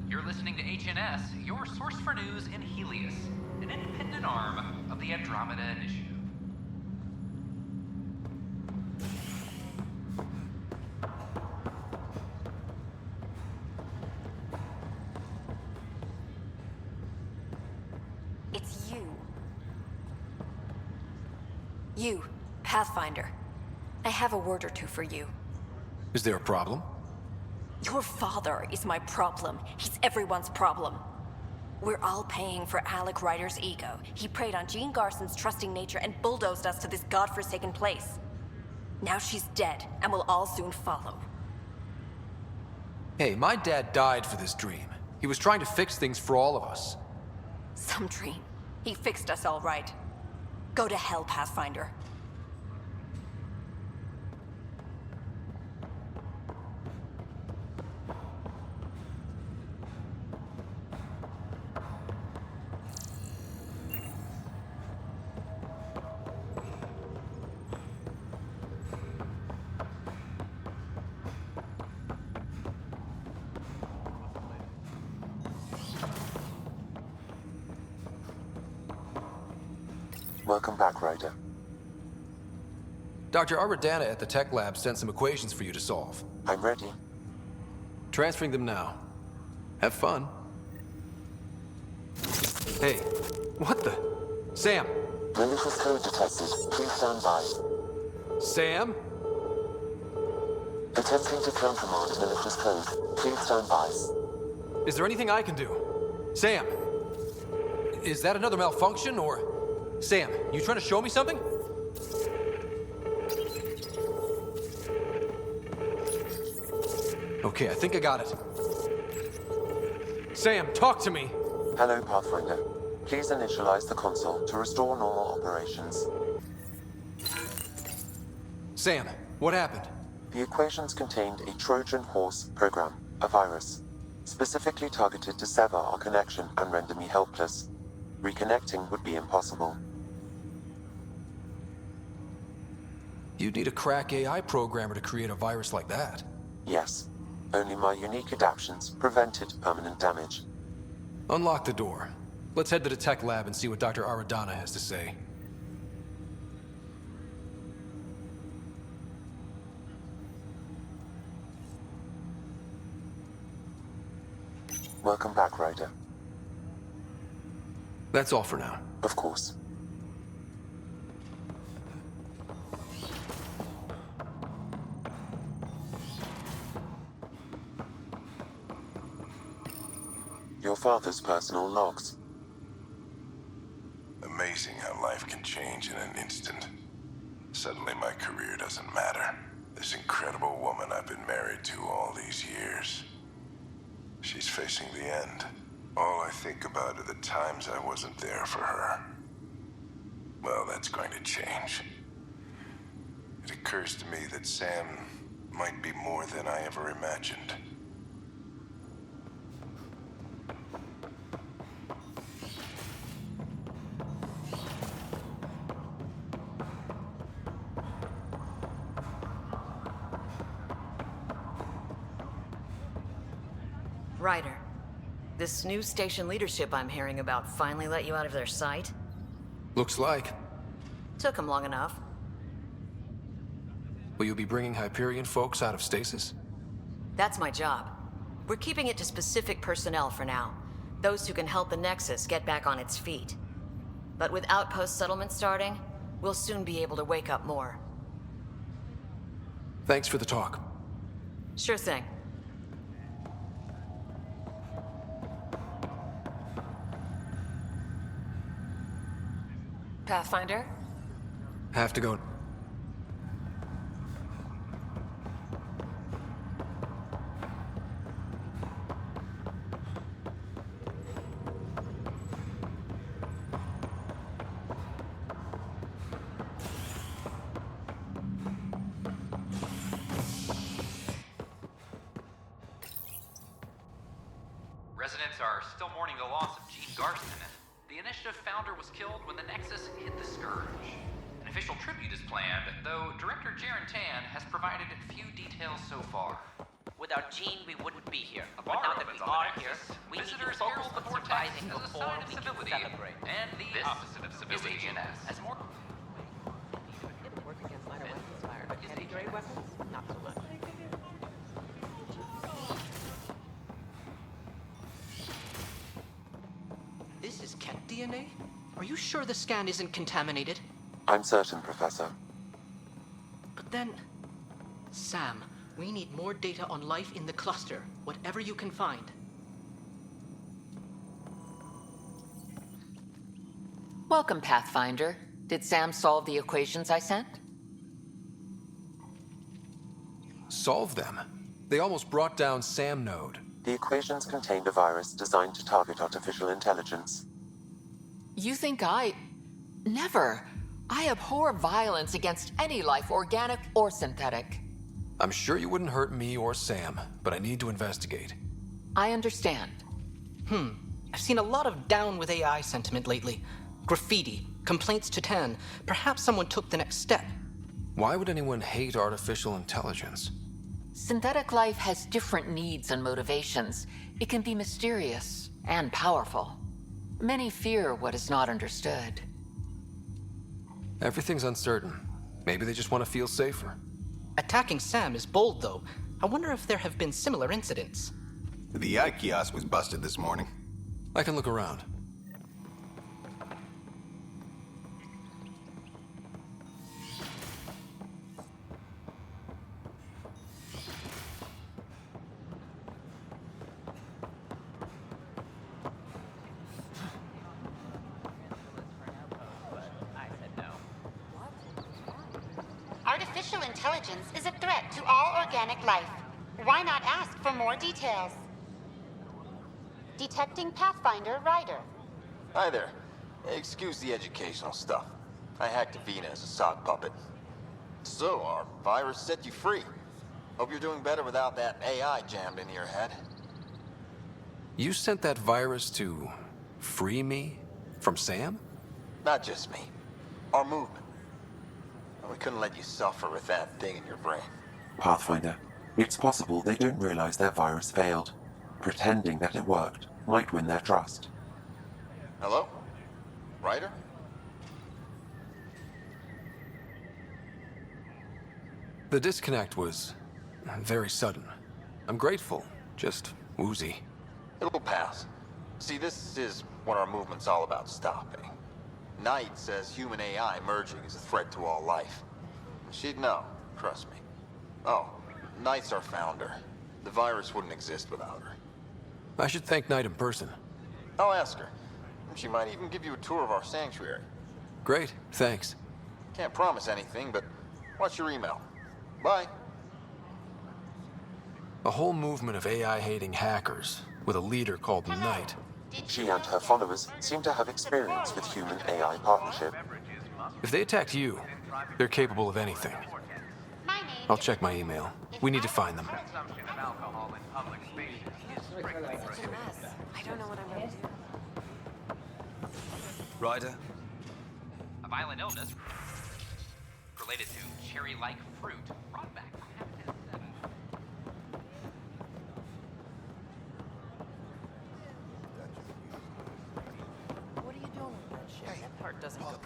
Speaker 14: You're listening to HNS, your source for news in Helios, an independent arm of the Andromeda Initiative.
Speaker 9: It's you. You, Pathfinder. I have a word or two for you.
Speaker 18: Is there a problem?
Speaker 9: Your father is my problem. He's everyone's problem. We're all paying for Alec Ryder's ego. He preyed on Jean Garson's trusting nature and bulldozed us to this godforsaken place. Now she's dead, and we'll all soon follow.
Speaker 18: Hey, my dad died for this dream. He was trying to fix things for all of us.
Speaker 9: Some dream. He fixed us all right. Go to hell, Pathfinder.
Speaker 8: Welcome back, Ryder.
Speaker 18: Dr. Aradana at the tech lab sent some equations for you to solve.
Speaker 8: I'm ready.
Speaker 18: Transferring them now. Have fun. Hey, what the? Sam!
Speaker 8: Malicious code detected. Please stand by.
Speaker 18: Sam?
Speaker 8: Attempting to countermand malicious code. Please stand by.
Speaker 18: Is there anything I can do? Sam! Is that another malfunction, or... Sam, you trying to show me something? Okay, I think I got it. Sam, talk to me!
Speaker 8: Hello, Pathfinder. Please initialize the console to restore normal operations.
Speaker 18: Sam, what happened?
Speaker 8: The equations contained a Trojan horse program, a virus, specifically targeted to sever our connection and render me helpless. Reconnecting would be impossible.
Speaker 18: You'd need a crack AI programmer to create a virus like that.
Speaker 8: Yes. Only my unique adaptions prevented permanent damage.
Speaker 18: Unlock the door. Let's head to the tech lab and see what Dr. Aradana has to say.
Speaker 8: Welcome back, Ryder.
Speaker 18: That's all for now.
Speaker 8: Of course. Your father's personal logs.
Speaker 10: Amazing how life can change in an instant. Suddenly my career doesn't matter. This incredible woman I've been married to all these years. She's facing the end. All I think about are the times I wasn't there for her. Well, that's going to change. It occurs to me that Sam might be more than I ever imagined.
Speaker 12: Ryder, this new station leadership I'm hearing about finally let you out of their sight?
Speaker 18: Looks like.
Speaker 12: Took them long enough.
Speaker 18: Will you be bringing Hyperion folks out of stasis?
Speaker 12: That's my job. We're keeping it to specific personnel for now. Those who can help the Nexus get back on its feet. But with outpost settlement starting, we'll soon be able to wake up more.
Speaker 18: Thanks for the talk.
Speaker 12: Sure thing.
Speaker 9: Pathfinder?
Speaker 18: Have to go.
Speaker 14: Residents are still mourning the loss of Gene Garson. The initiative founder was killed when the Nexus hit the Scourge. An official tribute is planned, though Director Jaren Tan has provided few details so far.
Speaker 22: Without Gene, we wouldn't be here.
Speaker 14: A
Speaker 22: But
Speaker 14: bar
Speaker 22: now that we
Speaker 14: opens on
Speaker 22: are
Speaker 14: the
Speaker 22: here,
Speaker 14: Nexus.
Speaker 22: we need to
Speaker 14: Visitors
Speaker 22: focus
Speaker 14: herald the
Speaker 22: on
Speaker 14: vortex
Speaker 22: surviving
Speaker 14: as a
Speaker 22: before
Speaker 14: sign of
Speaker 22: we can
Speaker 14: civility,
Speaker 22: celebrate.
Speaker 14: and the
Speaker 22: This
Speaker 14: opposite of civility.
Speaker 22: is HNS.
Speaker 14: As more
Speaker 5: Work against lighter weapons fire, but heavy-grade weapons, not so much.
Speaker 13: This is cat DNA? Are you sure the scan isn't contaminated?
Speaker 8: I'm certain, Professor.
Speaker 13: But then... Sam, we need more data on life in the cluster, whatever you can find.
Speaker 5: Welcome, Pathfinder. Did Sam solve the equations I sent?
Speaker 18: Solve them? They almost brought down Sam Node.
Speaker 8: The equations contained a virus designed to target artificial intelligence.
Speaker 5: You think I... Never. I abhor violence against any life, organic or synthetic.
Speaker 18: I'm sure you wouldn't hurt me or Sam, but I need to investigate.
Speaker 5: I understand.
Speaker 13: I've seen a lot of down with AI sentiment lately. Graffiti, complaints to Tan. Perhaps someone took the next step.
Speaker 18: Why would anyone hate artificial intelligence?
Speaker 5: Synthetic life has different needs and motivations. It can be mysterious and powerful. Many fear what is not understood.
Speaker 18: Everything's uncertain. Maybe they just want to feel safer.
Speaker 13: Attacking Sam is bold, though. I wonder if there have been similar incidents.
Speaker 16: The eye kiosk was busted this morning.
Speaker 18: I can look around.
Speaker 20: Artificial intelligence is a threat to all organic life. Why not ask for more details? Detecting Pathfinder Ryder.
Speaker 24: Hi there. Excuse the educational stuff. I hacked Avina as a sock puppet. So, our virus set you free. Hope you're doing better without that AI jammed into your head.
Speaker 18: You sent that virus to free me from Sam?
Speaker 24: Not just me. Our movement. We couldn't let you suffer with that thing in your brain.
Speaker 8: Pathfinder, it's possible they don't realize their virus failed. Pretending that it worked might win their trust.
Speaker 24: Hello? Ryder?
Speaker 18: The disconnect was very sudden. I'm grateful, just woozy.
Speaker 24: It'll pass. See, this is what our movement's all about stopping. Knight says human AI merging is a threat to all life. She'd know, trust me. Oh, Knight's our founder. The virus wouldn't exist without her.
Speaker 18: I should thank Knight in person.
Speaker 24: I'll ask her. She might even give you a tour of our sanctuary.
Speaker 18: Great, thanks.
Speaker 24: Can't promise anything, but watch your email. Bye.
Speaker 18: A whole movement of AI-hating hackers, with a leader called Knight.
Speaker 8: She and her followers seem to have experience with human-AI partnership.
Speaker 18: If they attacked you, they're capable of anything. I'll check my email. We need to find them.
Speaker 9: I don't know what I'm gonna do.
Speaker 16: Ryder?
Speaker 14: A violent illness related to cherry-like fruit brought back from Habitat 7.
Speaker 9: What are you doing with that shit? That part doesn't go.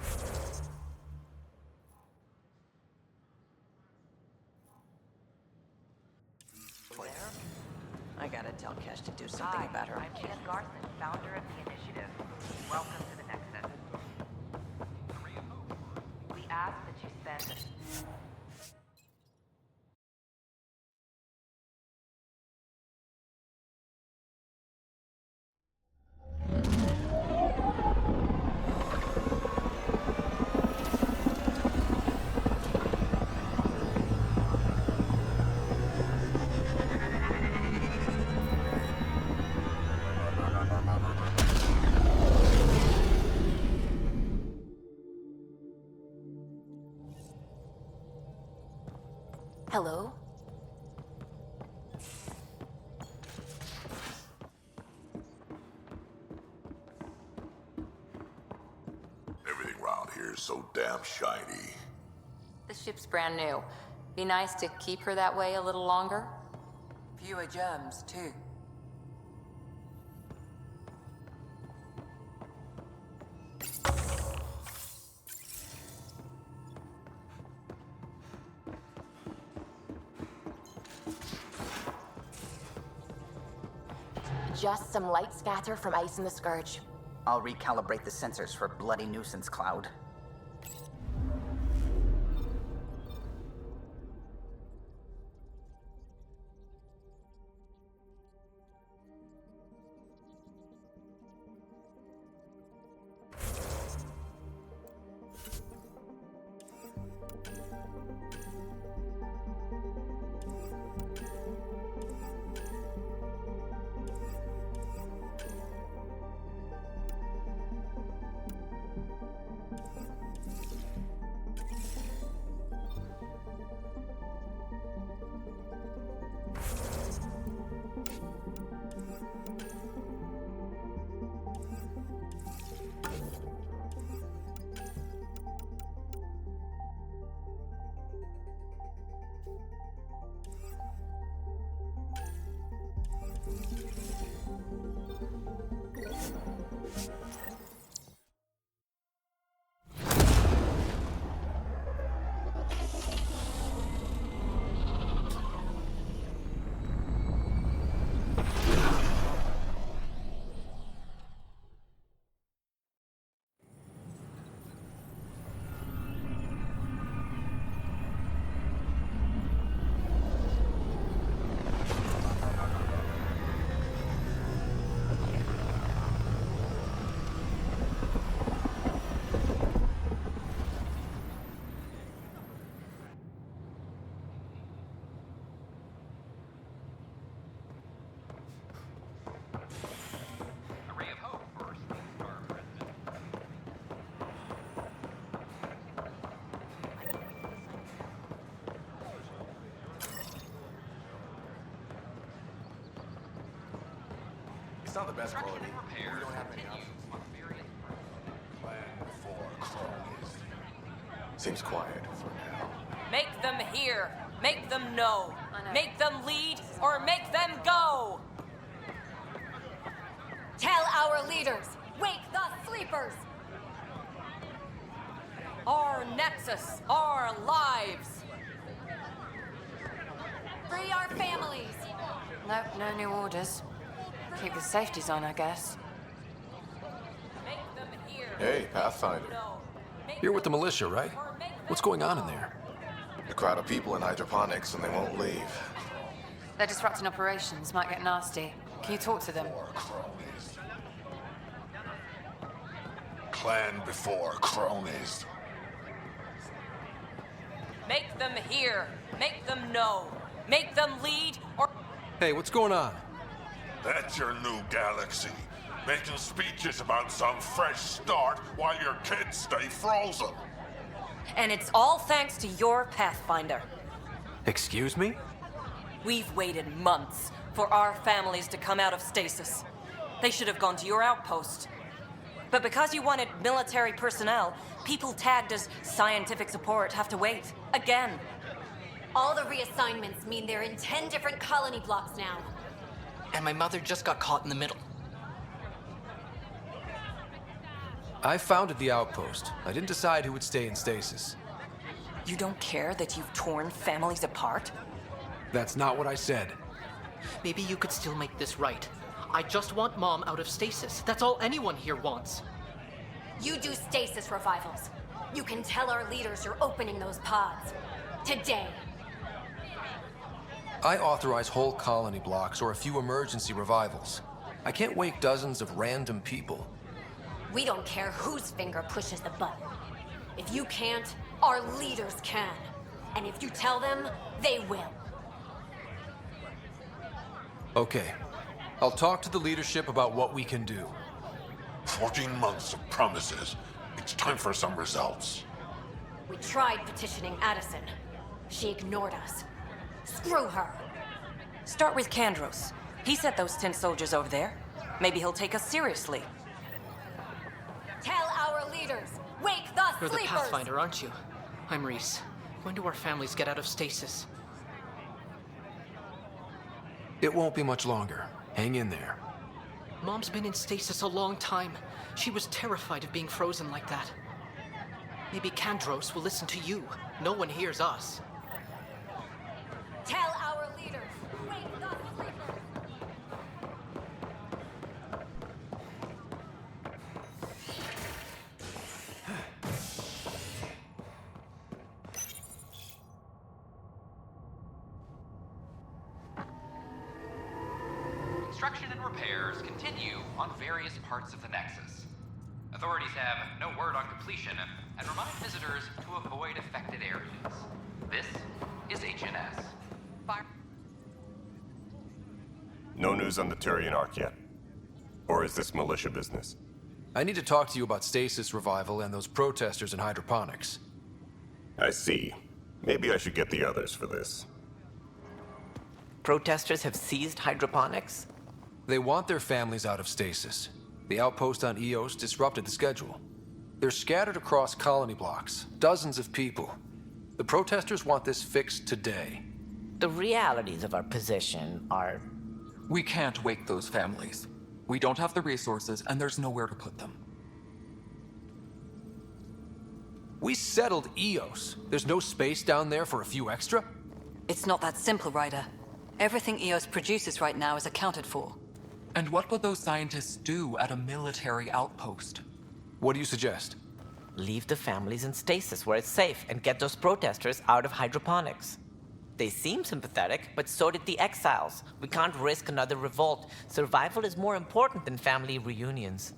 Speaker 9: I gotta tell Kesh to do something about her.
Speaker 25: I'm Ken Garson, founder of the initiative. Welcome to the Nexus. We ask that you spend...
Speaker 3: Hello?
Speaker 10: around here is so damn shiny.
Speaker 5: The ship's brand new. Be nice to keep her that way a little longer.
Speaker 9: Fewer germs, too.
Speaker 4: Just some light scatter from ice in the Scourge.
Speaker 6: I'll recalibrate the sensors for bloody nuisance cloud.
Speaker 16: It's not the best quality. We don't have many options. Seems quiet for now.
Speaker 9: Make them hear. Make them know. Make them lead or make them go.
Speaker 7: Tell our leaders. Wake the sleepers.
Speaker 9: Our nexus. Our lives.
Speaker 7: Free our families.
Speaker 3: Nope, no new orders. Keep the safeties on, I guess.
Speaker 16: Hey, Pathfinder.
Speaker 18: You're with the militia, right? What's going on in there?
Speaker 16: A crowd of people in hydroponics and they won't leave.
Speaker 3: They're disrupting operations, might get nasty. Can you talk to them?
Speaker 10: Clan before cronies.
Speaker 9: Make them hear. Make them know. Make them lead or...
Speaker 18: Hey, what's going on?
Speaker 10: That's your new galaxy. Making speeches about some fresh start while your kids stay frozen.
Speaker 9: And it's all thanks to your Pathfinder.
Speaker 18: Excuse me?
Speaker 9: We've waited months for our families to come out of stasis. They should have gone to your outpost. But because you wanted military personnel, people tagged as scientific support have to wait. Again.
Speaker 7: All the reassignments mean they're in 10 different colony blocks now.
Speaker 13: And my mother just got caught in the middle.
Speaker 18: I founded the outpost. I didn't decide who would stay in stasis.
Speaker 9: You don't care that you've torn families apart?
Speaker 18: That's not what I said.
Speaker 13: Maybe you could still make this right. I just want Mom out of stasis. That's all anyone here wants.
Speaker 7: You do stasis revivals. You can tell our leaders you're opening those pods. Today.
Speaker 18: I authorize whole colony blocks or a few emergency revivals. I can't wake dozens of random people.
Speaker 7: We don't care whose finger pushes the button. If you can't, our leaders can. And if you tell them, they will.
Speaker 18: Okay. I'll talk to the leadership about what we can do.
Speaker 10: 14 months of promises. It's time for some results.
Speaker 7: We tried petitioning Addison. She ignored us. Screw her.
Speaker 9: Start with Kandros. He sent those 10 soldiers over there. Maybe he'll take us seriously.
Speaker 7: Tell our leaders. Wake the
Speaker 13: You're the
Speaker 7: sleepers!
Speaker 13: Pathfinder, aren't you? I'm Reese. When do our families get out of stasis?
Speaker 18: It won't be much longer. Hang in there.
Speaker 13: Mom's been in stasis a long time. She was terrified of being frozen like that. Maybe Kandros will listen to you. No one hears us.
Speaker 7: Tell our leaders! Wake the sleepers!
Speaker 14: Construction and repairs continue on various parts of the Nexus. Authorities have no word on completion and remind visitors to avoid affected areas. This is HNS.
Speaker 10: No news on the Turian Ark yet? Or is this militia business?
Speaker 18: I need to talk to you about stasis revival and those protesters in hydroponics.
Speaker 10: I see. Maybe I should get the others for this.
Speaker 22: Protesters have seized hydroponics?
Speaker 18: They want their families out of stasis. The outpost on Eos disrupted the schedule. They're scattered across colony blocks, dozens of people. The protesters want this fixed today.
Speaker 22: The realities of our position are...
Speaker 17: We can't wake those families. We don't have the resources, and there's nowhere to put them.
Speaker 18: We settled Eos. There's no space down there for a few extra?
Speaker 2: It's not that simple, Ryder. Everything Eos produces right now is accounted for.
Speaker 17: And what would those scientists do at a military outpost?
Speaker 18: What do you suggest?
Speaker 22: Leave the families in stasis where it's safe and get those protesters out of hydroponics. They seem sympathetic, but so did the exiles. We can't risk another revolt. Survival is more important than family reunions.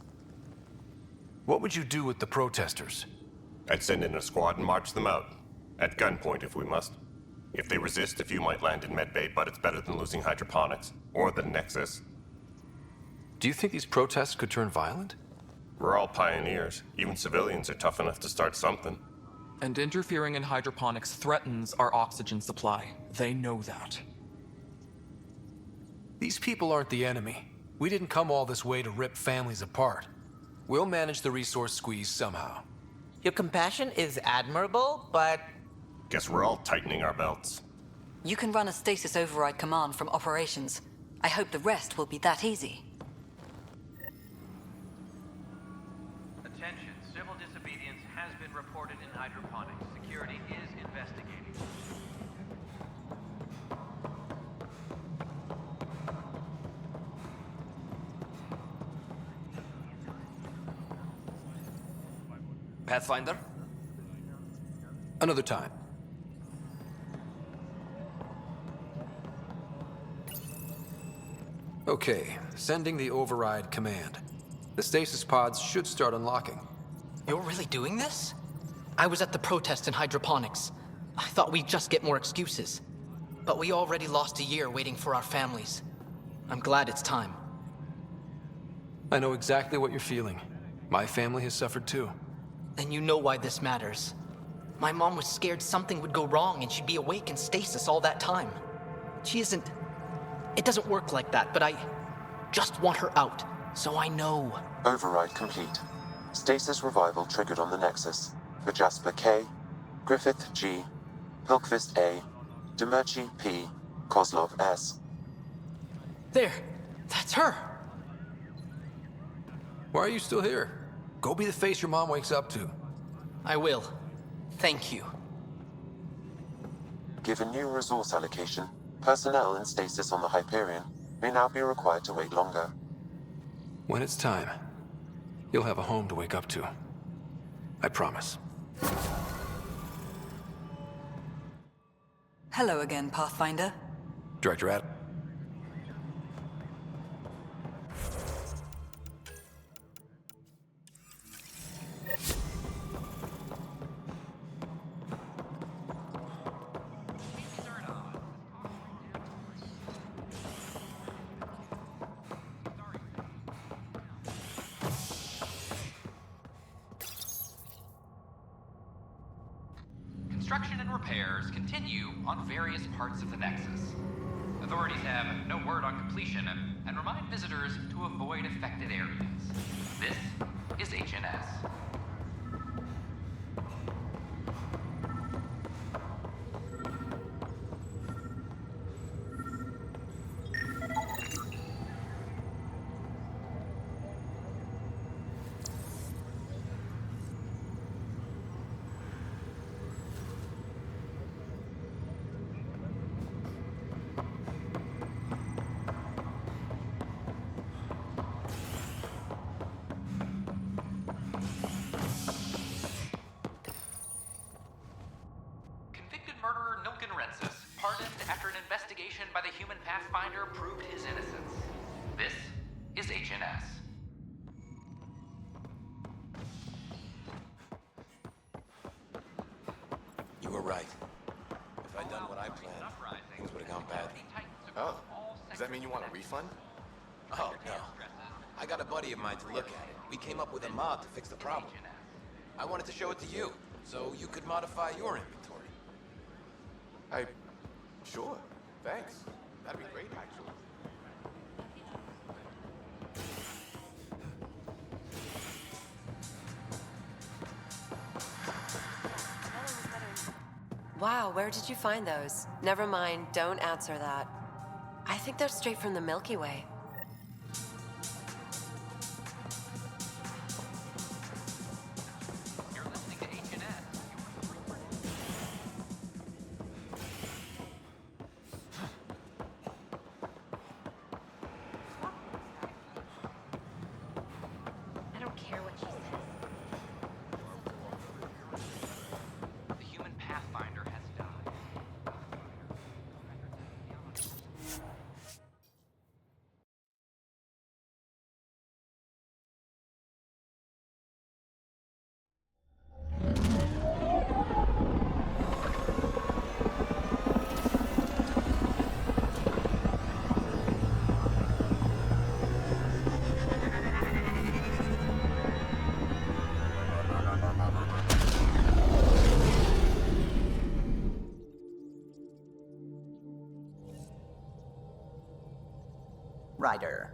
Speaker 18: What would you do with the protesters?
Speaker 10: I'd send in a squad and march them out. At gunpoint if we must. If they resist, a few might land in medbay, but it's better than losing hydroponics. Or the Nexus.
Speaker 18: Do you think these protests could turn violent?
Speaker 10: We're all pioneers. Even civilians are tough enough to start something.
Speaker 17: And interfering in hydroponics threatens our oxygen supply. They know that.
Speaker 18: These people aren't the enemy. We didn't come all this way to rip families apart. We'll manage the resource squeeze somehow.
Speaker 22: Your compassion is admirable, but...
Speaker 10: Guess we're all tightening our belts.
Speaker 2: You can run a stasis override command from operations. I hope the rest will be that easy.
Speaker 11: Attention, civil disobedience has been reported in hydroponics. Security is investigating.
Speaker 16: Pathfinder?
Speaker 18: Another time. Okay, sending the override command. The stasis pods should start unlocking.
Speaker 13: You're really doing this? I was at the protest in hydroponics. I thought we'd just get more excuses. But we already lost a year waiting for our families. I'm glad it's time.
Speaker 18: I know exactly what you're feeling. My family has suffered too.
Speaker 13: And you know why this matters. My mom was scared something would go wrong and she'd be awake in stasis all that time. She isn't... It doesn't work like that, but I just want her out, so I know.
Speaker 8: Override complete. Stasis revival triggered on the Nexus. For Jasper K, Griffith G, Pilkvist A, Demerchi P, Kozlov S.
Speaker 13: There, that's her.
Speaker 18: Why are you still here? Go be the face your mom wakes up to.
Speaker 13: I will. Thank you.
Speaker 8: Given new resource allocation, personnel in stasis on the Hyperion may now be required to wait longer.
Speaker 18: When it's time, you'll have a home to wake up to. I promise.
Speaker 2: Hello again, Pathfinder.
Speaker 18: Director Adam.
Speaker 14: Construction and repairs continue on various parts of the Nexus. Authorities have no word on completion and remind visitors to avoid affected areas. This is HNS. investigation by the human Pathfinder proved his innocence. This is HNS.
Speaker 16: You were right. If I'd done what I planned, things would have gone badly. Oh, does that mean you want a refund? Oh, no. I got a buddy of mine to look at it. We came up with a mod to fix the problem. I wanted to show it to you, so you could modify your inventory. Sure. Thanks. That'd be great, actually.
Speaker 1: Wow, where did you find those? Never mind, don't answer that. I think they're straight from the Milky Way.
Speaker 14: You're listening to HNS.
Speaker 7: I don't care what she says.
Speaker 14: The human Pathfinder has died.
Speaker 6: Ryder.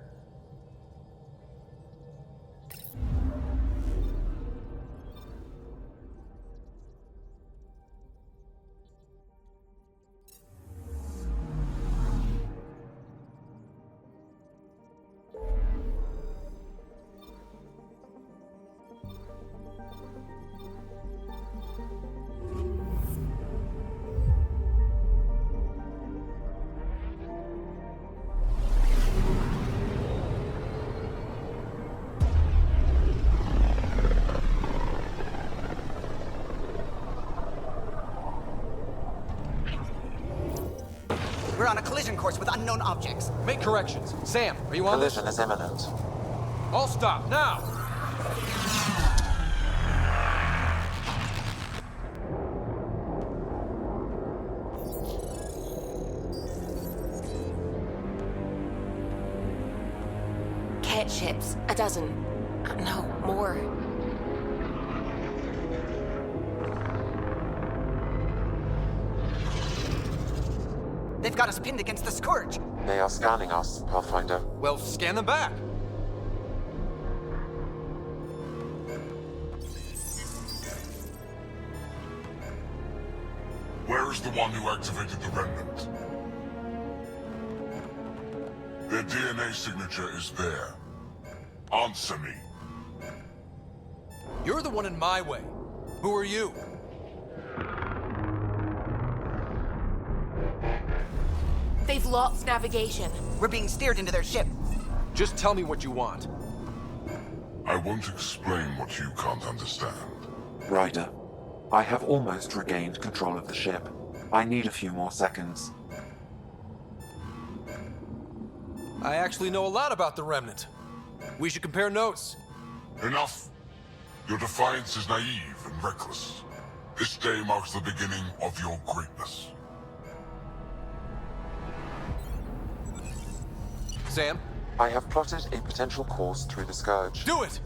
Speaker 6: We're on a collision course with unknown objects.
Speaker 18: Make corrections. Sam, are you on this?
Speaker 8: Collision is imminent.
Speaker 18: All stop, now!
Speaker 1: Cat ships, a dozen. No, more.
Speaker 6: They've got us pinned against the Scourge.
Speaker 8: They are scanning us, Pathfinder.
Speaker 18: Well, scan them back.
Speaker 15: Where is the one who activated the remnant? Their DNA signature is there. Answer me.
Speaker 18: You're the one in my way. Who are you?
Speaker 4: They've lost navigation.
Speaker 6: We're being steered into their ship.
Speaker 18: Just tell me what you want.
Speaker 15: I won't explain what you can't understand.
Speaker 8: Ryder, I have almost regained control of the ship. I need a few more seconds.
Speaker 18: I actually know a lot about the Remnant. We should compare notes.
Speaker 15: Enough. Your defiance is naive and reckless. This day marks the beginning of your greatness.
Speaker 18: Sam?
Speaker 8: I have plotted a potential course through the Scourge.
Speaker 18: Do it!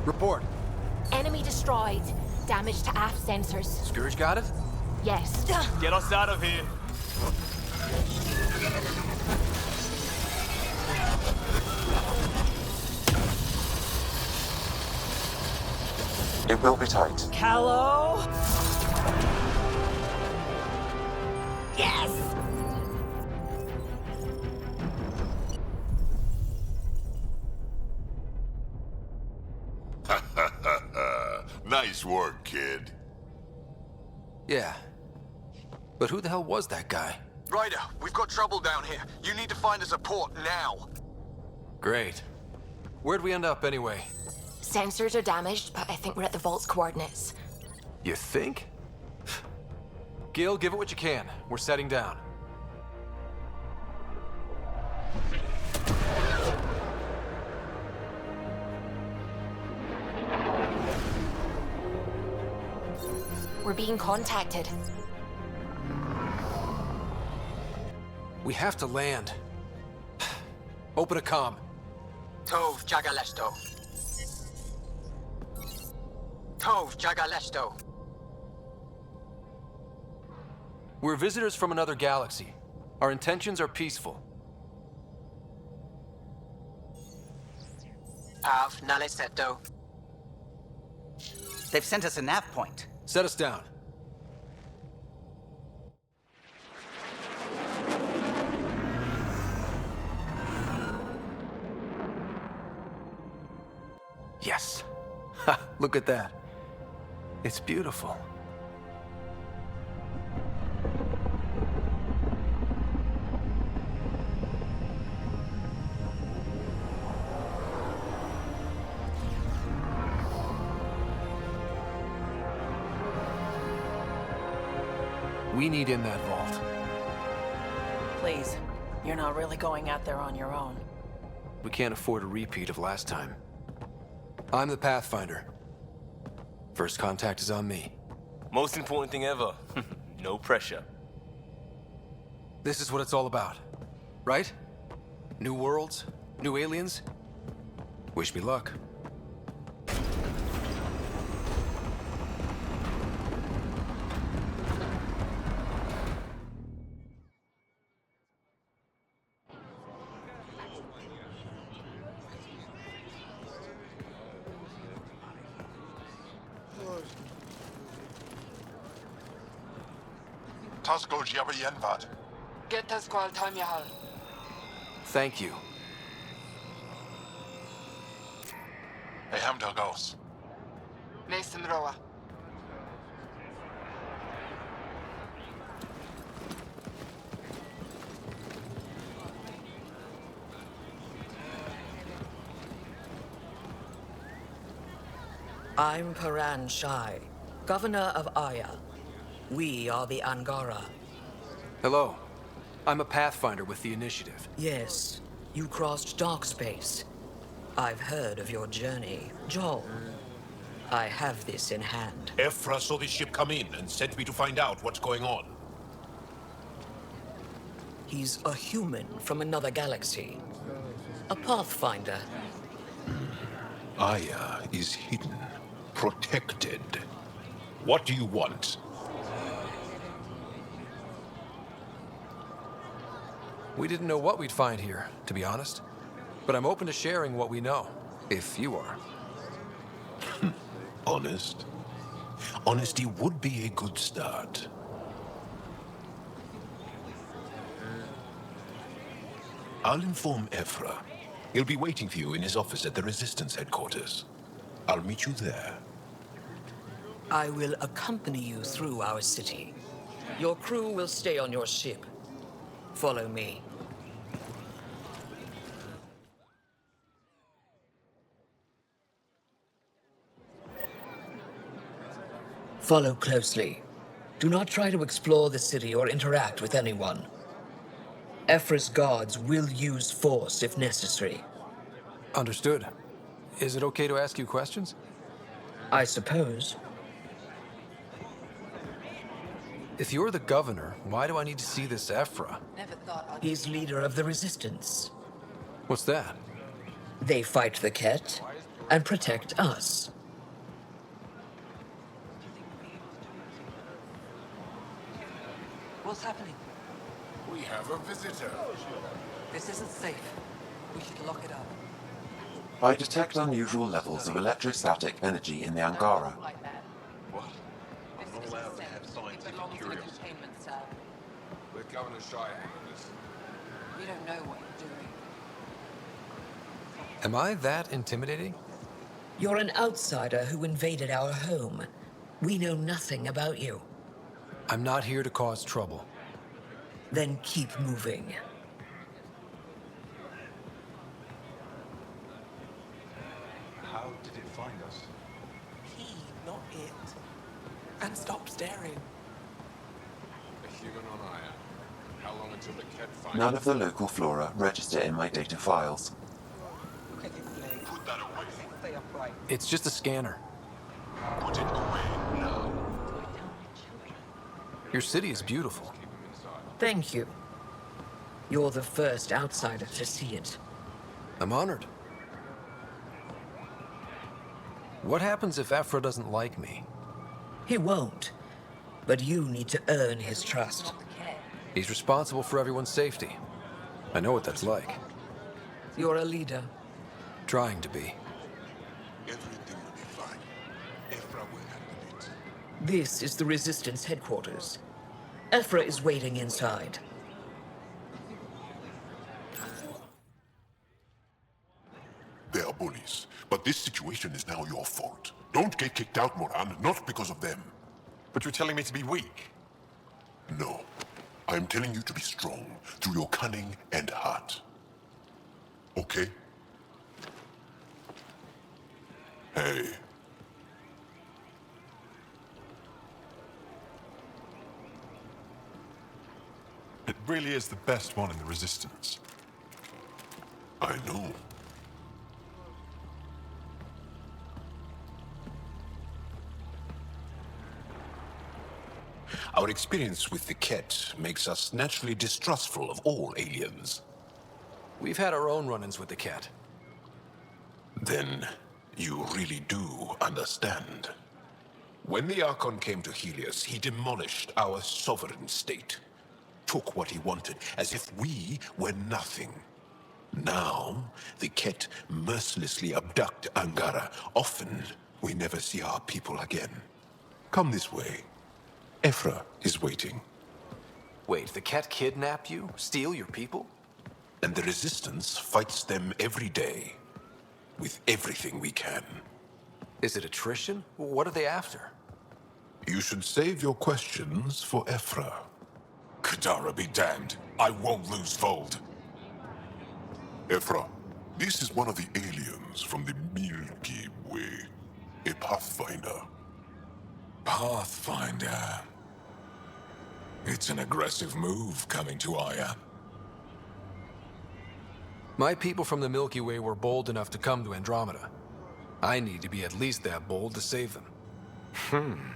Speaker 18: Report.
Speaker 4: Enemy destroyed. Damage to aft sensors.
Speaker 18: Scourge got it?
Speaker 4: Yes.
Speaker 19: Get us out of here.
Speaker 8: It will be tight.
Speaker 4: Hello? Yes!
Speaker 15: Nice work, kid.
Speaker 18: Yeah. But who the hell was that guy?
Speaker 16: Ryder, we've got trouble down here. You need to find us a port now.
Speaker 18: Great. Where'd we end up, anyway?
Speaker 4: Sensors are damaged, but I think we're at the vault's coordinates.
Speaker 18: You think? Gil, give it what you can. We're setting down.
Speaker 4: We're being contacted.
Speaker 18: We have to land. Open a comm.
Speaker 12: Tov Jagalesto. Tov Jagalesto.
Speaker 18: We're visitors from another galaxy. Our intentions are peaceful.
Speaker 12: Av Naleseto.
Speaker 6: They've sent us a nav point.
Speaker 18: Set us down. Yes. Ha, look at that. It's beautiful. We need in that vault.
Speaker 19: Please, you're not really going out there on your own.
Speaker 18: We can't afford a repeat of last time. I'm the Pathfinder. First contact is on me.
Speaker 20: Most important thing ever. No pressure.
Speaker 18: This is what it's all about, right? New worlds, new aliens. Wish me luck.
Speaker 15: Tasco Jabayenvad.
Speaker 12: Get us Squal Tamyahal.
Speaker 18: Thank you.
Speaker 15: Ehamdal Gauss.
Speaker 12: Nathan Roa.
Speaker 21: I'm Paran Shai, Governor of Aya. We are the Angara.
Speaker 18: Hello. I'm a Pathfinder with the Initiative.
Speaker 21: Yes, you crossed dark space. I've heard of your journey, Joel. I have this in hand.
Speaker 23: Ephra saw the ship come in and sent me to find out what's going on.
Speaker 21: He's a human from another galaxy. A Pathfinder.
Speaker 23: Aya is hidden, protected. What do you want?
Speaker 18: We didn't know what we'd find here, to be honest. But I'm open to sharing what we know, if you are.
Speaker 23: Honest? Honesty would be a good start. I'll inform Ephra. He'll be waiting for you in his office at the Resistance headquarters. I'll meet you there.
Speaker 21: I will accompany you through our city. Your crew will stay on your ship. Follow me. Follow closely. Do not try to explore the city or interact with anyone. Ephra's guards will use force if necessary.
Speaker 18: Understood. Is it okay to ask you questions?
Speaker 21: I suppose.
Speaker 18: If you're the governor, why do I need to see this Ephra?
Speaker 21: He's leader of the Resistance.
Speaker 18: What's that?
Speaker 21: They fight the Ket and protect us.
Speaker 2: What's happening?
Speaker 15: We have a visitor.
Speaker 2: This isn't safe. We should lock it up.
Speaker 8: I detect unusual levels of electrostatic energy in the Angara.
Speaker 16: What? I'm not allowed to have scientific curiosity.
Speaker 15: Let Governor Shai handle this.
Speaker 2: You don't know what you're doing.
Speaker 18: Am I that intimidating?
Speaker 21: You're an outsider who invaded our home. We know nothing about you.
Speaker 18: I'm not here to cause trouble.
Speaker 21: Then keep moving.
Speaker 12: not it. And stop staring.
Speaker 23: A human on Aya. How long until the cat finds...
Speaker 8: None of the local flora register in my data files.
Speaker 23: Put that away.
Speaker 18: It's just a scanner.
Speaker 23: Put it away now.
Speaker 18: Your city is beautiful.
Speaker 21: Thank you. You're the first outsider to see it.
Speaker 18: I'm honored. What happens if Aphra doesn't like me?
Speaker 21: He won't, but you need to earn his trust.
Speaker 18: He's responsible for everyone's safety. I know what that's like.
Speaker 21: You're a leader.
Speaker 18: Trying to be.
Speaker 23: Everything will be fine. Aphra will handle it.
Speaker 21: This is the Resistance headquarters. Ephra is waiting inside.
Speaker 15: They are bullies, but this situation is now your fault. Don't get kicked out, Moran, not because of them.
Speaker 16: But you're telling me to be weak?
Speaker 15: No. I am telling you to be strong through your cunning and heart. Okay? Hey.
Speaker 3: It really is the best one in the Resistance.
Speaker 15: I know.
Speaker 23: Our experience with the Ket makes us naturally distrustful of all aliens.
Speaker 18: We've had our own run-ins with the cat.
Speaker 23: Then you really do understand. When the Archon came to Helios, he demolished our sovereign state. Took what he wanted, as if we were nothing. Now, the Ket mercilessly abduct Angara. Often, we never see our people again. Come this way. Ephra is waiting.
Speaker 18: Wait, the cat kidnapped you? Steal your people?
Speaker 23: And the Resistance fights them every day. With everything we can.
Speaker 18: Is it attrition? What are they after?
Speaker 23: You should save your questions for Ephra.
Speaker 15: Kadara be damned. I won't lose Vold. Ephra, this is one of the aliens from the Milky Way. A Pathfinder.
Speaker 3: Pathfinder. It's an aggressive move coming to Aya.
Speaker 18: My people from the Milky Way were bold enough to come to Andromeda. I need to be at least that bold to save them.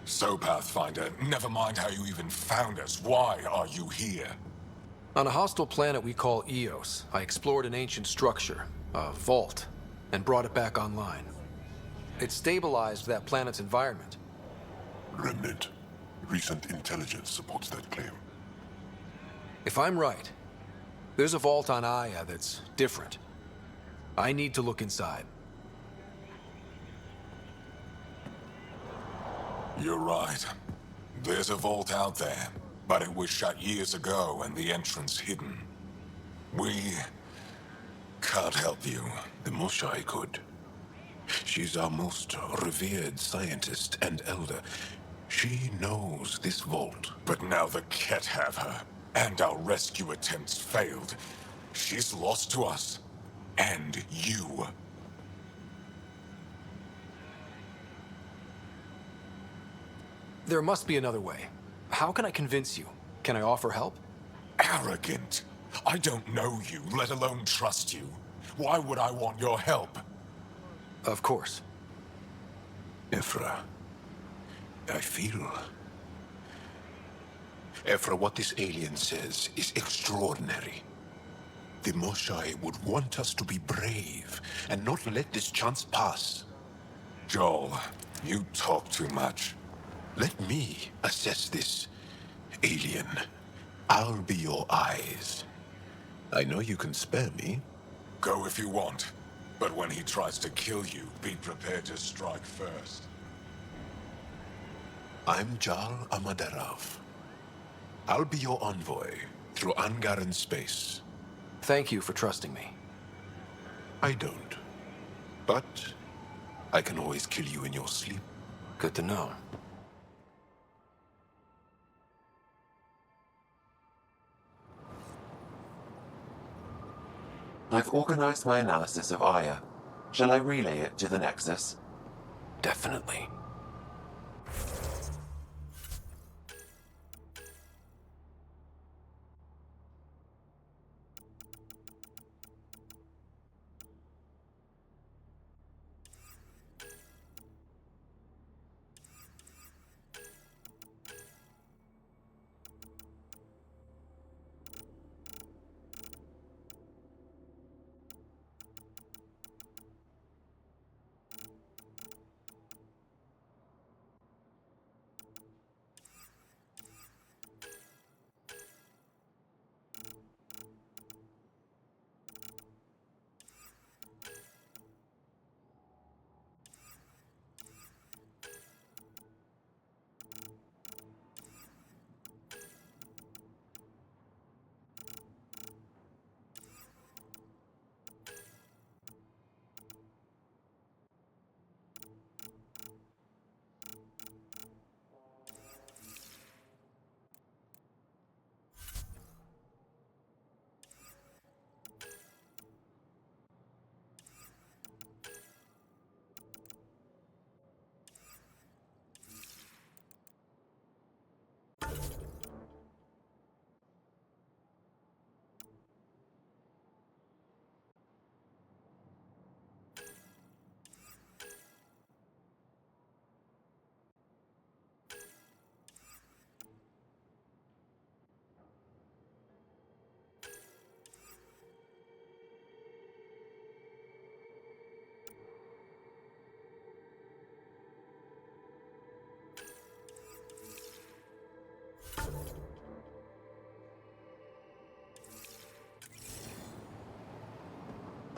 Speaker 3: So, Pathfinder, never mind how you even found us. Why are you here?
Speaker 18: On a hostile planet we call Eos, I explored an ancient structure, a vault, and brought it back online. It stabilized that planet's environment.
Speaker 15: Remnant. Recent intelligence supports that claim.
Speaker 18: If I'm right, there's a vault on Aya that's different. I need to look inside.
Speaker 3: You're right. There's a vault out there, but it was shut years ago and the entrance hidden. We can't help you.
Speaker 23: The Moshai could. She's our most revered scientist and elder. She knows this vault.
Speaker 3: But now the Ket have her, and our rescue attempts failed. She's lost to us. And you.
Speaker 18: There must be another way. How can I convince you? Can I offer help?
Speaker 3: Arrogant. I don't know you, let alone trust you. Why would I want your help?
Speaker 18: Of course.
Speaker 23: Ephra, I feel... Ephra, what this alien says is extraordinary. The Moshai would want us to be brave and not let this chance pass.
Speaker 3: Joel, you talk too much.
Speaker 23: Let me assess this, alien. I'll be your eyes. I know you can spare me.
Speaker 3: Go if you want. But when he tries to kill you, be prepared to strike first.
Speaker 23: I'm Jal Amaderov. I'll be your envoy through Angaran space.
Speaker 18: Thank you for trusting me.
Speaker 23: I don't. But I can always kill you in your sleep.
Speaker 18: Good to know.
Speaker 8: I've organized my analysis of Aya. Shall I relay it to the Nexus?
Speaker 18: Definitely.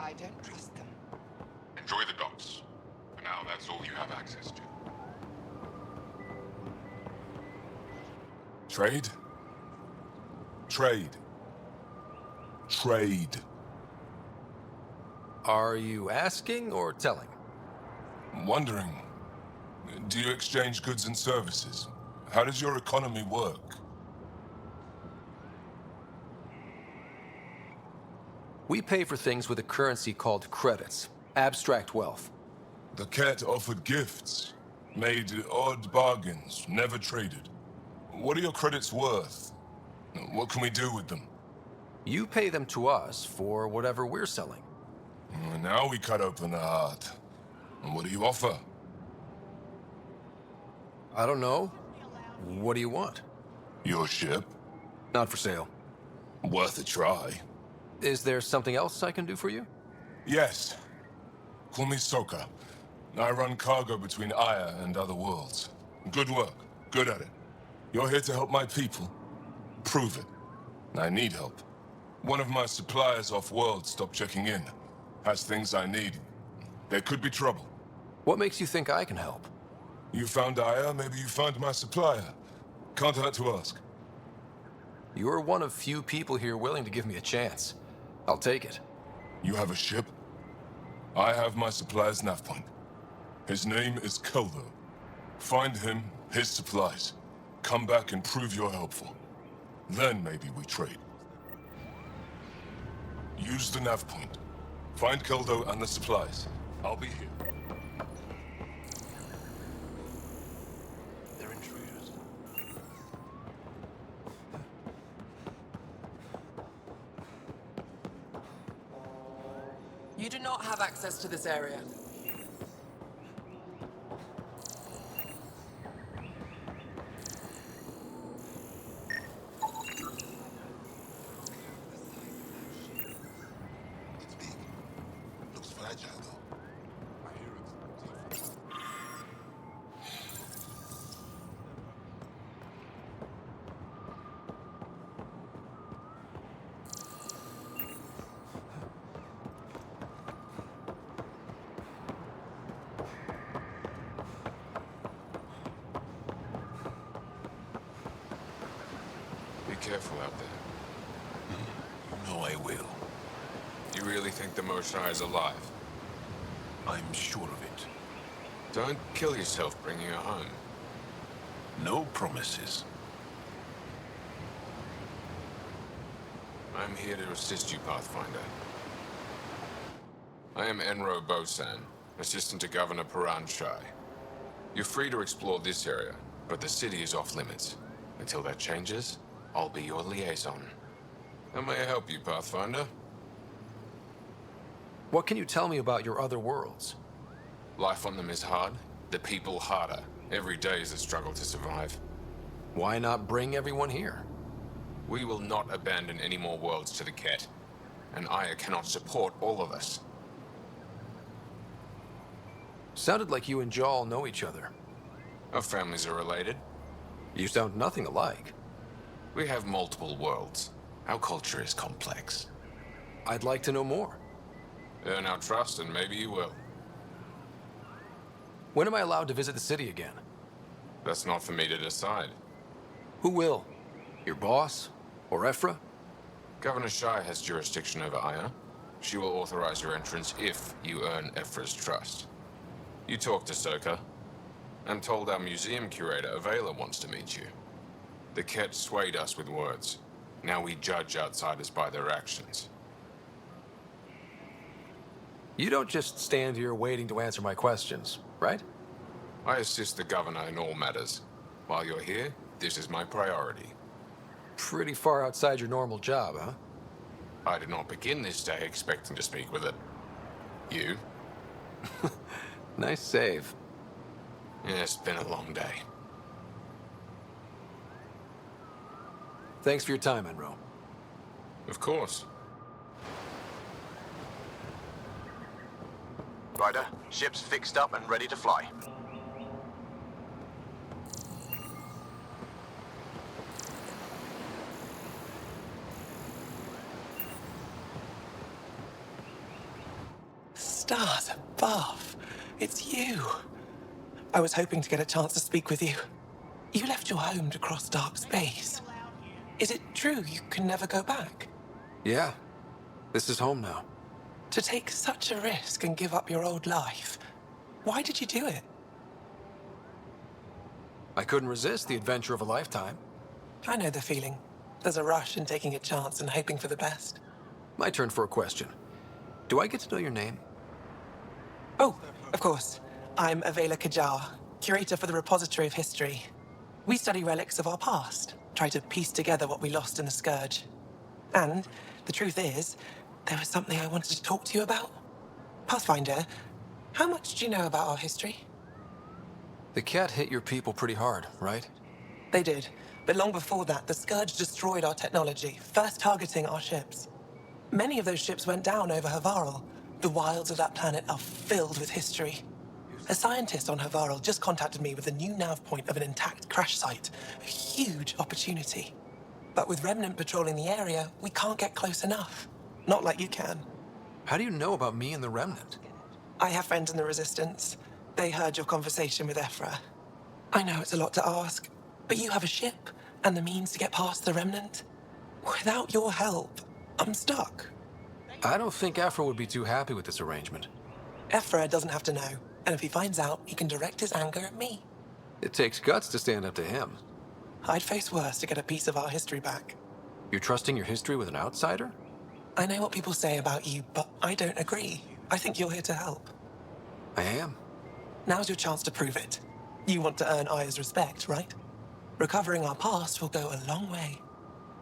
Speaker 5: I don't trust them.
Speaker 3: Enjoy the docks. For now, that's all you have access to. Trade? Trade. Trade.
Speaker 18: Are you asking or telling?
Speaker 3: Wondering, do you exchange goods and services? How does your economy work?
Speaker 18: We pay for things with a currency called credits. Abstract wealth.
Speaker 3: The Ket offered gifts, made odd bargains, never traded. What are your credits worth? What can we do with them?
Speaker 18: You pay them to us for whatever we're selling.
Speaker 3: Now we cut open the heart. And what do you offer?
Speaker 18: I don't know. What do you want?
Speaker 3: Your ship?
Speaker 18: Not for sale.
Speaker 3: Worth a try.
Speaker 18: Is there something else I can do for you?
Speaker 3: Yes. Call me Soka. I run cargo between Aya and other worlds. Good work. Good at it. You're here to help my people. Prove it. I need help. One of my suppliers off-world stopped checking in. Has things I need. There could be trouble.
Speaker 18: What makes you think I can help?
Speaker 3: You found Aya, maybe you found my supplier. Can't hurt to ask.
Speaker 18: You're one of few people here willing to give me a chance. I'll take it.
Speaker 3: You have a ship? I have my supplier's nav point. His name is Keldo. Find him, his supplies. Come back and prove you're helpful. Then maybe we trade. Use the nav point. Find Keldo and the supplies. I'll be here.
Speaker 18: They're intruders.
Speaker 12: You do not have access to this area.
Speaker 3: Looks fragile, though. I hear it's...
Speaker 9: Be careful out there.
Speaker 3: You know I will.
Speaker 9: You really think the Moshae is alive?
Speaker 3: I'm sure of it.
Speaker 9: Don't kill yourself bringing her home.
Speaker 3: No promises.
Speaker 9: I'm here to assist you, Pathfinder. I am Enro Bosan, assistant to Governor Paran Shai. You're free to explore this area, but the city is off limits. Until that changes, I'll be your liaison. How may I help you, Pathfinder?
Speaker 18: What can you tell me about your other worlds?
Speaker 9: Life on them is hard, the people harder. Every day is a struggle to survive.
Speaker 18: Why not bring everyone here?
Speaker 9: We will not abandon any more worlds to the Ket, and Aya cannot support all of us.
Speaker 18: Sounded like you and Jal know each other.
Speaker 9: Our families are related.
Speaker 18: You sound nothing alike.
Speaker 9: We have multiple worlds. Our culture is complex.
Speaker 18: I'd like to know more.
Speaker 9: Earn our trust and maybe you will.
Speaker 18: When am I allowed to visit the city again?
Speaker 9: That's not for me to decide.
Speaker 18: Who will? Your boss? Or Ephra?
Speaker 9: Governor Shai has jurisdiction over Aya. She will authorize your entrance if you earn Ephra's trust. You talk to Soka. I'm told our museum curator, Avela, wants to meet you. The Ket swayed us with words. Now we judge outsiders by their actions.
Speaker 18: You don't just stand here waiting to answer my questions, right?
Speaker 9: I assist the governor in all matters. While you're here, this is my priority.
Speaker 18: Pretty far outside your normal job, huh?
Speaker 9: I did not begin this day expecting to speak with it. You?
Speaker 18: Nice save.
Speaker 9: Yeah, it's been a long day.
Speaker 18: Thanks for your time, Enro.
Speaker 9: Of course.
Speaker 16: Ryder, ship's fixed up and ready to fly.
Speaker 5: Stars above. It's you. I was hoping to get a chance to speak with you. You left your home to cross dark space. Is it true you can never go back?
Speaker 18: Yeah. This is home now.
Speaker 5: To take such a risk and give up your old life, why did you do it?
Speaker 18: I couldn't resist the adventure of a lifetime.
Speaker 5: I know the feeling. There's a rush in taking a chance and hoping for the best.
Speaker 18: My turn for a question. Do I get to know your name?
Speaker 5: Oh, of course. I'm Avela Kajar, curator for the Repository of History. We study relics of our past, try to piece together what we lost in the Scourge. And the truth is, there was something I wanted to talk to you about. Pathfinder, how much do you know about our history?
Speaker 18: The Ket hit your people pretty hard, right?
Speaker 5: They did, but long before that, the Scourge destroyed our technology, first targeting our ships. Many of those ships went down over Havarl. The wilds of that planet are filled with history. A scientist on Havarl just contacted me with a new nav point of an intact crash site. A huge opportunity. But with Remnant patrolling the area, we can't get close enough. Not like you can.
Speaker 18: How do you know about me and the Remnant?
Speaker 5: I have friends in the Resistance. They heard your conversation with Ephra. I know it's a lot to ask, but you have a ship and the means to get past the Remnant. Without your help, I'm stuck.
Speaker 18: I don't think Ephra would be too happy with this arrangement.
Speaker 5: Ephra doesn't have to know, and if he finds out, he can direct his anger at me.
Speaker 18: It takes guts to stand up to him.
Speaker 5: I'd face worse to get a piece of our history back.
Speaker 18: You're trusting your history with an outsider?
Speaker 5: I know what people say about you, but I don't agree. I think you're here to help.
Speaker 18: I am.
Speaker 5: Now's your chance to prove it. You want to earn Aya's respect, right? Recovering our past will go a long way.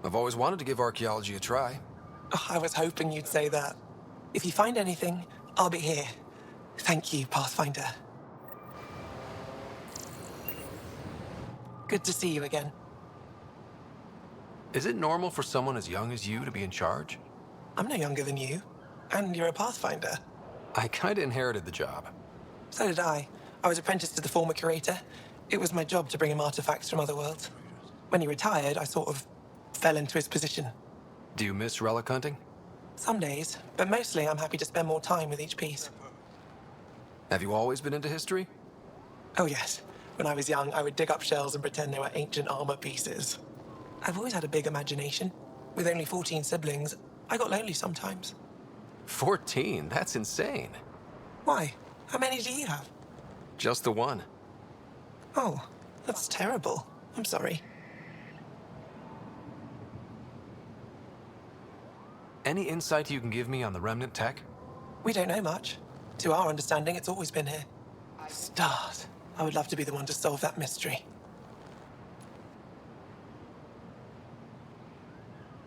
Speaker 18: I've always wanted to give archaeology a try.
Speaker 5: Oh, I was hoping you'd say that. If you find anything, I'll be here. Thank you, Pathfinder. Good to see you again.
Speaker 18: Is it normal for someone as young as you to be in charge?
Speaker 5: I'm no younger than you, and you're a Pathfinder.
Speaker 18: I kinda inherited the job.
Speaker 5: So did I. I was apprenticed to the former curator. It was my job to bring him artifacts from other worlds. When he retired, I sort of fell into his position.
Speaker 18: Do you miss relic hunting?
Speaker 5: Some days, but mostly I'm happy to spend more time with each piece.
Speaker 18: Have you always been into history?
Speaker 5: Oh yes. When I was young, I would dig up shells and pretend they were ancient armor pieces. I've always had a big imagination. With only 14 siblings, I got lonely sometimes.
Speaker 18: 14? That's insane.
Speaker 5: Why? How many do you have?
Speaker 18: Just the one.
Speaker 5: Oh, that's terrible. I'm sorry.
Speaker 18: Any insight you can give me on the Remnant tech?
Speaker 5: We don't know much. To our understanding, it's always been here. Stars I would love to be the one to solve that mystery.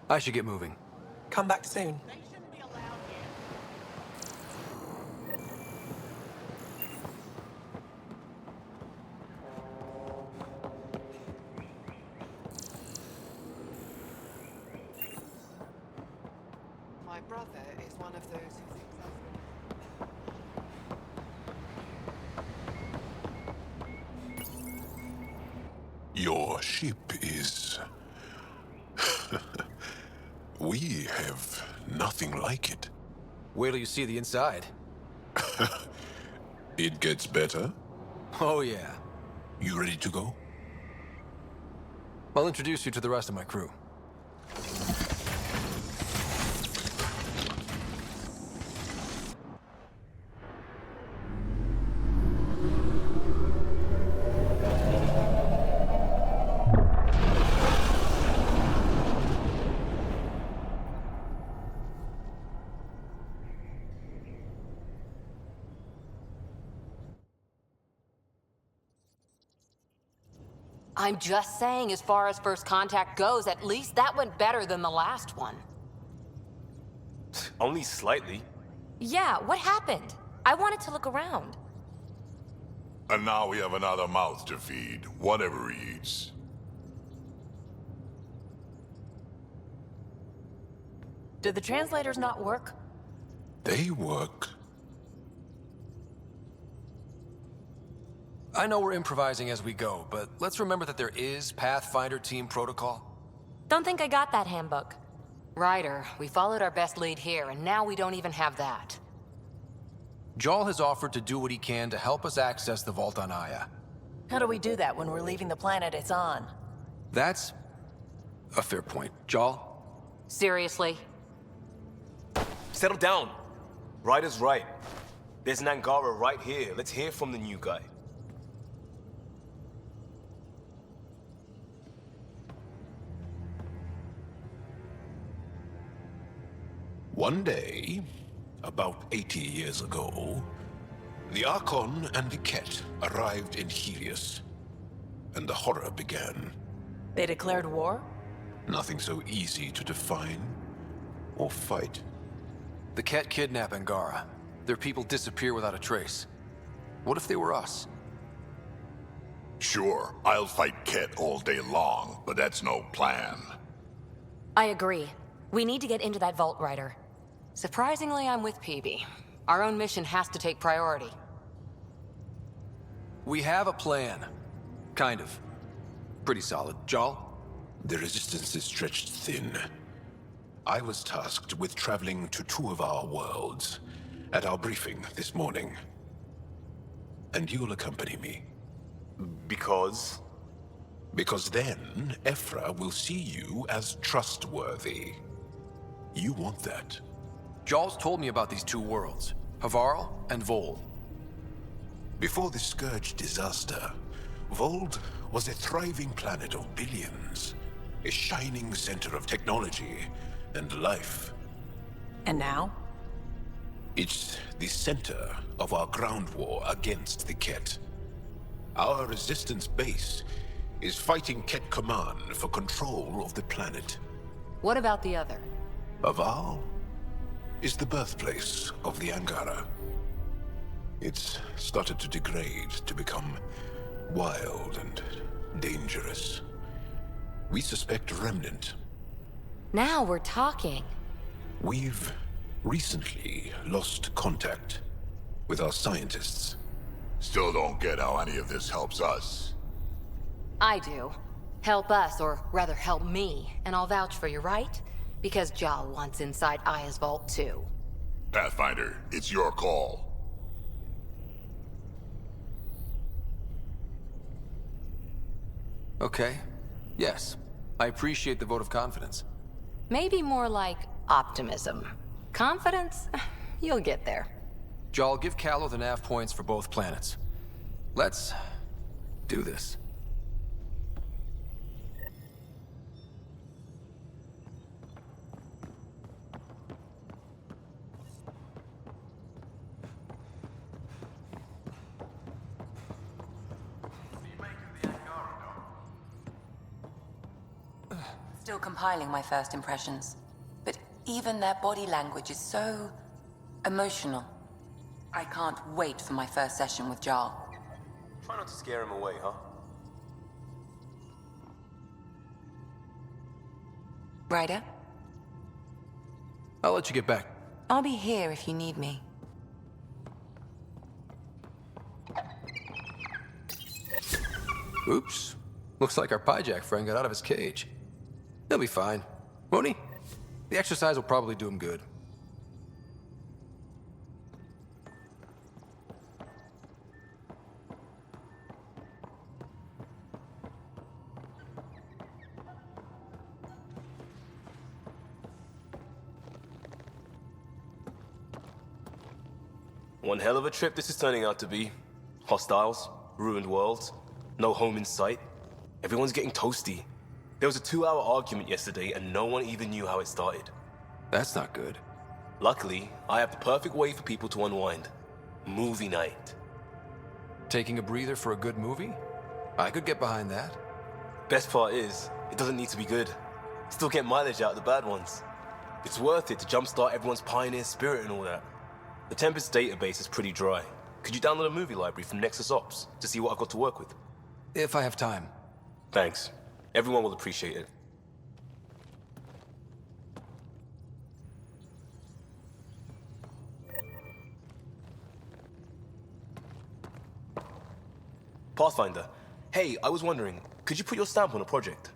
Speaker 18: I should get moving.
Speaker 5: Come back soon.
Speaker 12: My brother is one of those who thinks
Speaker 23: Your ship is... We have nothing like it.
Speaker 18: Wait till you see the inside.
Speaker 23: It gets better?
Speaker 18: Oh, yeah.
Speaker 23: You ready to go?
Speaker 18: I'll introduce you to the rest of my crew.
Speaker 4: I'm just saying, as far as first contact goes, at least that went better than the last one.
Speaker 20: Only slightly.
Speaker 4: Yeah, what happened? I wanted to look around.
Speaker 15: And now we have another mouth to feed, whatever he eats.
Speaker 19: Did the translators not work?
Speaker 23: They work.
Speaker 18: I know we're improvising as we go, but let's remember that there is Pathfinder team protocol.
Speaker 4: Don't think I got that handbook. Ryder, we followed our best lead here, and now we don't even have that.
Speaker 18: Jarl has offered to do what he can to help us access the vault on Aya.
Speaker 19: How do we do that when we're leaving the planet it's on?
Speaker 18: That's a fair point. Jarl?
Speaker 4: Seriously?
Speaker 20: Settle down. Ryder's right. There's an Angara right here. Let's hear from the new guy.
Speaker 23: One day, about 80 years ago, the Archon and the Ket arrived in Helios, and the horror began.
Speaker 19: They declared war?
Speaker 23: Nothing so easy to define or fight.
Speaker 18: The Ket kidnap Angara. Their people disappear without a trace. What if they were us?
Speaker 15: Sure, I'll fight Ket all day long, but that's no plan.
Speaker 4: I agree. We need to get into that vault, Ryder. Surprisingly, I'm with PB. Our own mission has to take priority.
Speaker 18: We have a plan. Kind of. Pretty solid. Jarl?
Speaker 23: The resistance is stretched thin. I was tasked with traveling to two of our worlds at our briefing this morning. And you'll accompany me.
Speaker 20: Because?
Speaker 23: Because then, Ephra will see you as trustworthy. You want that.
Speaker 18: Jarl's told me about these two worlds, Havarl and Vold.
Speaker 23: Before the Scourge disaster, Vold was a thriving planet of billions, a shining center of technology and life.
Speaker 19: And now?
Speaker 23: It's the center of our ground war against the Ket. Our resistance base is fighting Ket Command for control of the planet.
Speaker 4: What about the other?
Speaker 23: Havarl is the birthplace of the Angara. It's started to degrade, to become wild and dangerous. We suspect a remnant.
Speaker 4: Now we're talking.
Speaker 23: We've recently lost contact with our scientists.
Speaker 15: Still don't get how any of this helps us.
Speaker 4: I do. Help us, or rather help me, and I'll vouch for you, right? Because Jarl wants inside Aya's vault too.
Speaker 15: Pathfinder, it's your call.
Speaker 18: Okay. Yes. I appreciate the vote of confidence.
Speaker 4: Maybe more like optimism. Confidence? You'll get there.
Speaker 18: Jarl, give Callow the nav points for both planets. Let's do this.
Speaker 2: Still compiling my first impressions. But even their body language is so emotional. I can't wait for my first session with Jarl.
Speaker 20: Try not to scare him away, huh?
Speaker 2: Ryder,
Speaker 18: I'll let you get back.
Speaker 2: I'll be here if you need me.
Speaker 18: Oops. Looks like our Pyjack friend got out of his cage. He'll be fine, won't he? The exercise will probably do him good.
Speaker 20: One hell of a trip this is turning out to be. Hostiles, ruined worlds, no home in sight. Everyone's getting toasty. There was a 2-hour argument yesterday and no one even knew how it started.
Speaker 18: That's not good.
Speaker 20: Luckily, I have the perfect way for people to unwind. Movie night.
Speaker 18: Taking a breather for a good movie? I could get behind that.
Speaker 20: Best part is, it doesn't need to be good. Still get mileage out of the bad ones. It's worth it to jumpstart everyone's pioneer spirit and all that. The Tempest database is pretty dry. Could you download a movie library from Nexus Ops to see what I've got to work with?
Speaker 18: If I have time.
Speaker 20: Thanks. Everyone will appreciate it. Pathfinder, hey, I was wondering, could you put your stamp on a project?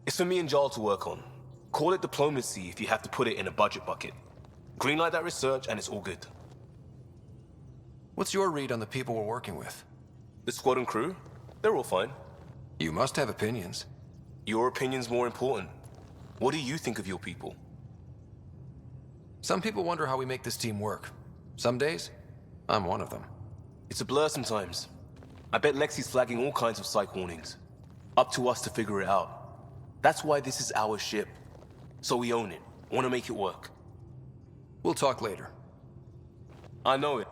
Speaker 20: It's for me and Jarl to work on. Call it diplomacy if you have to put it in a budget bucket. Greenlight that research and it's all good.
Speaker 18: What's your read on the people we're working with?
Speaker 20: The squad and crew? They're all fine.
Speaker 18: You must have opinions.
Speaker 20: Your opinion's more important. What do you think of your people?
Speaker 18: Some people wonder how we make this team work. Some days, I'm one of them.
Speaker 20: It's a blur sometimes. I bet Lexi's flagging all kinds of psych warnings. Up to us to figure it out. That's why this is our ship. So we own it. Want to make it work.
Speaker 18: We'll talk later.
Speaker 20: I know it.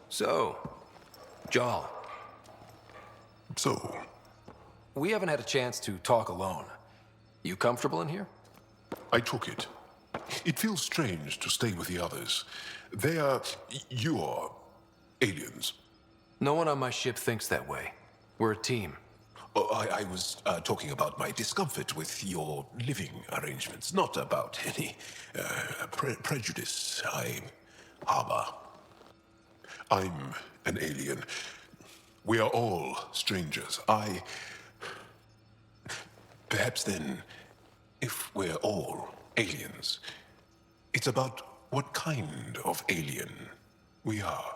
Speaker 18: So, Jarl.
Speaker 3: So?
Speaker 18: We haven't had a chance to talk alone. You comfortable in here?
Speaker 3: I took it. It feels strange to stay with the others. They are... you are... aliens.
Speaker 18: No one on my ship thinks that way. We're a team.
Speaker 3: Oh, I was talking about my discomfort with your living arrangements, not about any prejudice I harbor. I'm an alien. We are all strangers. Perhaps then, if we're all aliens, it's about what kind of alien we are.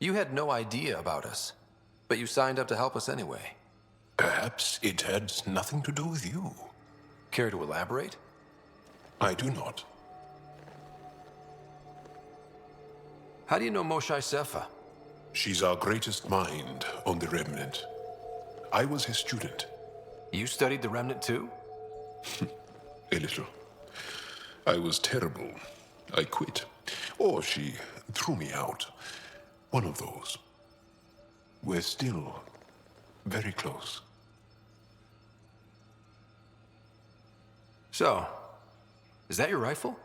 Speaker 18: You had no idea about us, but you signed up to help us anyway.
Speaker 3: Perhaps it had nothing to do with you.
Speaker 18: Care to elaborate?
Speaker 3: I do not.
Speaker 18: How do you know Moshae Sefa?
Speaker 3: She's our greatest mind on the Remnant. I was his student.
Speaker 18: You studied the Remnant too?
Speaker 3: A little. I was terrible. I quit. Or she threw me out. One of those. We're still very close.
Speaker 18: So, is that your rifle?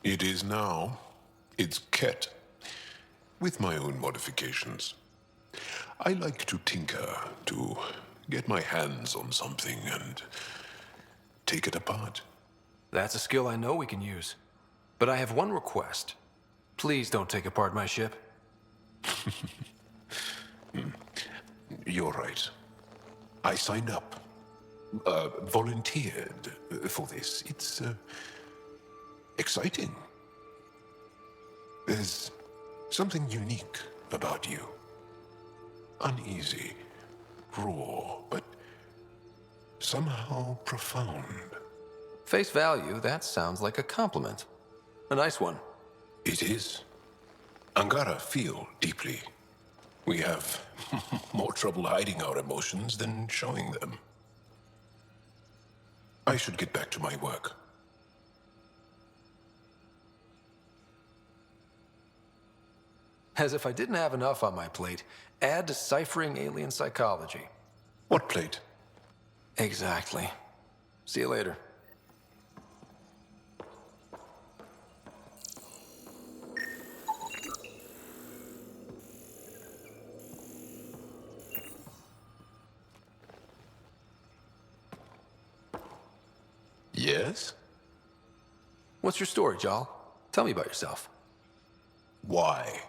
Speaker 3: It is now. It's Ket. With my own modifications. I like to tinker, to get my hands on something and take it apart.
Speaker 18: That's a skill I know we can use. But I have one request. Please don't take apart my ship.
Speaker 3: You're right. I signed up. Volunteered for this. It's exciting. There's something unique about you. Uneasy, raw, but
Speaker 23: somehow profound.
Speaker 18: Face value, that sounds like a compliment. A nice one.
Speaker 23: It is. Angara feel deeply. We have more trouble hiding our emotions than showing them. I should get back to my work.
Speaker 18: As if I didn't have enough on my plate, add deciphering alien psychology.
Speaker 23: What plate?
Speaker 18: Exactly. See you later.
Speaker 23: Yes?
Speaker 18: What's your story, Jal? Tell me about yourself.
Speaker 23: Why?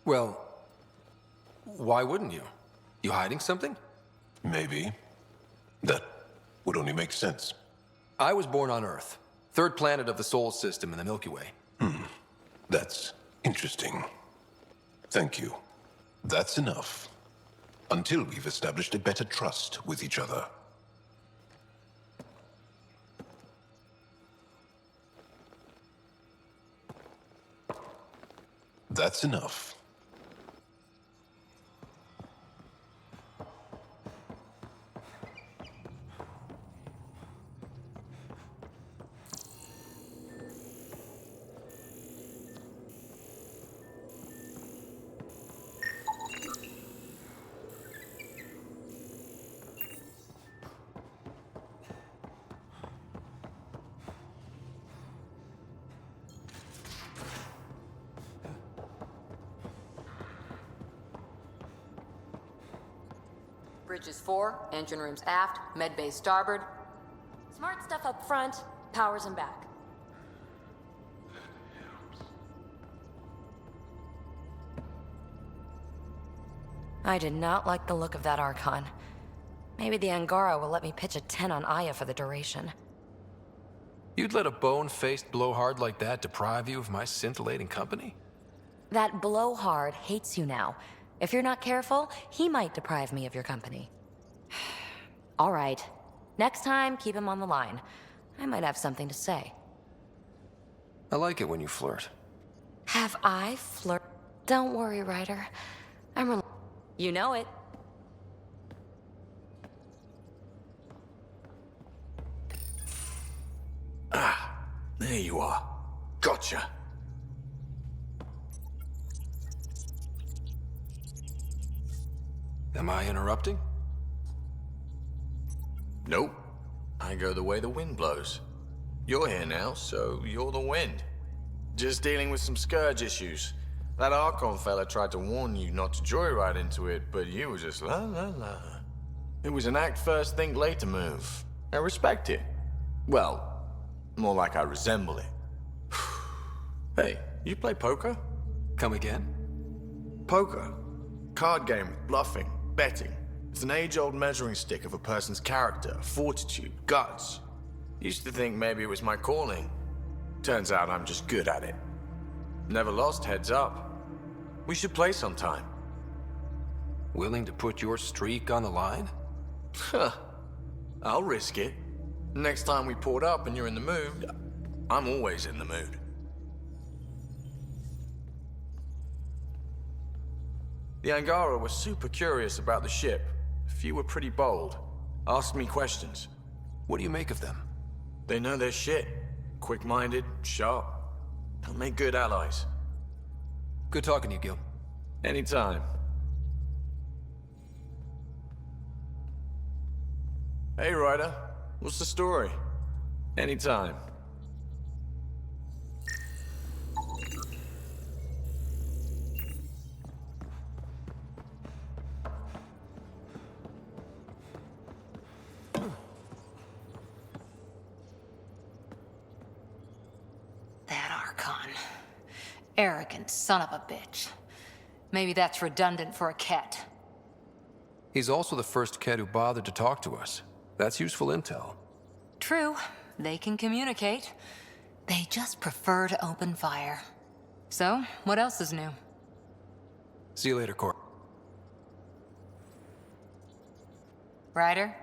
Speaker 18: Well, why wouldn't you? You hiding something?
Speaker 23: Maybe. That would only make sense.
Speaker 18: I was born on Earth, third planet of the Sol system in the Milky Way.
Speaker 23: That's interesting. Thank you. That's enough. Until we've established a better trust with each other. That's enough.
Speaker 4: Bridges 4, engine rooms aft, med bay starboard.
Speaker 7: Smart stuff up front, powers in back. I did not like the look of that Archon. Maybe the Angara will let me pitch a 10 on Aya for the duration.
Speaker 18: You'd let a bone-faced blowhard like that deprive you of my scintillating company?
Speaker 7: That blowhard hates you now. If you're not careful, he might deprive me of your company. All right. Next time, keep him on the line. I might have something to say.
Speaker 18: I like it when you flirt.
Speaker 7: Have I flirt? Don't worry, Ryder. You know it.
Speaker 10: There you are. Gotcha.
Speaker 18: Am I interrupting?
Speaker 10: Nope. I go the way the wind blows. You're here now, so you're the wind. Just dealing with some scourge issues. That Archon fella tried to warn you not to joyride into it, but you were just la la la. It was an act first, think later move. I respect it. Well, more like I resemble it. Hey, you play poker?
Speaker 18: Come again?
Speaker 10: Poker. Card game with bluffing, betting. It's an age-old measuring stick of a person's character, fortitude, guts. Used to think maybe it was my calling. Turns out I'm just good at it. Never lost heads up. We should play sometime.
Speaker 18: Willing to put your streak on the line?
Speaker 10: Huh. I'll risk it. Next time we port up and you're in the mood, I'm always in the mood. The Angara were super curious about the ship. A few were pretty bold. Asked me questions.
Speaker 18: What do you make of them?
Speaker 10: They know their shit. Quick-minded, sharp. They'll make good allies.
Speaker 18: Good talking to you, Gil.
Speaker 10: Anytime. Hey, Ryder. What's the story? Anytime.
Speaker 4: That Archon. Arrogant son of a bitch. Maybe that's redundant for a Ket.
Speaker 18: He's also the first Ket who bothered to talk to us. That's useful intel.
Speaker 4: True. They can communicate. They just prefer to open fire. So, what else is new?
Speaker 18: See you later, Cor.
Speaker 4: Ryder?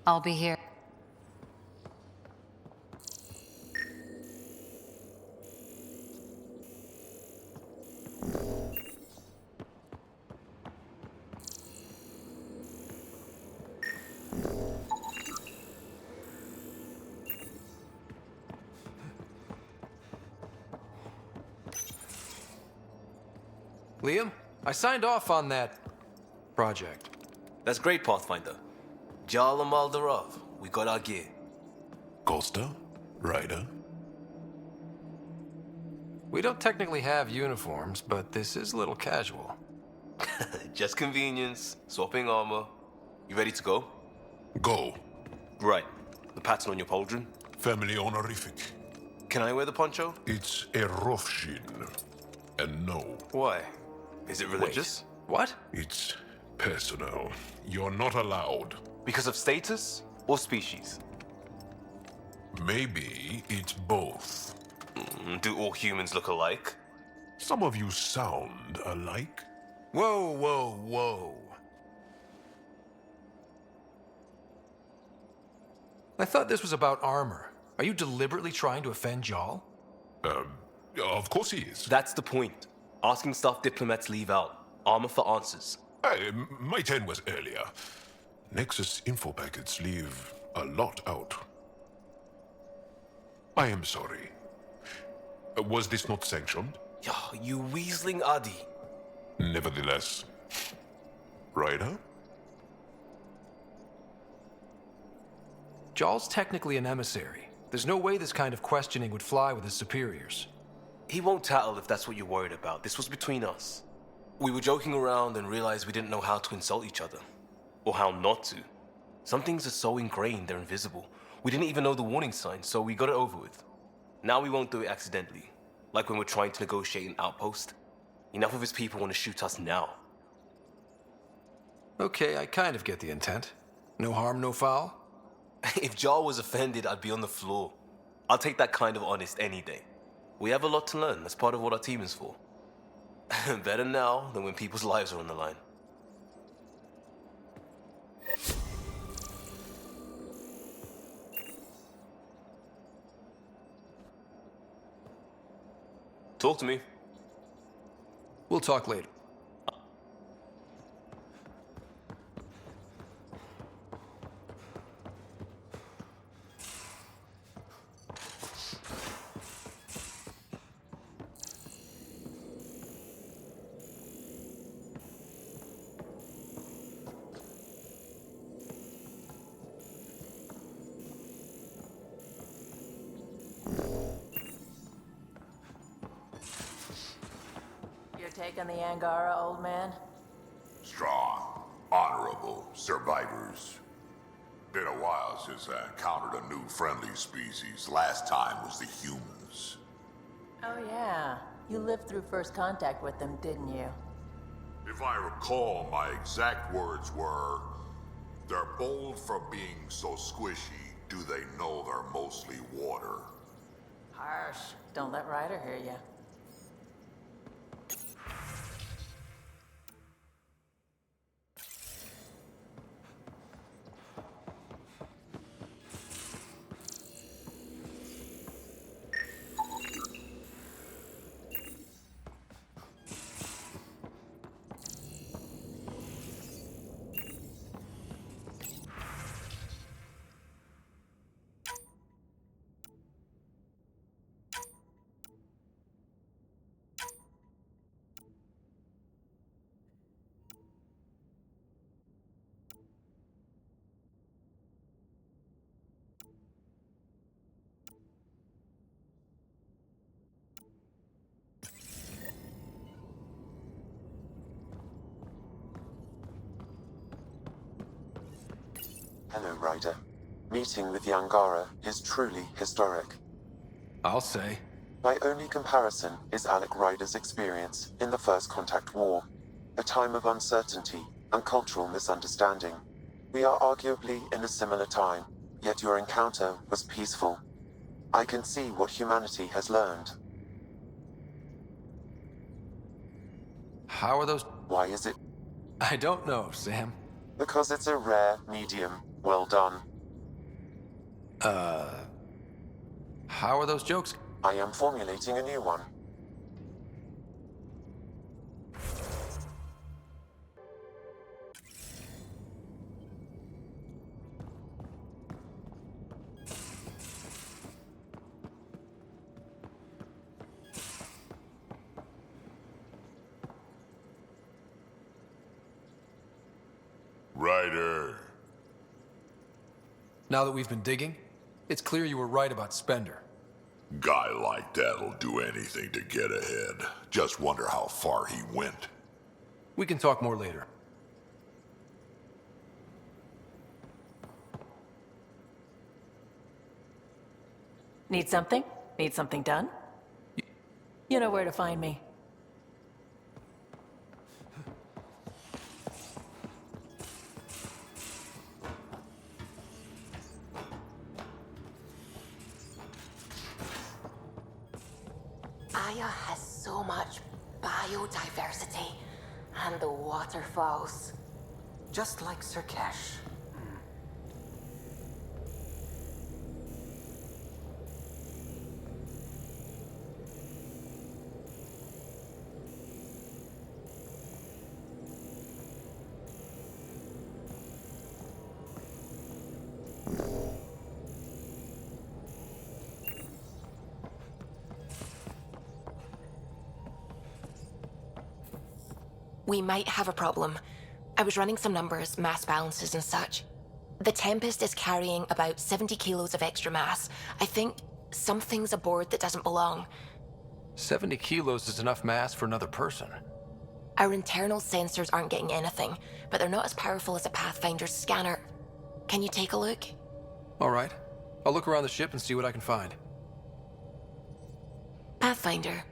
Speaker 4: I'll be here.
Speaker 18: Liam, I signed off on that project.
Speaker 20: That's great, Pathfinder. Jarl and Maldarov, we got our gear.
Speaker 23: Costa? Ryder?
Speaker 18: We don't technically have uniforms, but this is a little casual.
Speaker 20: Just convenience, swapping armor. You ready to go?
Speaker 23: Go.
Speaker 20: Right. The pattern on your pauldron?
Speaker 23: Family honorific.
Speaker 20: Can I wear the poncho?
Speaker 23: It's a Rofshin. And no.
Speaker 20: Why? Is it religious?
Speaker 18: Wait, what?
Speaker 23: It's personal. You're not allowed.
Speaker 20: Because of status or species?
Speaker 23: Maybe it's both.
Speaker 20: Do all humans look alike?
Speaker 23: Some of you sound alike.
Speaker 18: Whoa, whoa, whoa. I thought this was about armor. Are you deliberately trying to offend Jarl?
Speaker 23: Of course he is.
Speaker 20: That's the point. Asking stuff diplomats leave out. Armor for answers.
Speaker 23: My turn was earlier. Nexus info packets leave a lot out. I am sorry. Was this not sanctioned?
Speaker 20: You weaseling Adi.
Speaker 23: Nevertheless. Ryder?
Speaker 18: Jarl's technically an emissary. There's no way this kind of questioning would fly with his superiors.
Speaker 20: He won't tattle if that's what you're worried about. This was between us. We were joking around and realized we didn't know how to insult each other. Or how not to. Some things are so ingrained they're invisible. We didn't even know the warning sign, so we got it over with. Now we won't do it accidentally. Like when we're trying to negotiate an outpost. Enough of his people want to shoot us now.
Speaker 18: Okay, I kind of get the intent. No harm, no foul?
Speaker 20: If Jarl was offended, I'd be on the floor. I'll take that kind of honest any day. We have a lot to learn. That's part of what our team is for. Better now than when people's lives are on the line. Talk to me.
Speaker 18: We'll talk later.
Speaker 19: Taking the Angara, old man?
Speaker 11: Strong, honorable survivors. Been a while since I encountered a new friendly species. Last time was the humans.
Speaker 19: Oh yeah. You lived through first contact with them, didn't you?
Speaker 11: If I recall, my exact words were, "They're bold for being so squishy. Do they know they're mostly water?"
Speaker 19: Harsh. Don't let Ryder hear you.
Speaker 8: Hello, Ryder. Meeting with the Angara is truly historic.
Speaker 18: I'll say.
Speaker 8: My only comparison is Alec Ryder's experience in the First Contact War, a time of uncertainty and cultural misunderstanding. We are arguably in a similar time, yet your encounter was peaceful. I can see what humanity has learned.
Speaker 18: How are those?
Speaker 8: Why is it?
Speaker 18: I don't know, Sam.
Speaker 8: Because it's a rare medium. Well done.
Speaker 18: How are those jokes?
Speaker 8: I am formulating a new one.
Speaker 15: Ryder.
Speaker 18: Now that we've been digging, it's clear you were right about Spender.
Speaker 11: Guy like that'll do anything to get ahead. Just wonder how far he went.
Speaker 18: We can talk more later.
Speaker 19: Need something? Need something done? You know where to find me.
Speaker 2: Aya has so much biodiversity and the waterfalls. Just like Sirkesh.
Speaker 13: We might have a problem. I was running some numbers, mass balances and such. The Tempest is carrying about 70 kilos of extra mass. I think something's aboard that doesn't belong.
Speaker 18: 70 kilos is enough mass for another person.
Speaker 13: Our internal sensors aren't getting anything, but they're not as powerful as a Pathfinder's scanner. Can you take a look?
Speaker 18: All right. I'll look around the ship and see what I can find.
Speaker 13: Pathfinder.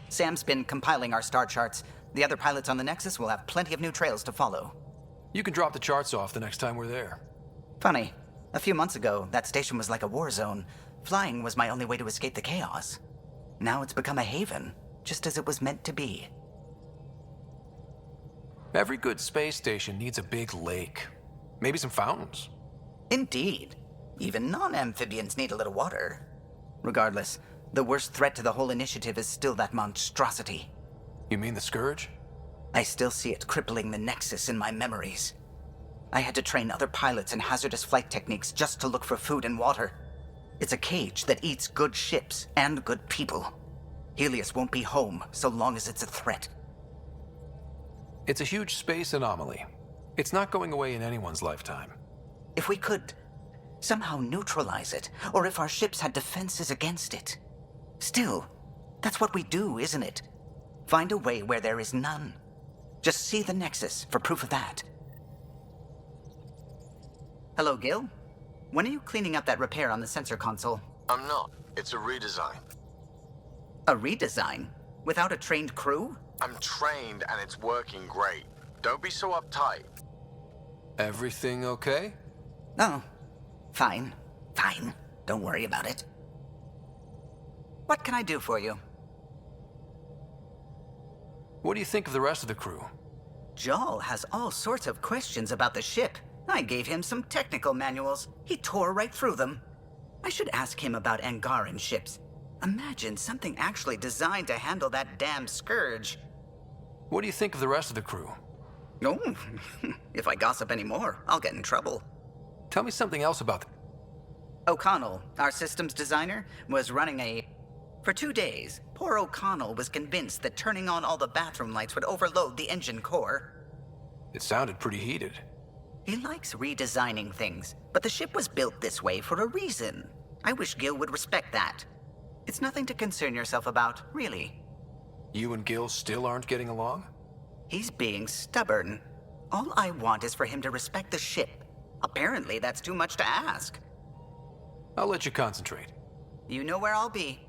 Speaker 6: Sam's been compiling our star charts. The other pilots on the Nexus will have plenty of new trails to follow.
Speaker 18: You can drop the charts off the next time we're there.
Speaker 6: Funny. A few months ago, that station was like a war zone. Flying was my only way to escape the chaos. Now it's become a haven, just as it was meant to be.
Speaker 18: Every good space station needs a big lake. Maybe some fountains.
Speaker 6: Indeed. Even non-amphibians need a little water. Regardless, the worst threat to the whole initiative is still that monstrosity.
Speaker 18: You mean the Scourge?
Speaker 6: I still see it crippling the Nexus in my memories. I had to train other pilots in hazardous flight techniques just to look for food and water. It's a cage that eats good ships and good people. Helios won't be home so long as it's a threat.
Speaker 18: It's a huge space anomaly. It's not going away in anyone's lifetime.
Speaker 6: If we could somehow neutralize it, or if our ships had defenses against it. Still, that's what we do, isn't it? Find a way where there is none. Just see the Nexus for proof of that. Hello, Gil. When are you cleaning up that repair on the sensor console?
Speaker 10: I'm not. It's a redesign.
Speaker 6: A redesign? Without a trained crew?
Speaker 10: I'm trained and it's working great. Don't be so uptight.
Speaker 18: Everything okay?
Speaker 6: Oh, fine. Fine. Don't worry about it. What can I do for you?
Speaker 18: What do you think of the rest of the crew?
Speaker 6: Jal has all sorts of questions about the ship. I gave him some technical manuals. He tore right through them. I should ask him about Angaran ships. Imagine something actually designed to handle that damn Scourge.
Speaker 18: What do you think of the rest of the crew?
Speaker 6: Oh, if I gossip anymore, I'll get in trouble.
Speaker 18: Tell me something else about them.
Speaker 6: O'Connell, our systems designer, was running a... For 2 days, poor O'Connell was convinced that turning on all the bathroom lights would overload the engine core.
Speaker 18: It sounded pretty heated.
Speaker 6: He likes redesigning things, but the ship was built this way for a reason. I wish Gil would respect that. It's nothing to concern yourself about, really.
Speaker 18: You and Gil still aren't getting along?
Speaker 6: He's being stubborn. All I want is for him to respect the ship. Apparently, that's too much to ask.
Speaker 18: I'll let you concentrate.
Speaker 6: You know where I'll be.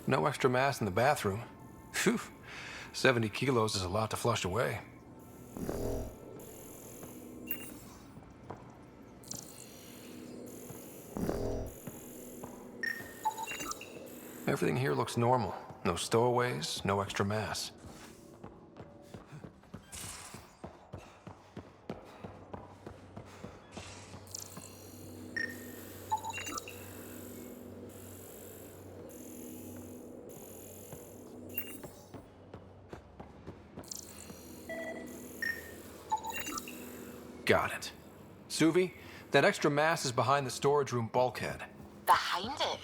Speaker 18: No extra mass in the bathroom. Phew. 70 kilos is a lot to flush away. Everything here looks normal. No stowaways, no extra mass. Got it. Suvi, that extra mass is behind the storage room bulkhead.
Speaker 13: Behind it?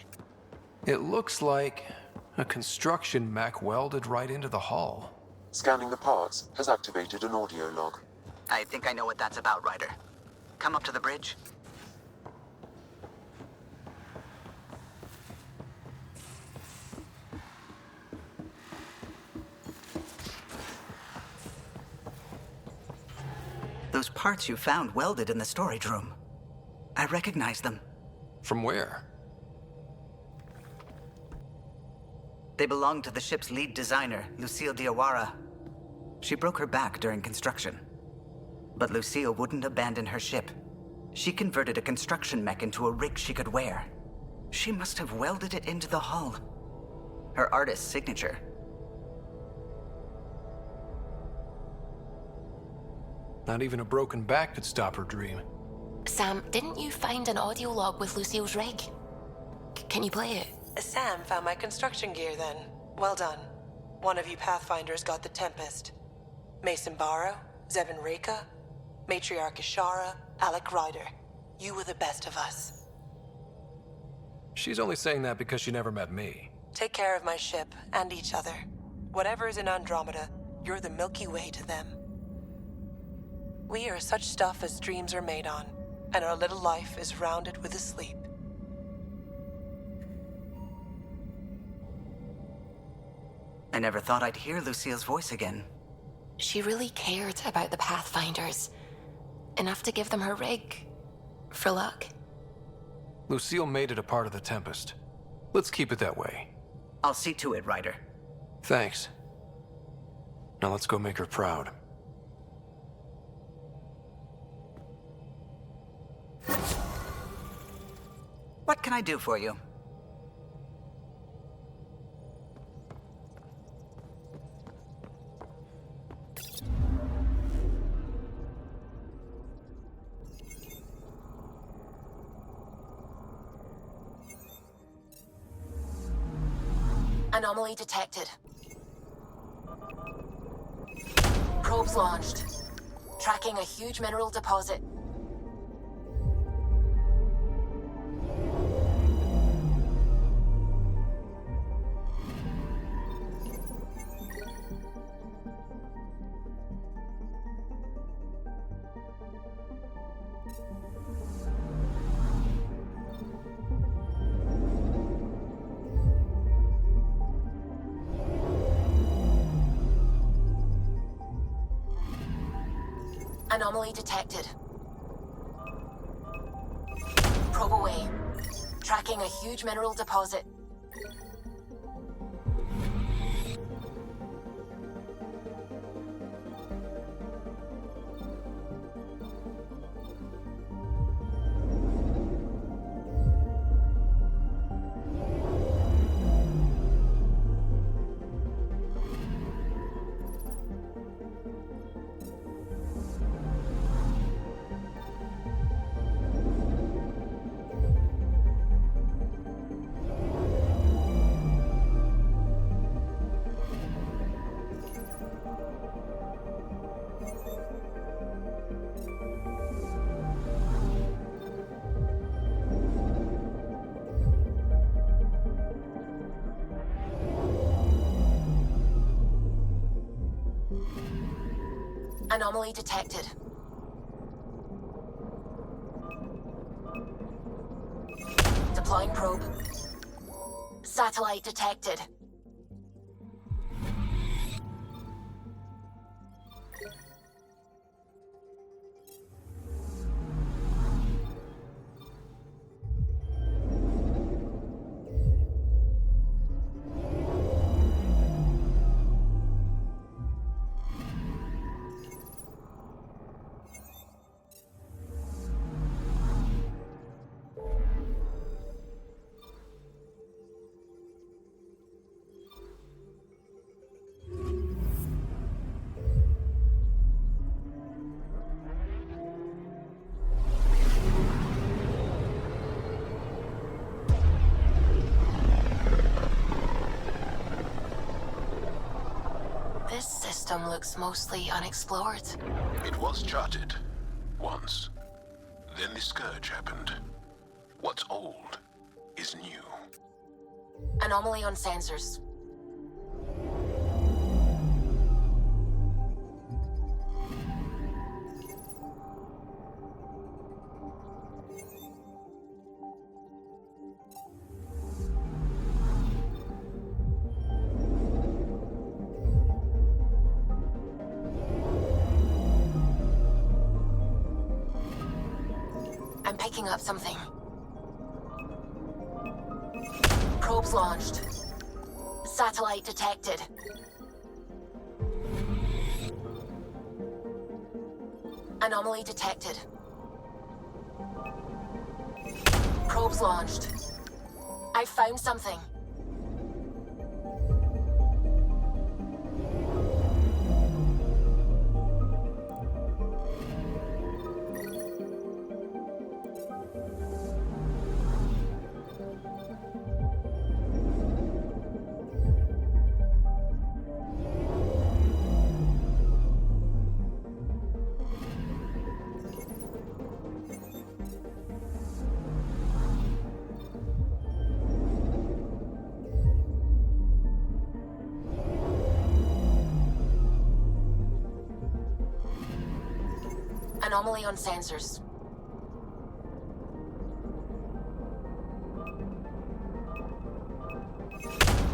Speaker 18: It looks like a construction mech welded right into the hull.
Speaker 8: Scanning the parts has activated an audio log.
Speaker 6: I think I know what that's about, Ryder. Come up to the bridge. Those parts you found welded in the storage room. I recognize them.
Speaker 18: From where?
Speaker 6: They belong to the ship's lead designer, Lucille Diawara. She broke her back during construction. But Lucille wouldn't abandon her ship. She converted a construction mech into a rig she could wear. She must have welded it into the hull. Her artist's signature.
Speaker 18: Not even a broken back could stop her dream.
Speaker 13: Sam, didn't you find an audio log with Lucille's rig? Can you play it?
Speaker 5: Sam found my construction gear then. Well done. One of you Pathfinders got the Tempest. Mason Barrow, Zevin Reka, Matriarch Ishara, Alec Ryder. You were the best of us.
Speaker 18: She's only saying that because she never met me.
Speaker 5: Take care of my ship and each other. Whatever is in Andromeda, you're the Milky Way to them. We are such stuff as dreams are made on, and our little life is rounded with a sleep.
Speaker 6: I never thought I'd hear Lucille's voice again.
Speaker 13: She really cared about the Pathfinders. Enough to give them her rig. For luck.
Speaker 18: Lucille made it a part of the Tempest. Let's keep it that way.
Speaker 6: I'll see to it, Ryder.
Speaker 18: Thanks. Now let's go make her proud.
Speaker 6: What can I do for you?
Speaker 13: Anomaly detected. Probes launched. Tracking a huge mineral deposit. Anomaly detected. Probe away. Tracking a huge mineral deposit. Anomaly detected. Deploying probe. Satellite detected. system looks mostly unexplored.
Speaker 23: It was charted. Once. Then the Scourge happened. What's old is new.
Speaker 13: Anomaly on sensors. I'm picking up something. Probes launched. Satellite detected. Anomaly detected. Probes launched. I found something. Anomaly on sensors.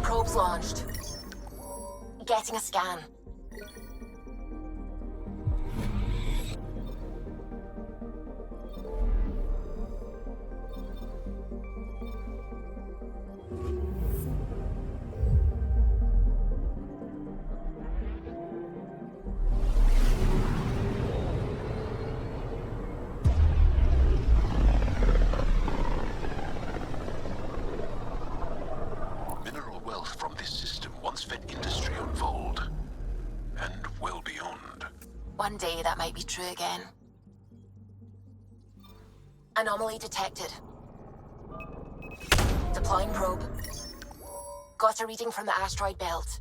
Speaker 13: Probes launched. Getting a scan.
Speaker 23: Mineral wealth from this system once fed industry on Vold. And well beyond.
Speaker 13: One day that might be true again. Anomaly detected. Deploying probe. Got a reading from the asteroid belt.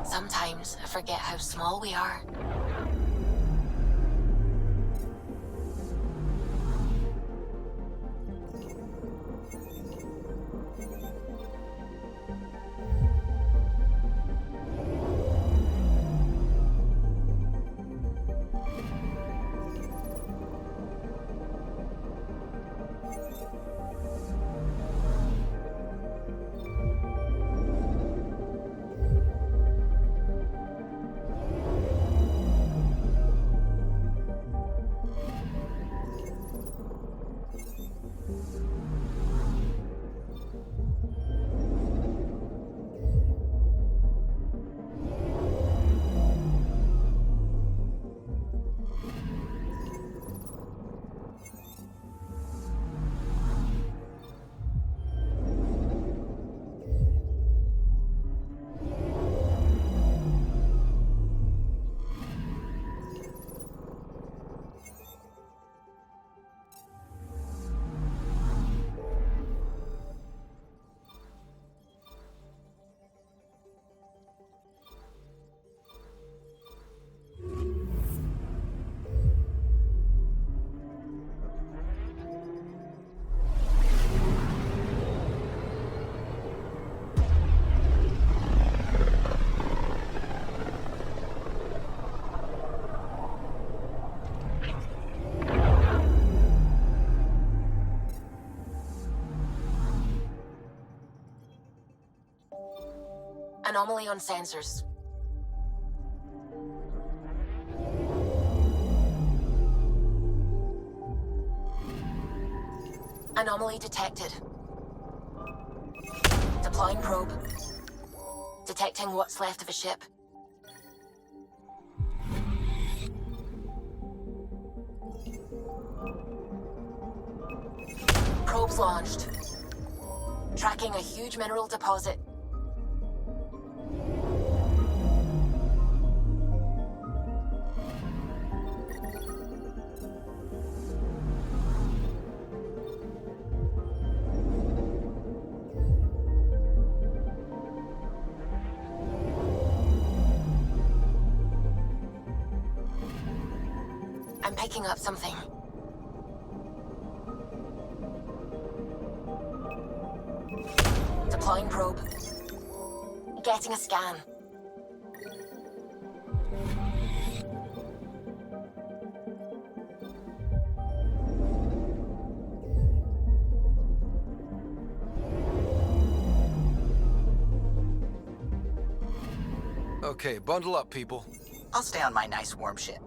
Speaker 13: Sometimes I forget how small we are. Anomaly on sensors. Anomaly detected. Deploying probe. Detecting what's left of a ship. Probes launched. Tracking a huge mineral deposit. I'm picking up something. Deploying probe. Getting a scan.
Speaker 18: Okay, bundle up, people.
Speaker 6: I'll stay on my nice warm ship.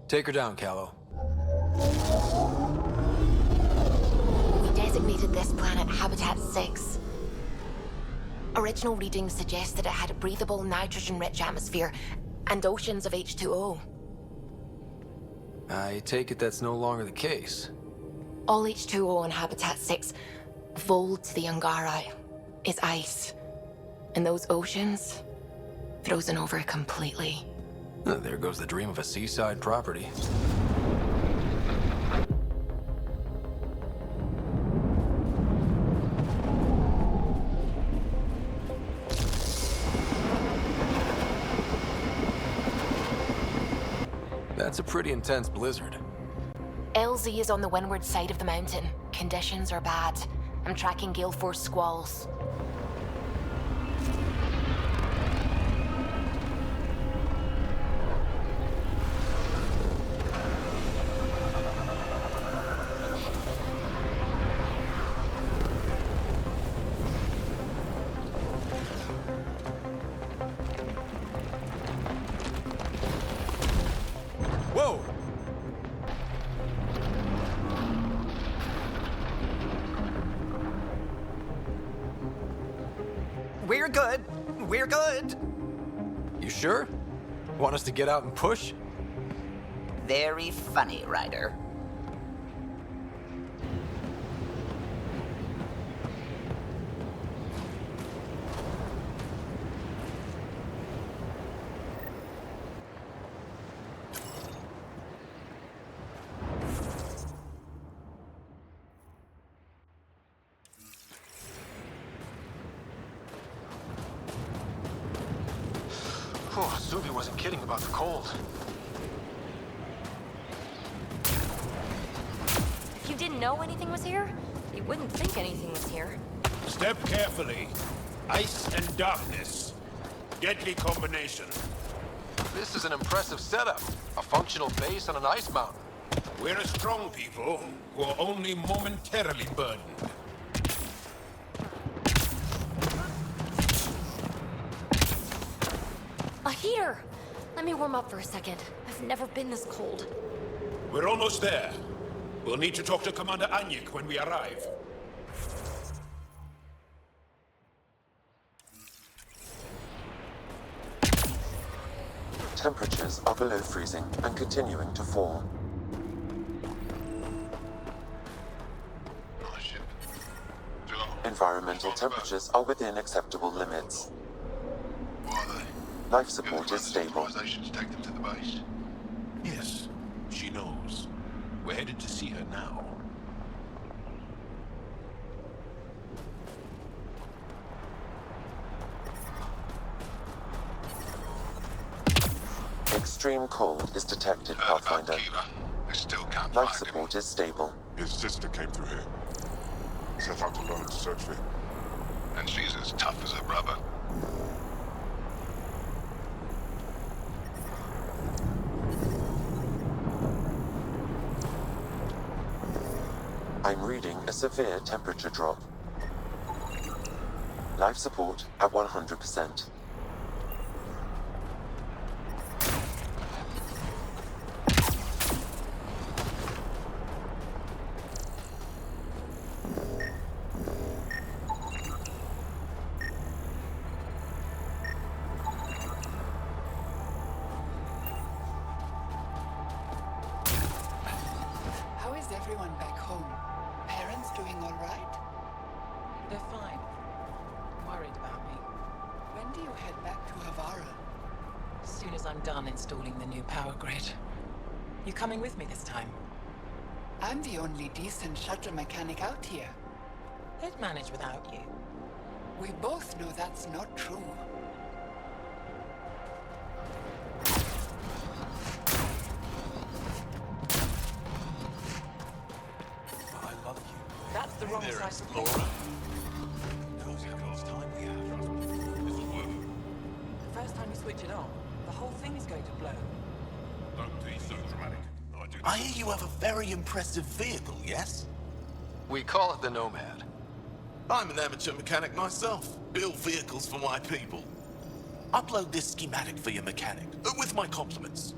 Speaker 18: Take her down, Callow.
Speaker 13: We designated this planet Habitat 6. Original readings suggest that it had a breathable, nitrogen-rich atmosphere and oceans of H2O.
Speaker 18: I take it that's no longer the case.
Speaker 13: All H2O on Habitat 6, vol to the Angara, is ice. And those oceans, frozen over completely.
Speaker 18: There goes the dream of a seaside property. That's a pretty intense blizzard.
Speaker 13: LZ is on the windward side of the mountain. Conditions are bad. I'm tracking gale force squalls.
Speaker 18: Whoa!
Speaker 6: We're good. We're good.
Speaker 18: You sure? Want us to get out and push?
Speaker 6: Very funny, Ryder.
Speaker 23: Oh, Zuby wasn't kidding about the cold.
Speaker 7: If you didn't know anything was here, you wouldn't think anything was here.
Speaker 14: Step carefully. Ice and darkness. Deadly combination.
Speaker 18: This is an impressive setup. A functional base on an ice mountain.
Speaker 14: We're a strong people who are only momentarily burdened.
Speaker 7: A heater! Let me warm up for a second. I've never been this cold.
Speaker 14: We're almost there. We'll need to talk to Commander Anyik when we arrive.
Speaker 8: Temperatures are below freezing and continuing to fall. Environmental temperatures are within acceptable limits. Life support is stable.
Speaker 23: Take them to the base. Yes, she knows. We're headed to see her now.
Speaker 8: Extreme cold is detected, Pathfinder.
Speaker 23: I still can't
Speaker 8: Life
Speaker 23: find him.
Speaker 8: support is stable.
Speaker 15: His sister came through here. Set out to learn to search for him.
Speaker 11: And she's as tough as her brother.
Speaker 8: I'm reading a severe temperature drop. Life support at 100%.
Speaker 12: How is everyone back home? Parents doing all right?
Speaker 1: They're fine. Worried about me.
Speaker 12: When do you head back to Havara?
Speaker 1: As soon as I'm done installing the new power grid. You coming with me this time?
Speaker 12: I'm the only decent shuttle mechanic out here.
Speaker 1: They'd manage without you.
Speaker 12: We both know that's not true.
Speaker 14: I love you.
Speaker 1: That's the wrong
Speaker 14: There,
Speaker 1: side of the
Speaker 14: Explorer. Knows how much time we have. This'll work.
Speaker 1: The first time you switch it on, the whole thing is going to blow.
Speaker 14: Don't be so dramatic. I hear you have a very impressive vehicle, yes?
Speaker 18: We call it the Nomad.
Speaker 14: I'm an amateur mechanic myself. Build vehicles for my people. Upload this schematic for your mechanic, with my compliments.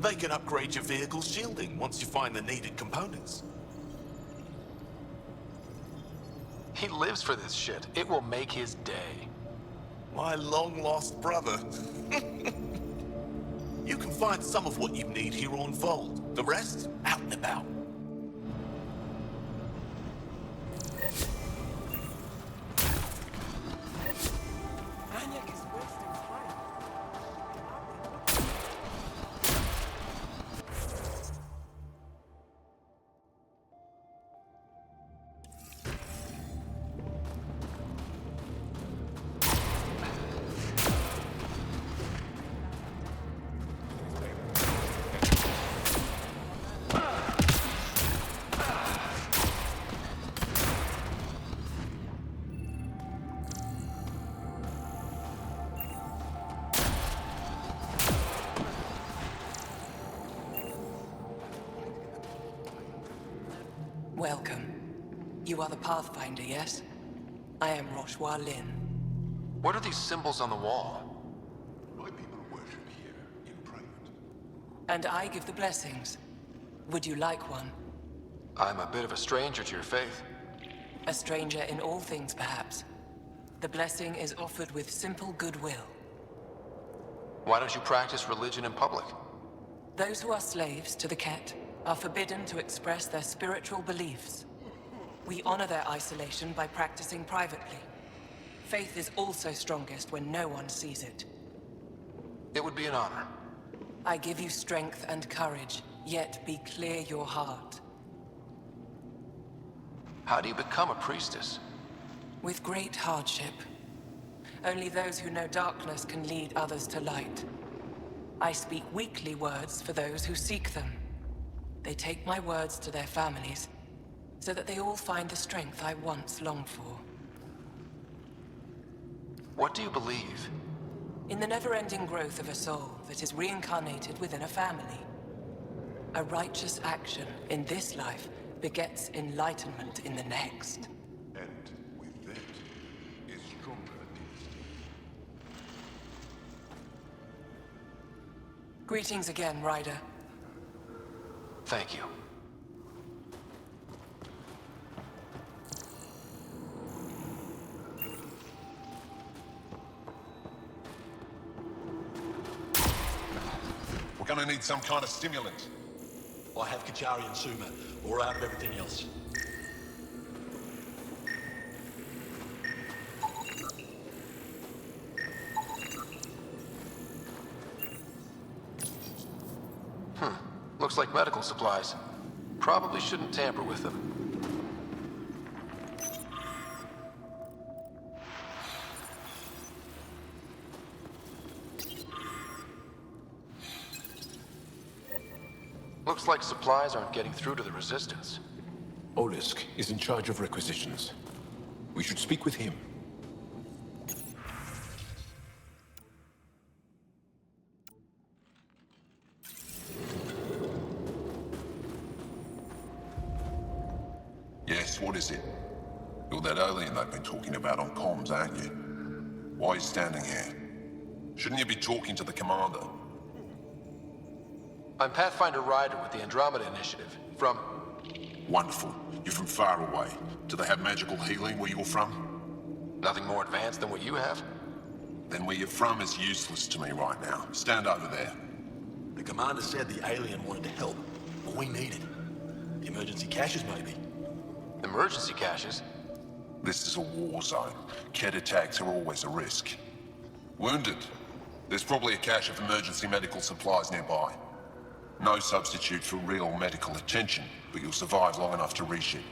Speaker 14: They can upgrade your vehicle's shielding once you find the needed components.
Speaker 18: He lives for this shit. It will make his day.
Speaker 14: My long-lost brother. You can find some of what you need here on Vold. The rest, out and about.
Speaker 5: Welcome. You are the Pathfinder, yes? I am Roshua Lin.
Speaker 18: What are these symbols on the wall?
Speaker 11: My people worship here in private.
Speaker 5: And I give the blessings. Would you like one?
Speaker 18: I'm a bit of a stranger to your faith.
Speaker 5: A stranger in all things, perhaps. The blessing is offered with simple goodwill.
Speaker 18: Why don't you practice religion in public?
Speaker 5: Those who are slaves to the Ket are forbidden to express their spiritual beliefs. We honor their isolation by practicing privately. Faith is also strongest when no one sees it.
Speaker 18: It would be an honor.
Speaker 5: I give you strength and courage, yet be clear your heart.
Speaker 18: How do you become a priestess?
Speaker 5: With great hardship. Only those who know darkness can lead others to light. I speak weakly words for those who seek them. They take my words to their families, so that they all find the strength I once longed for.
Speaker 18: What do you believe?
Speaker 5: In the never-ending growth of a soul that is reincarnated within a family. A righteous action in this life begets enlightenment in the next.
Speaker 11: And with that, a stronger dynasty.
Speaker 5: Greetings again, Ryder.
Speaker 18: Thank you.
Speaker 14: We're gonna need some kind of stimulant.
Speaker 17: I have Kachari and Suma, or out of everything else.
Speaker 18: Looks like medical supplies. Probably shouldn't tamper with them. Looks like supplies aren't getting through to the Resistance.
Speaker 23: Orisk is in charge of requisitions. We should speak with him.
Speaker 11: Yes, what is it? You're that alien they've been talking about on comms, aren't you? Why are you standing here? Shouldn't you be talking to the commander?
Speaker 18: I'm Pathfinder Ryder with the Andromeda Initiative. From...
Speaker 11: Wonderful. You're from far away. Do they have magical healing where you're from?
Speaker 18: Nothing more advanced than what you have?
Speaker 11: Then where you're from is useless to me right now. Stand over there.
Speaker 17: The commander said the alien wanted to help. What we needed. The emergency caches, maybe.
Speaker 18: Emergency caches?
Speaker 11: This is a war zone. Kett attacks are always a risk. Wounded? There's probably a cache of emergency medical supplies nearby. No substitute for real medical attention, but you'll survive long enough to reship.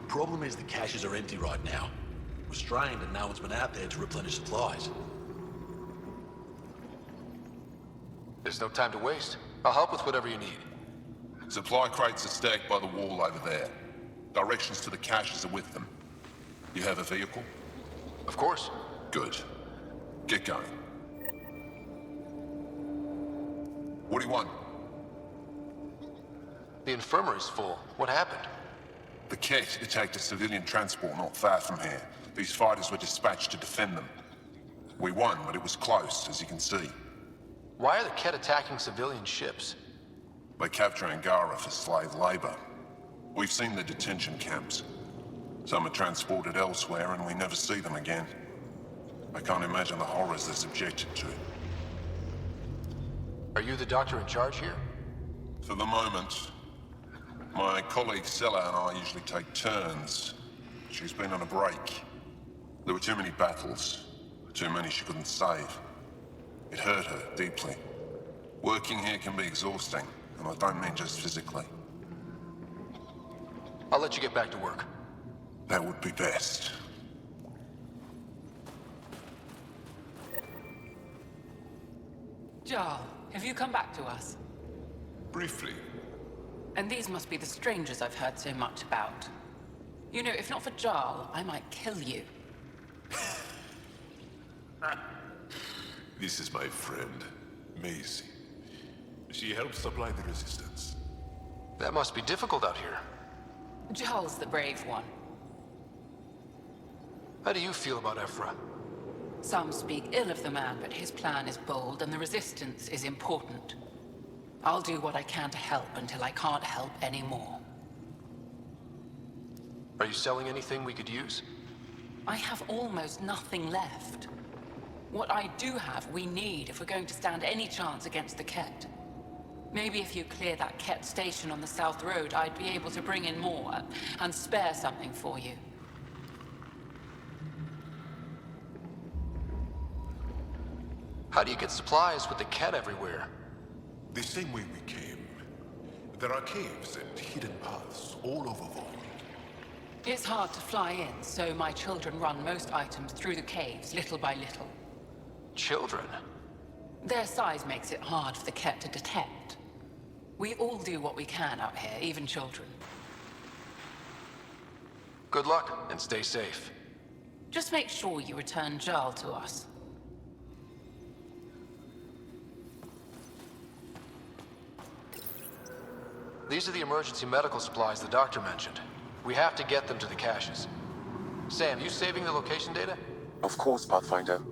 Speaker 17: Problem is the caches are empty right now. We're strained and no one's been out there to replenish supplies.
Speaker 18: There's no time to waste. I'll help with whatever you need.
Speaker 11: Supply crates are stacked by the wall over there. Directions to the caches are with them. You have a vehicle?
Speaker 18: Of course.
Speaker 11: Good. Get going. What do you want?
Speaker 18: The infirmary's full. What happened?
Speaker 11: The Kett attacked a civilian transport not far from here. These fighters were dispatched to defend them. We won, but it was close, as you can see.
Speaker 18: Why are the Kett attacking civilian ships?
Speaker 11: They capture Angara for slave labor. We've seen the detention camps. Some are transported elsewhere, and we never see them again. I can't imagine the horrors they're subjected to.
Speaker 18: Are you the doctor in charge here?
Speaker 11: For the moment. My colleague Sella and I usually take turns. She's been on a break. There were too many battles. Too many she couldn't save. It hurt her deeply. Working here can be exhausting, and I don't mean just physically.
Speaker 18: I'll let you get back to work.
Speaker 11: That would be best.
Speaker 1: Jarl, have you come back to us?
Speaker 23: Briefly.
Speaker 1: And these must be the strangers I've heard so much about. You know, if not for Jarl, I might kill you.
Speaker 23: This is my friend, Maisie. She helps supply the resistance.
Speaker 18: That must be difficult out here.
Speaker 1: Jarl's the brave one.
Speaker 18: How do you feel about Ephra?
Speaker 1: Some speak ill of the man, but his plan is bold and the resistance is important. I'll do what I can to help until I can't help anymore.
Speaker 18: Are you selling anything we could use?
Speaker 1: I have almost nothing left. What I do have, we need if we're going to stand any chance against the Kett. Maybe if you clear that Kett station on the South Road, I'd be able to bring in more and spare something for you.
Speaker 18: How do you get supplies with the Kett everywhere?
Speaker 23: The same way we came. There are caves and hidden paths all over Vault.
Speaker 1: It's hard to fly in, so my children run most items through the caves, little by little.
Speaker 18: Children?
Speaker 1: Their size makes it hard for the Kett to detect. We all do what we can out here, even children.
Speaker 18: Good luck, and stay safe.
Speaker 1: Just make sure you return Jarl to us.
Speaker 18: These are the emergency medical supplies the doctor mentioned. We have to get them to the caches. Sam, you saving the location data?
Speaker 8: Of course, Pathfinder.